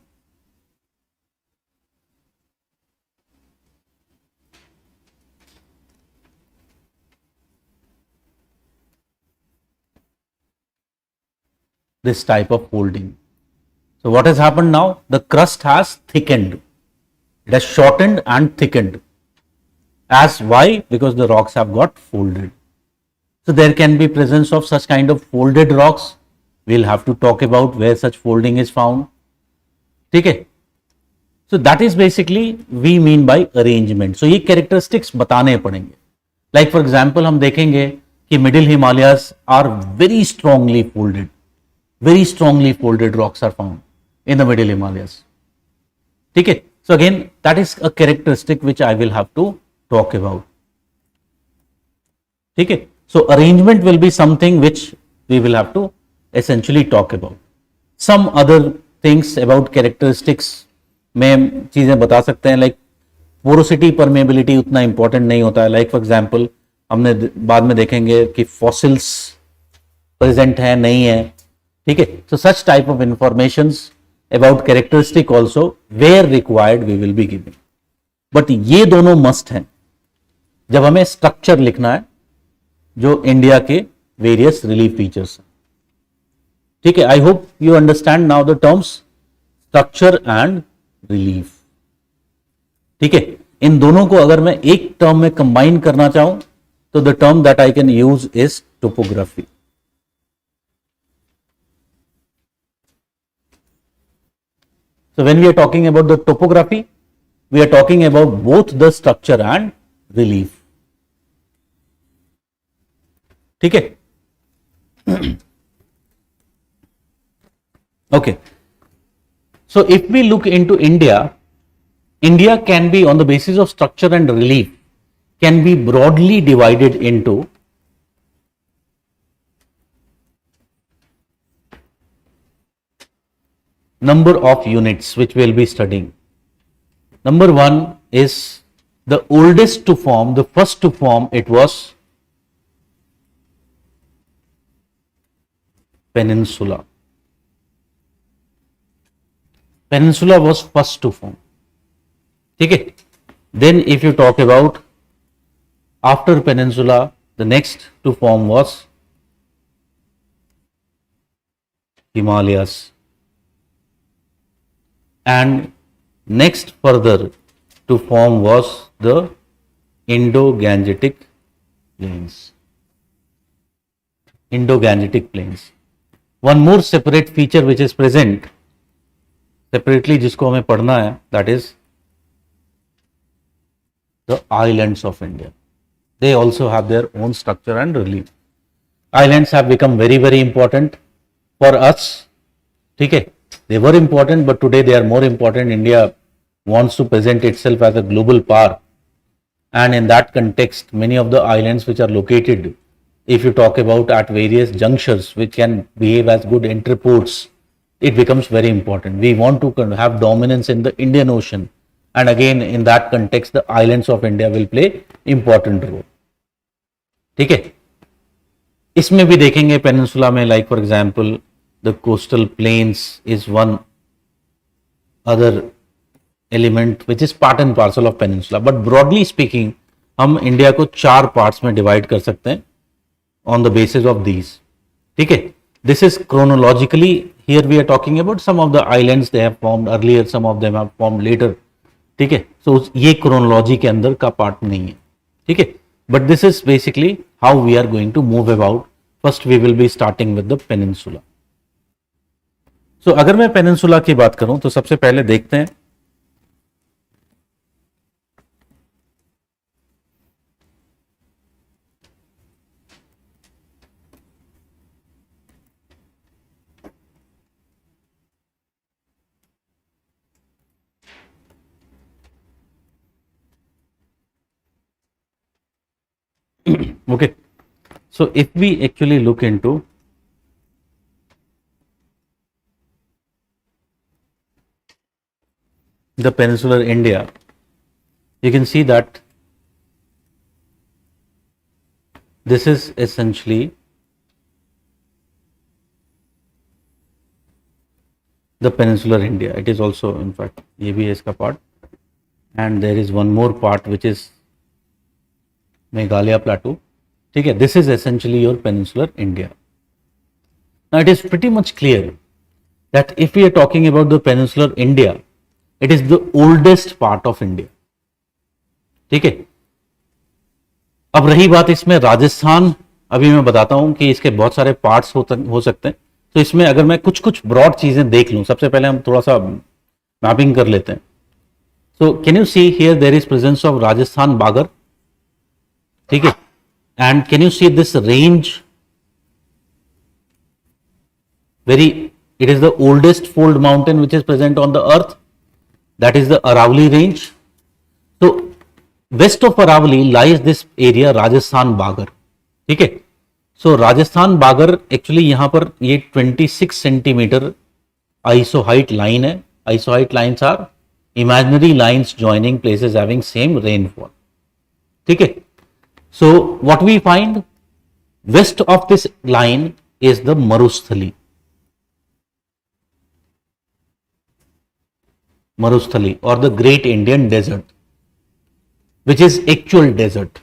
this type of folding. So what has happened now? The crust has thickened. It has shortened and thickened. As why? Because the rocks have got folded. So there can be presence of such kind of folded rocks. We'll have to talk about where such folding is found. Okay. So that is basically we mean by arrangement. So ये characteristics बताने पड़ेंगे. Like for example हम देखेंगे कि middle Himalayas are very strongly folded. Very strongly folded rocks are found in the middle Himalayas. Okay. So again that is a characteristic which I will have to talk about. Okay. So arrangement will be something which we will have to essentially talk about. Some other things about characteristics में चीजें बता सकते हैं, like porosity permeability उतना important नहीं होता है. Like for example हमने बाद में देखेंगे कि फॉसिल्स प्रेजेंट है नहीं है. ठीक है. So such type of informations about characteristic also where required we will be giving. But ये दोनों मस्ट हैं जब हमें स्ट्रक्चर लिखना है जो इंडिया के वेरियस रिलीफ फीचर्स हैं. ठीक है. I hope you understand now the terms structure and relief. ठीक है. इन दोनों को अगर मैं एक टर्म में कंबाइन करना चाहूं तो the term that I can use is topography. So when we are talking about the topography, we are talking about both the structure and relief. ठीक है. Okay. So if we look into India, India can be on the basis of structure and relief can be broadly divided into number of units which we will be studying. Number one is the oldest to form, the first to form, it was peninsula. Peninsula was first to form. Okay. Then if you talk about after peninsula, the next to form was Himalayas. And next further to form was the Indo-Gangetic plains. Indo-Gangetic plains. One more separate feature which is present separately जिसको हमें पढ़ना है, that is the islands of India. They also have their own structure and relief. Islands have become very, very important for us. ठीक है. They were important, but today they are more important. India wants to present itself as a global power. And in that context, many of the islands which are located, if you talk about at various junctures, which can behave as good entry ports, it becomes very important. We want to have dominance in the Indian Ocean. And again, in that context, the islands of India will play important role. ठीक है. इसमें भी देखेंगे peninsula में, like for example, the coastal plains is one other element which is part and parcel of peninsula. But broadly speaking, हम India को 4 parts में divide कर सकते हैं on the basis of these. ठीक है. This is chronologically, here we are talking about some of the islands they have formed earlier, some of them have formed later. ठीक है. So ये chronology के अंदर का पार्ट नहीं है. ठीक है. But this is basically how we are going to move about. First we will be starting with the peninsula. So अगर मैं पेनिनसुला की बात करूं तो सबसे पहले देखते हैं Okay, so if we actually look into the peninsular India, you can see that this is essentially the peninsular India. It is also, in fact, ये भी है इसका part, and there is one more part which is Meghalaya plateau. ठीक है, this is essentially your peninsular India. Now it is pretty much clear that if we are talking about the peninsular India, it is the oldest part of India. ठीक है, अब रही बात इसमें राजस्थान, अभी मैं बताता हूं कि इसके बहुत सारे पार्ट्स हो सकते हैं. तो इसमें अगर मैं कुछ कुछ ब्रॉड चीजें देख लूं, सबसे पहले हम थोड़ा सा मैपिंग कर लेते हैं. So can you see here there is presence of Rajasthan Bagar. ठीक है, and can you see this range, very, it is the oldest fold mountain which is present on the earth, that is the Aravalli range. So west of Aravalli lies this area Rajasthan Bagar. ठीक है, so Rajasthan Bagar actually यहाँ पर ये 26 centimetre isoheight line है. Isoheight lines are imaginary lines joining places having same rainfall. ठीक है, so what we find west of this line is the Marusthali. Marusthali or the Great Indian Desert, which is actual desert.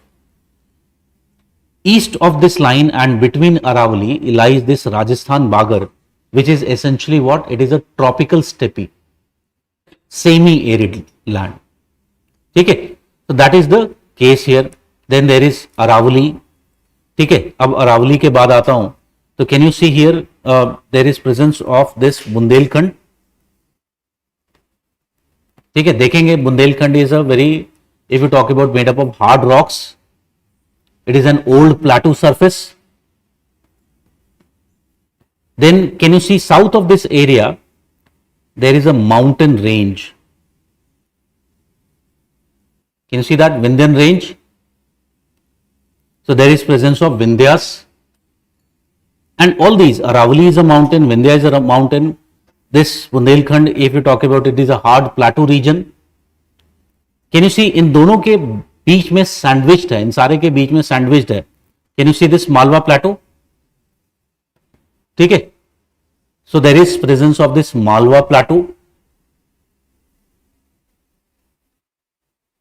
East of this line and between Aravalli lies this Rajasthan Bagar, which is essentially what? It is a tropical steppe, semi-arid land. ठीक है, so that is the case here. Then there is Aravalli. ठीक है, अब Aravalli के बाद आता हूं, तो can you see here there is presence of this Bundelkhand. ठीक है, देखेंगे Bundelkhand is a very, if you talk about made up of hard rocks, it is an old plateau surface. Then can you see south of this area there is a mountain range. Can you see that Vindhyan range. So there is presence of Vindhyas and all these. Aravalli is a mountain, Vindhya is a mountain. This Bundelkhand, if you talk about it, is a hard plateau region. Can you see इन दोनों के बीच में sandwiched है, इन सारे के बीच में sandwiched है. Can you see this Malwa plateau? ठीक है, so there is presence of this Malwa plateau.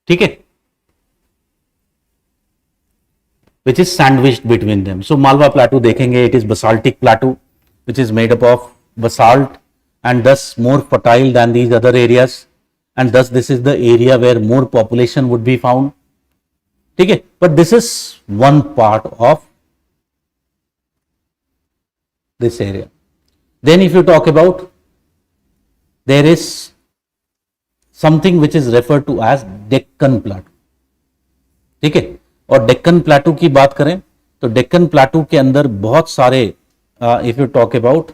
ठीक है, which is sandwiched between them. So Malwa plateau देखेंगे, it is basaltic plateau which is made up of basalt and thus more fertile than these other areas, and thus this is the area where more population would be found. ठीक है, but this is one part of this area. Then if you talk about, there is something which is referred to as Deccan Plateau. ठीक है, और Deccan plateau की बात करें तो Deccan plateau के अंदर बहुत सारे if you talk about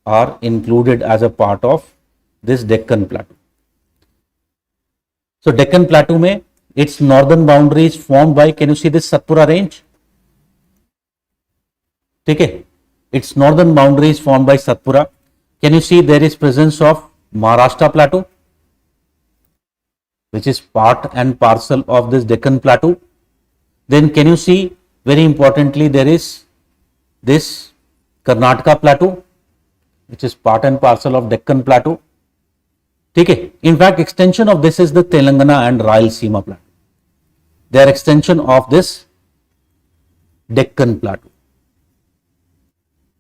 are included as a part of this Deccan Plateau. So Deccan Plateau में its northern boundary is formed by, can you see this Satpura range? ठीक है, its northern boundary is formed by Satpura. Can you see there is presence of Maharashtra Plateau, which is part and parcel of this Deccan Plateau. Then can you see, very importantly, there is this Karnataka Plateau, which is part and parcel of Deccan Plateau. ठीक है, in fact extension of this is the Telangana and Rayalaseema Plateau. They are extension of this Deccan Plateau.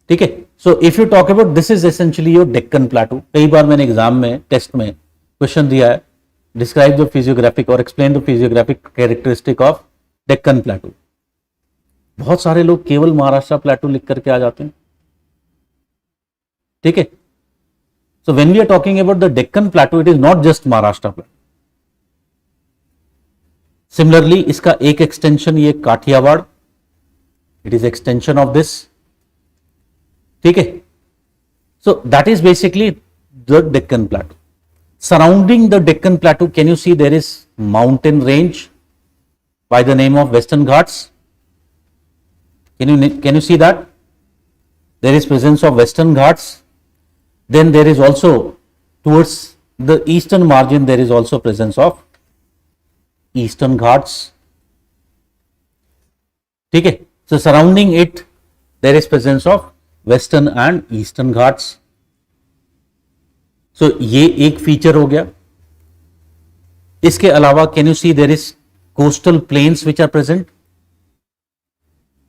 ठीक है, so if you talk about, this is essentially your Deccan Plateau. कई बार मैंने exam में, test में question दिया है, describe the physiographic और explain the physiographic characteristic of Deccan प्लेटू. बहुत सारे लोग केवल महाराष्ट्र प्लेटू लिख करके आ जाते हैं. ठीक है, so when we are talking about the Deccan plateau, it is not just Maharashtra plateau. Similarly इसका एक एक्सटेंशन ये Kathiawar, it is extension of this. ठीक है, so that is basically the Deccan plateau. Surrounding the Deccan plateau, can you see there is mountain range by the name of Western Ghats. Can you see that? There is presence of Western Ghats. Then there is also towards the eastern margin, there is also presence of Eastern Ghats. Okay. So surrounding it, there is presence of Western and Eastern Ghats. So ये एक feature हो गया. इसके अलावा can you see there is coastal plains which are present,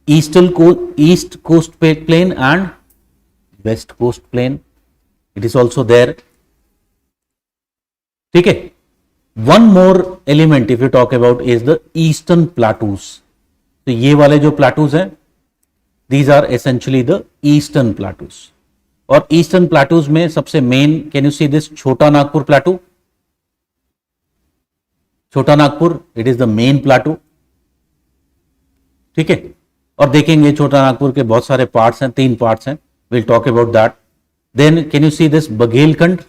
east coast plain and west coast plain, it is also there. ठीक है. One more element if you talk about is the eastern plateaus. तो ये वाले जो plateaus हैं, these are essentially the eastern plateaus. और eastern plateaus में सबसे main, can you see this Chota Nagpur plateau. Chota Nagpur, it is the main plateau. ठीक है. और देखेंगे छोटा नागपुर के बहुत सारे पार्ट्स हैं, 3 पार्ट्स हैं, will talk about that. Then can you see this Baghelkhand,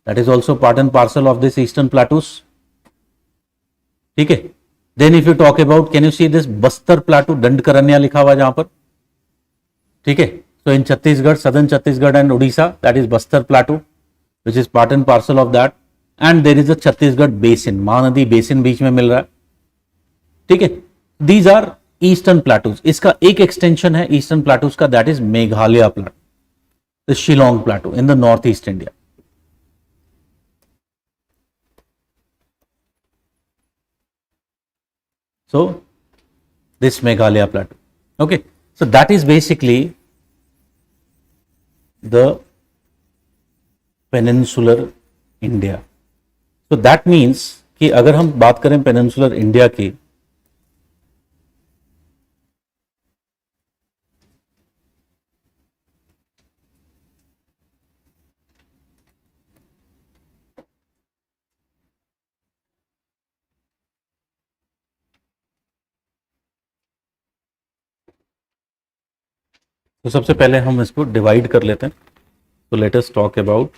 that is also part and parcel of this eastern plateaus. ठीक है. Then if you talk about, can you see this Bastar plateau, Dandakaranya लिखा हुआ जहां पर. ठीक है. So in Chhattisgarh, southern Chhattisgarh and Odisha, that is Bastar Plateau, which is part and parcel of that. And there is a Chhattisgarh basin, Mahanadi basin बीच में मिल रहा है. ठीक है. These are eastern plateaus. इसका एक extension है eastern plateaus का, that is Meghalaya plateau, the Shillong plateau in the northeast India. So this Meghalaya plateau. Okay. So that is basically the peninsular India. So that means कि अगर हम बात करें peninsular India की, तो सबसे पहले हम इसको डिवाइड कर लेते हैं. तो let us talk about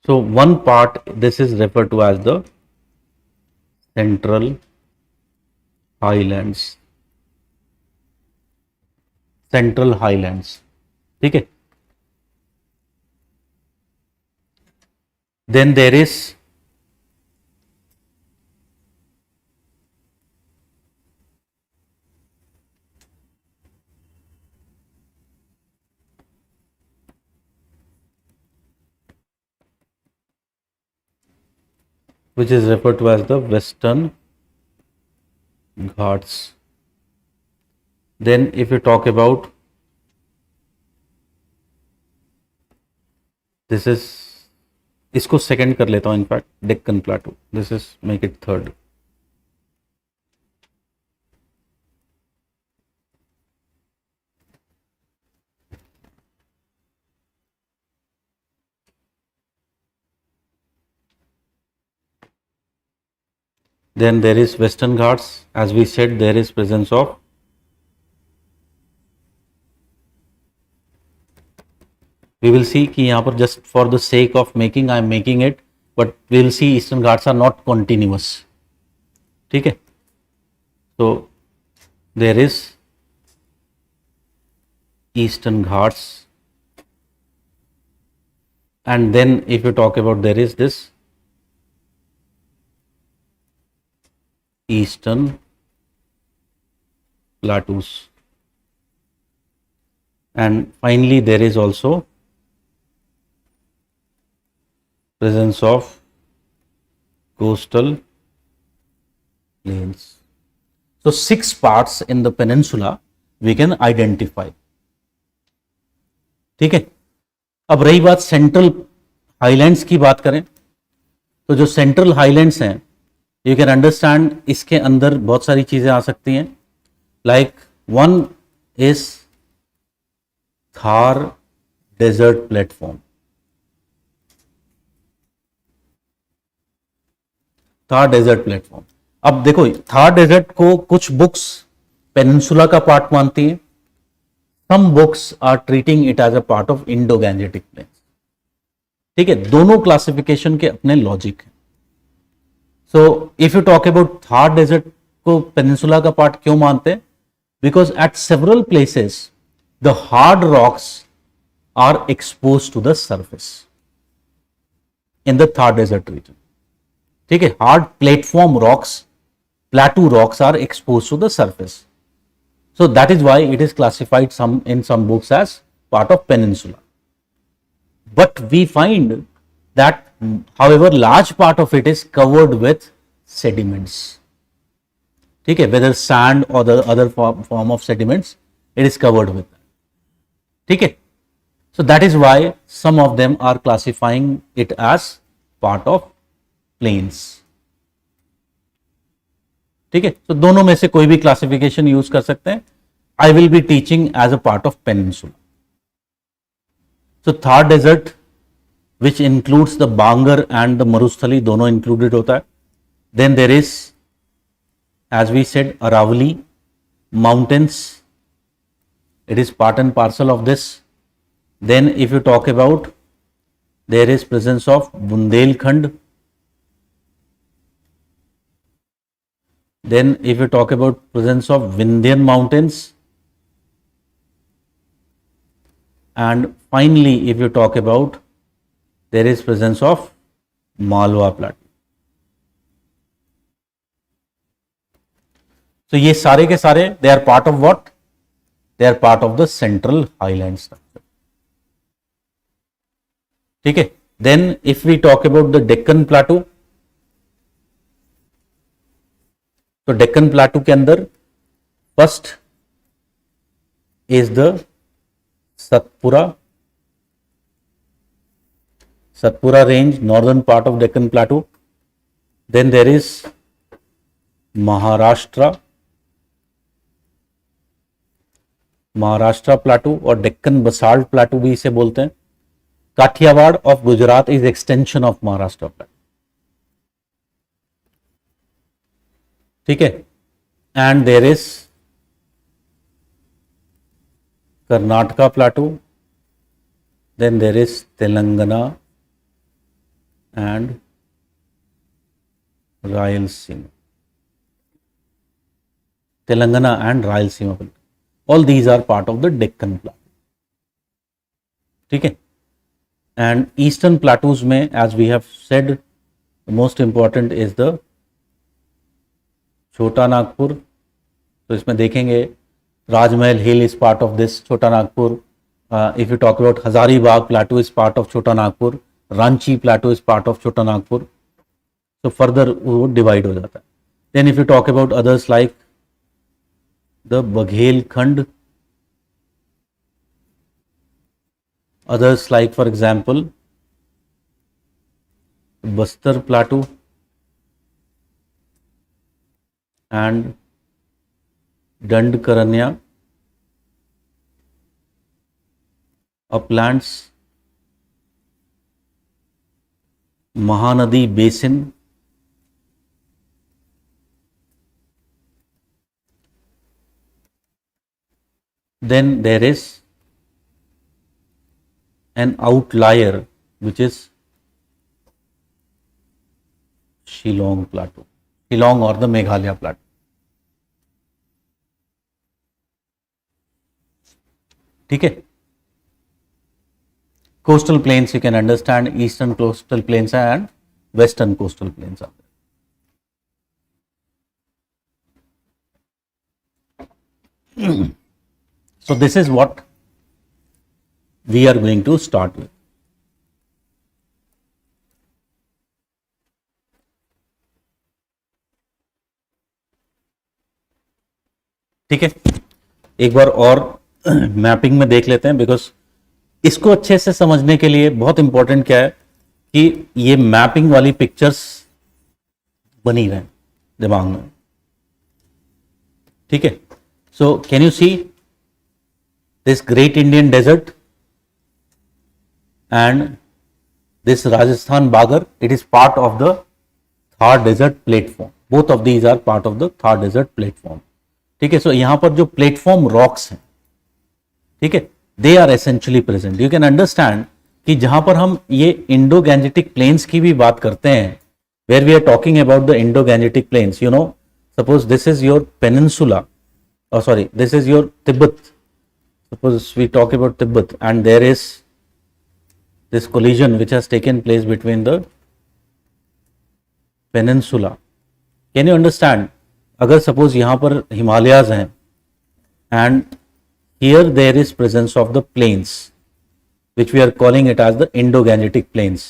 so one part, this is referred to as the central highlands. Central highlands. ठीक है. Then there is which is referred to as the Western Ghats. Then if you talk about, this is, इसको second कर लेता हूं, in fact Deccan plateau, this is make it third. Then there is Western Ghats. As we said, there is presence of we will see कि यहाँ पर just for the sake of making I am making it, but we will see Eastern Ghats are not continuous. ठीक है. So there is Eastern Ghats, and then if you talk about, there is this Eastern Plateaus, and finally there is also presence of coastal plains. So 6 parts in the peninsula we can identify. ठीक है. अब रही बात central highlands की बात करें, तो जो सेंट्रल हाईलैंड्स हैं, यू कैन अंडरस्टैंड इसके अंदर बहुत सारी चीजें आ सकती हैं. Like one is Thar desert platform. Thar desert platform. अब देखो थार डेजर्ट को कुछ बुक्स पेनिनसुला का पार्ट मानती हैं, some books are treating it as a part of Indo Gangetic plains. ठीक है, दोनों क्लासिफिकेशन के अपने लॉजिक है। So if you talk about Thar desert को पेनिनसुला का पार्ट क्यों मानते हैं? Because at several places the hard rocks are expose to the surface in the Thar desert region. ठीक है, hard platform rocks, plateau rocks are exposed to the surface. So that is why it is classified in some books as part of peninsula. But we find that, however, large part of it is covered with sediments. ठीक है, whether sand or the other form of sediments, it is covered with that. ठीक है, so that is why some of them are classifying it as part of plains. ठीक है, तो दोनों में से कोई भी क्लासिफिकेशन यूज कर सकते हैं। I will be teaching as a part of peninsula. So Thar desert which includes the Bangar and the Marusthali, दोनों इंक्लूडेड होता है। Then there is, as we said, Aravalli mountains, it is part and parcel of this. Then if you talk about, there is presence of Bundelkhand. Then if you talk about presence of Vindhyan mountains, and finally if you talk about, there is presence of Malwa plateau. So ये सारे के सारे they are part of what? They are part of the central highland structure. ठीक है, then if we talk about the Deccan plateau, तो Deccan plateau के अंदर first is the Satpura range, northern part of Deccan plateau. Then there is Maharashtra plateau और Deccan basalt plateau भी इसे बोलते हैं। Kathiawar of Gujarat is extension of Maharashtra plateau. ठीक है, and there is Karnataka plateau, then there is Telangana and Rayalaseema. Telangana and Rayalaseema, all these are part of the Deccan plateau. ठीक है, and eastern plateaus में, as we have said, most important is the Chota Nagpur. तो इसमें देखेंगे Rajmahal hill is part of this Chota Nagpur. If you talk about Hazaribagh plateau is part of Chota Nagpur, Ranchi plateau is part of Chota Nagpur. तो further वो divide हो जाता है। Then if you talk about others like the Baghelkhand, others like for example Bastar plateau and Dandkaranya uplands, Mahanadi basin, then there is an outlier which is Shillong plateau, Shillong or the Meghalaya plateau. ठीक है, coastal plains you can understand, eastern coastal plains and western coastal plains are there. So this is what we are going to start with. ठीक है, एक बार और mapping में देख लेते हैं, बिकॉज इसको अच्छे से समझने के लिए बहुत इंपॉर्टेंट क्या है कि ये मैपिंग वाली पिक्चर्स बनी रहे दिमाग में। ठीक है, so can you see this great Indian desert and this Rajasthan Bagar, it is part of the Thar desert platform, both of these are part of the Thar desert platform. ठीक है, सो यहां पर जो प्लेटफॉर्म रॉक्स हैं, ठीक है, they are essentially present. You can understand कि जहां पर हम ये इंडो गैंजेटिक प्लेन्स की भी बात करते हैं, where we are talking about the Indo Gangetic plains, you know, suppose this is your peninsula, or sorry, this is your Tibet. Suppose we talk about Tibet and there is this collision which has taken place between the peninsula. Can you understand? अगर suppose यहाँ पर हिमालयाज हैं and here there is presence of the plains which we are calling it as the Indo-Gangetic plains.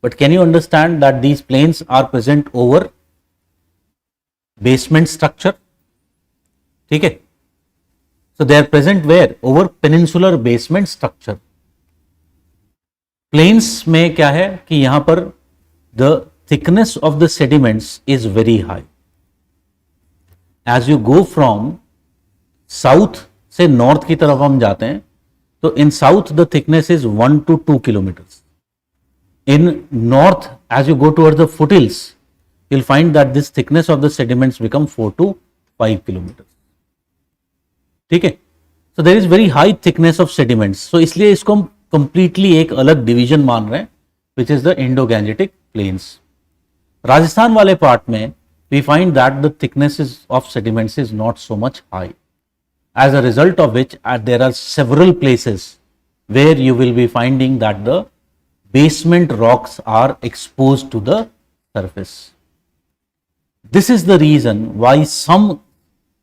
But can you understand that these plains are present over basement structure? ठीक है, so they are present where? Over peninsular basement structure. Plains में क्या है कि यहां पर the thickness of the sediments is very high. As you go from south से north की तरफ हम जाते हैं, तो in south the thickness is 1 to 2 kilometers. In north, as you go towards the foothills, you'll find that this thickness of the sediments become 4 to 5 kilometers. ठीक है, so there is very high thickness of sediments, so इसलिए इसको हम completely एक अलग division मान रहे हैं which is the Indo Gangetic plains. Rajasthan वाले पार्ट में we find that the thickness of sediments is not so much high, as a result of which there are several places where you will be finding that the basement rocks are exposed to the surface. This is the reason why some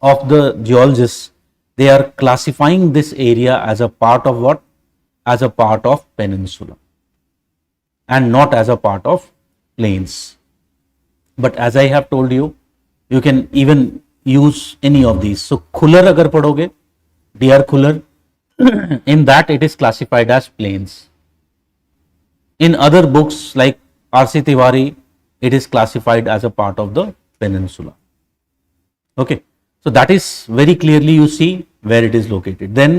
of the geologists, they are classifying this area as a part of what? As a part of peninsula and not as a part of plains. But as I have told you, you can even use any of these. So Khular agar padhoge, DR Khular, in that it is classified as plains. In other books like R.C. Tiwari, it is classified as a part of the peninsula. Okay, so that is very clearly you see where it is located. Then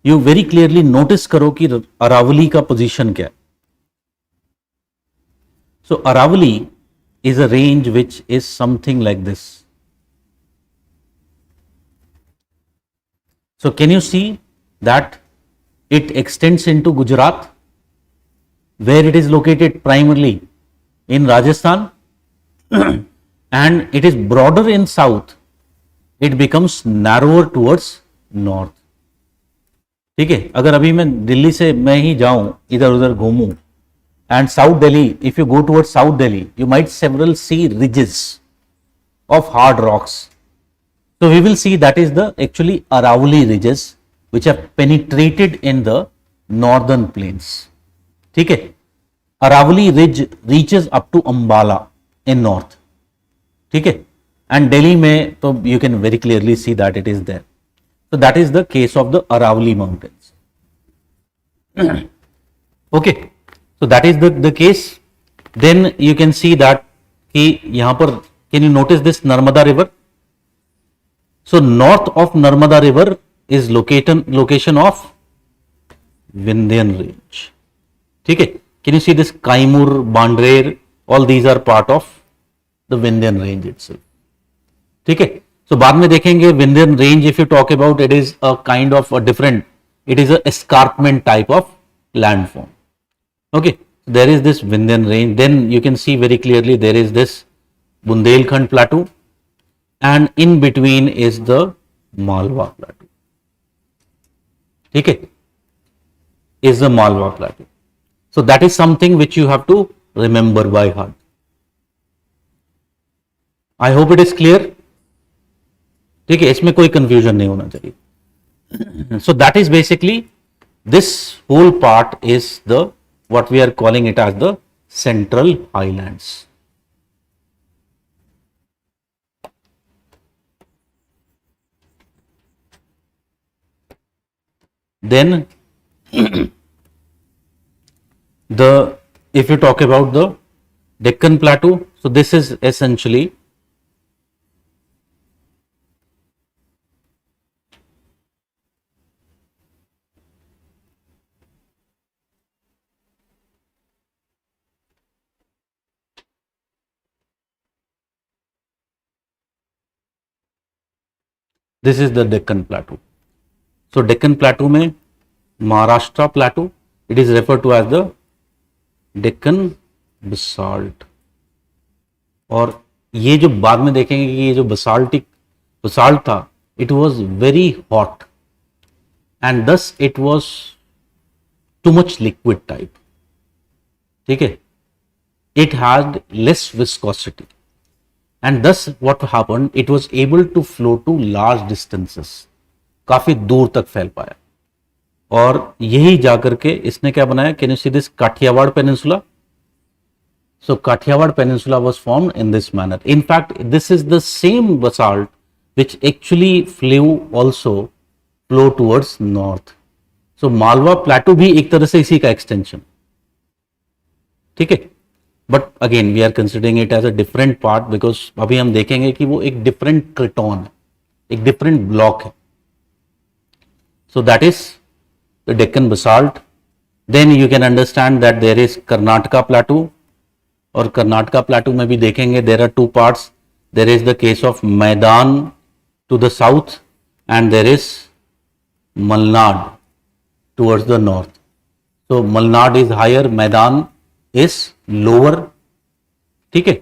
you very clearly notice karo ki Aravali ka position kya hai. So Aravali is a range which is something like this. So can you see that it extends into Gujarat, where it is located primarily in Rajasthan, and it is broader in south, it becomes narrower towards north. ठीक है, अगर अभी मैं दिल्ली से मैं ही जाऊं इधर उधर घूमूं and South Delhi, if you go towards South Delhi, you might several see ridges of hard rocks. So we will see that is the actually Aravali ridges which have penetrated in the northern plains. ठीक है, Aravalli ridge reaches up to Ambala in north, ठीक है, and Delhi में तो you can very clearly see that it is there. So that is the case of the Aravalli mountains. Okay, so that is the case. Then you can see that कि यहां पर can you notice this Narmada river. So north of Narmada river is location of Vindhyan range. ठीक है, can you see this Kaimur, Bhander, all these are part of the Vindhyan range itself. ठीक है, so बाद में देखेंगे Vindhyan range if you talk about it is a kind of a different, it is a escarpment type of landform. Okay, there is this Vindhyan range. Then you can see very clearly there is this Bundelkhand plateau and in between is the Malwa plateau. ठीक है, is the Malwa plateau. So that is something which you have to remember by heart. I hope it is clear. ठीक है, इसमें कोई confusion नहीं होना चाहिए. So that is basically this whole part is the what we are calling it as the Central Highlands. Then if you talk about the Deccan Plateau, so this is essentially this is the Deccan plateau. So Deccan plateau में Maharashtra plateau, it is refer to as the Deccan basalt. और ये जो बाद में देखेंगे कि ये जो बसाल्ट था, it was very hot and thus it was too much liquid type. ठीक है, it had less viscosity and thus what happened, it was able to flow to large distances, काफी दूर तक फैल पाया. और यही जाकर के इसने क्या बनाया, can you see this Kathiawar peninsula. So Kathiawar peninsula was formed in this manner. In fact, this is the same basalt which actually flow towards north. So Malwa plateau भी एक तरह से इसी का एक्सटेंशन. ठीक है, but again we are considering it as a different part because अभी हम देखेंगे कि वो एक डिफरेंट क्रिटोन है, एक डिफरेंट ब्लॉक है. So that is the Deccan basalt. Then you can understand that there is Karnataka plateau. और कर्नाटका प्लेटू में भी देखेंगे there are two parts. There is the case of Maidan to the south and there is Malnad towards the north. So Malnad is higher, Maidan is lower. ठीक है,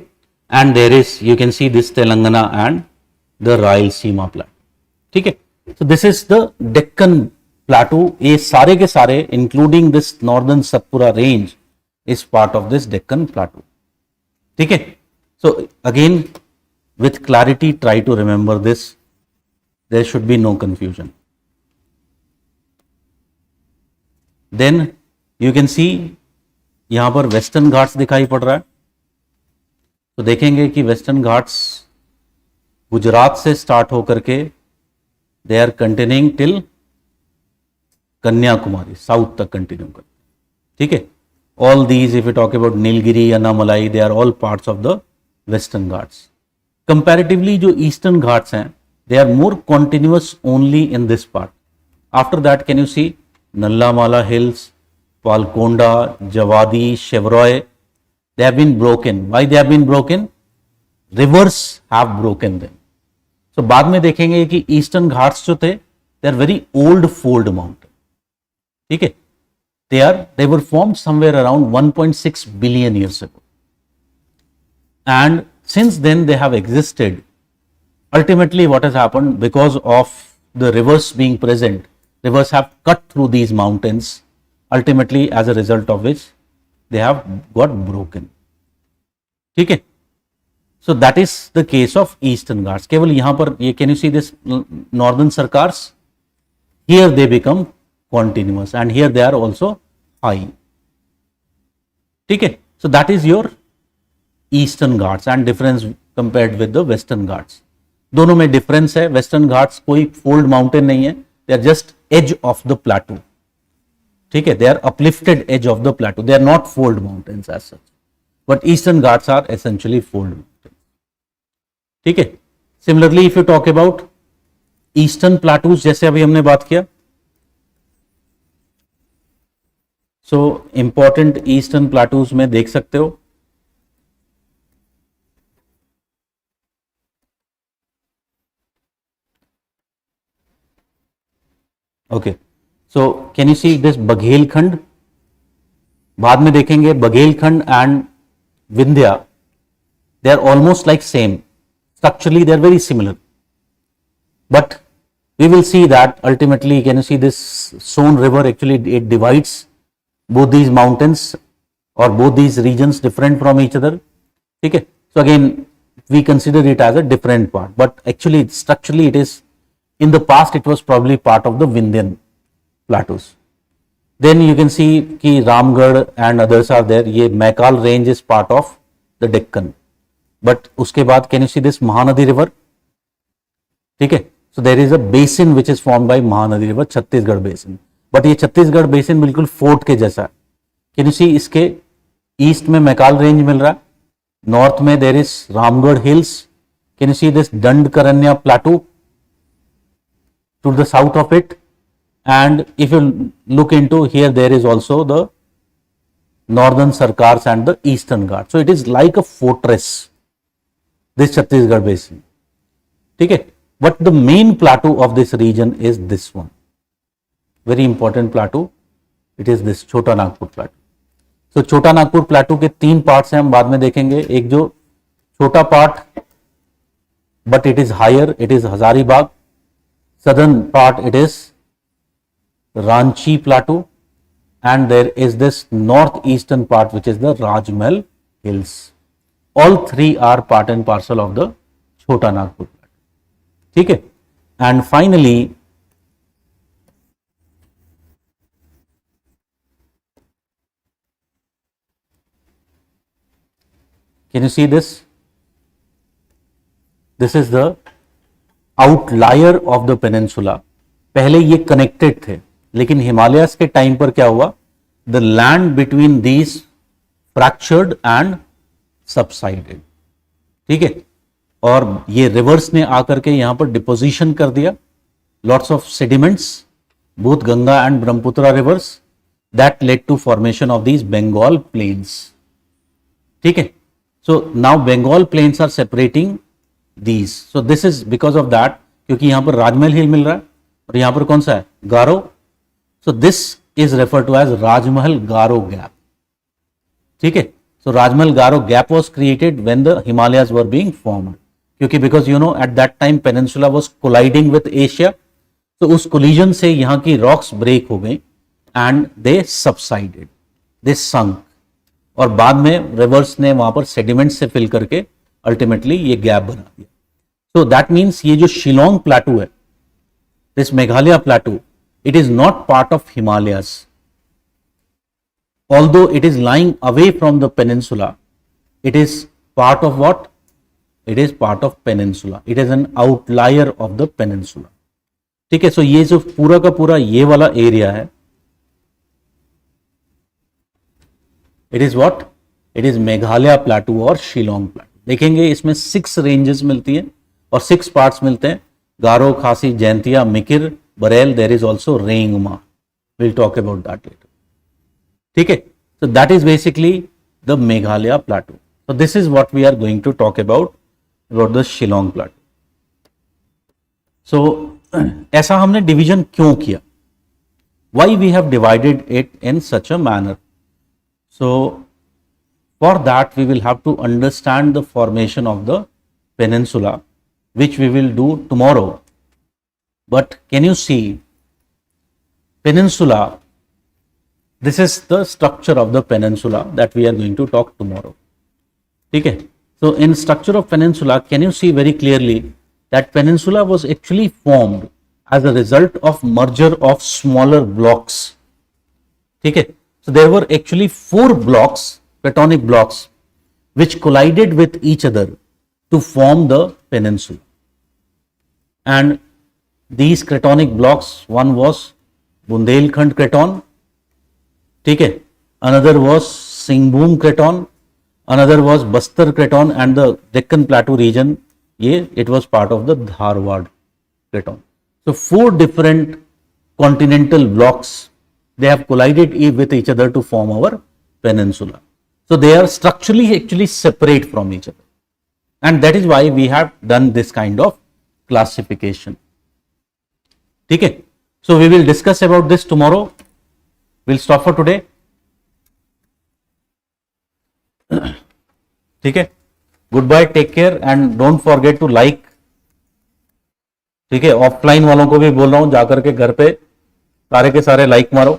and there is, you can see this Telangana and the Rayalaseema plateau. ठीक है, so this is the Deccan plateau. ये सारे के सारे including this northern Satpura range is part of this Deccan plateau. ठीक है, so again with clarity try to remember this, there should be no confusion. Then you can see यहां पर western Ghats दिखाई पड़ रहा है. तो देखेंगे कि वेस्टर्न घाट्स गुजरात से स्टार्ट होकर के they are continuing till Kanyakumari, south तक कंटिन्यू कर. ठीक है, all these if you talk about Nilgiri, Annamalai, they are all parts of the western Ghats. Comparatively जो ईस्टर्न घाट्स हैं they are more continuous only in this part. After that can you see Nallamala hills, Palkonda, Javadi, Chevroy, they have been broken. Why they have been broken? Rivers have broken them. So बाद में देखेंगे कि eastern Ghats जो थे they are very old fold mountain. ठीक है, they were formed somewhere around 1.6 billion years ago. And since then they have existed. Ultimately what has happened, because of the rivers being present, rivers have cut through these mountains. Ultimately as a result of which they have got broken. ठीक है, so that is the case of eastern ghats. केवल यहां पर ये, can you see this northern sarkars, here they become continuous and here they are also high. ठीक है, so that is your eastern ghats and difference compared with the western ghats. दोनों में difference है. western ghats कोई fold mountain नहीं है, they are just edge of the plateau. ठीक है, they are uplifted edge of the plateau, they are not fold mountains as such, but eastern ghats are essentially fold mountains. ठीक है, similarly if you talk about eastern plateaus, जैसे अभी हमने बात किया, so important eastern plateaus में देख सकते हो okay. So can you see this Baghelkhand, बाद में देखेंगे Baghelkhand and Vindhya, they are almost like same structurally, they are very similar, but we will see that ultimately, can you see this Son river, actually it divides both these mountains or both these regions different from each other. ठीक है, so again we consider it as a different part, but actually structurally it is, in the past it was probably part of the Vindhyan plateaus. Then you can see कि Ramgarh and others are there. ये Maikal range is part of the Deccan, but उसके बाद can you see this Mahanadi river? ठीक है, so there is a basin which is formed by Mahanadi river, Chhattisgarh basin, but ये Chhattisgarh basin बिल्कुल fort के जैसा है. Can you see इसके ईस्ट में मैकाल रेंज मिल रहा है, नॉर्थ में there is Ramgarh hills. Can you see this Dandkaranya plateau to the south of it? And if you look into here, there is also the northern Sarkars and the eastern Ghats. So it is like a fortress, this Chhattisgarh basin. ठीक है, but the main plateau of this region is this one, very important plateau. It is this छोटा Nagpur plateau. So छोटा Nagpur plateau के 3 parts हैं, हम बाद में देखेंगे. एक जो छोटा part but it is higher, it is Hazaribagh. Southern part it is Ranchi plateau, and there is this northeastern part which is the Rajmahal hills. All 3 are part and parcel of the Chota Nagpur plateau. ठीक है. And finally can you see this? This is the outlier of the peninsula. पहले ये connected थे, लेकिन Himalayas के time पर क्या हुआ? The land between these fractured and subsided. ठीक है. और ये रिवर्स ने आकर के यहां पर डिपोजिशन कर दिया. Lots of sediments, both Ganga and Brahmaputra rivers, that led to formation of these Bengal plains. ठीक है. So now Bengal plains are separating these. So this is because of that, क्योंकि यहां पर राजमहल हिल मिल रहा है और यहां पर कौन सा है? गारो. So this is referred to as Rajmahal Garo gap. ठीक है. So Rajmahal Garo gap was created when the Himalayas were being formed. क्योंकि because you know at that time peninsula was colliding with Asia. So उस collision से यहाँ की rocks break हो गई and they subsided, they sunk. और बाद में रिवर्स ने वहां पर सेडिमेंट से फिल करके अल्टीमेटली ये गैप बना दिया. सो दैट मीन्स ये जो शिलोंग प्लेटू है, this Meghalaya प्लेटू, it is not part of Himalayas. Although it is lying away from the peninsula, it is part of what? It is part of peninsula. It is N outlier of the peninsula. ठीक है. So ये जो पूरा का पूरा ये वाला area है, it is what? It is Meghalaya प्लेटू और शिलोंग प्लेटू. देखेंगे इसमें 6 रेंजेस मिलती हैं और 6 पार्ट्स मिलते हैं. Garo, Khasi, Jaintia, Mikir, Barail. There is also Rengma. Will talk about that later. ठीक है. So that is basically the Meghalaya plateau. So this is what we are going to talk about the Shillong plateau. So ऐसा हमने डिवीजन क्यों किया? Why we have divided it in such a manner? So for that we will have to understand the formation of the peninsula, which we will do tomorrow. But can you see peninsula? This is the structure of the peninsula that we are going to talk tomorrow. Okay. So in structure of peninsula, can you see very clearly that peninsula was actually formed as a result of merger of smaller blocks. Okay. So there were actually 4 blocks, tectonic blocks, which collided with each other to form the peninsula. And these tectonic blocks, one was Bundelkhand Craton, ठीक है, another was Singhbhum Craton, another was Bastar Craton, and the Deccan Plateau region, it was part of the Dharwad Craton. So 4 different continental blocks, they have collided with each other to form our peninsula. So they are structurally actually separate from each other, and that is why we have done this kind of classification. Okay. So we will discuss about this tomorrow. We'll stop for today. Okay. Goodbye, take care, and don't forget to like. ठीक है. Offline वालों को भी बोल रहा हूं, जाकर के घर पे सारे के सारे लाइक मारो.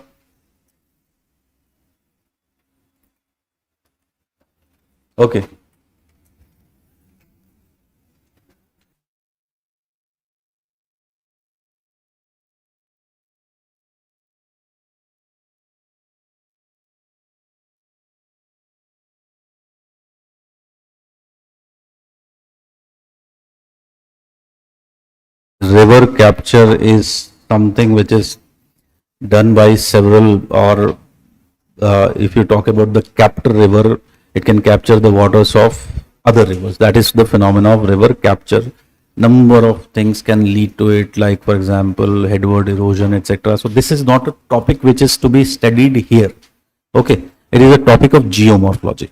Okay. River capture is something which is done by several, or if you talk about the capture river, it can capture the waters of other rivers. That is the phenomena of river capture. Number of things can lead to it, like for example headward erosion, etc. So this is not a topic which is to be studied here. Okay, it is a topic of geomorphology.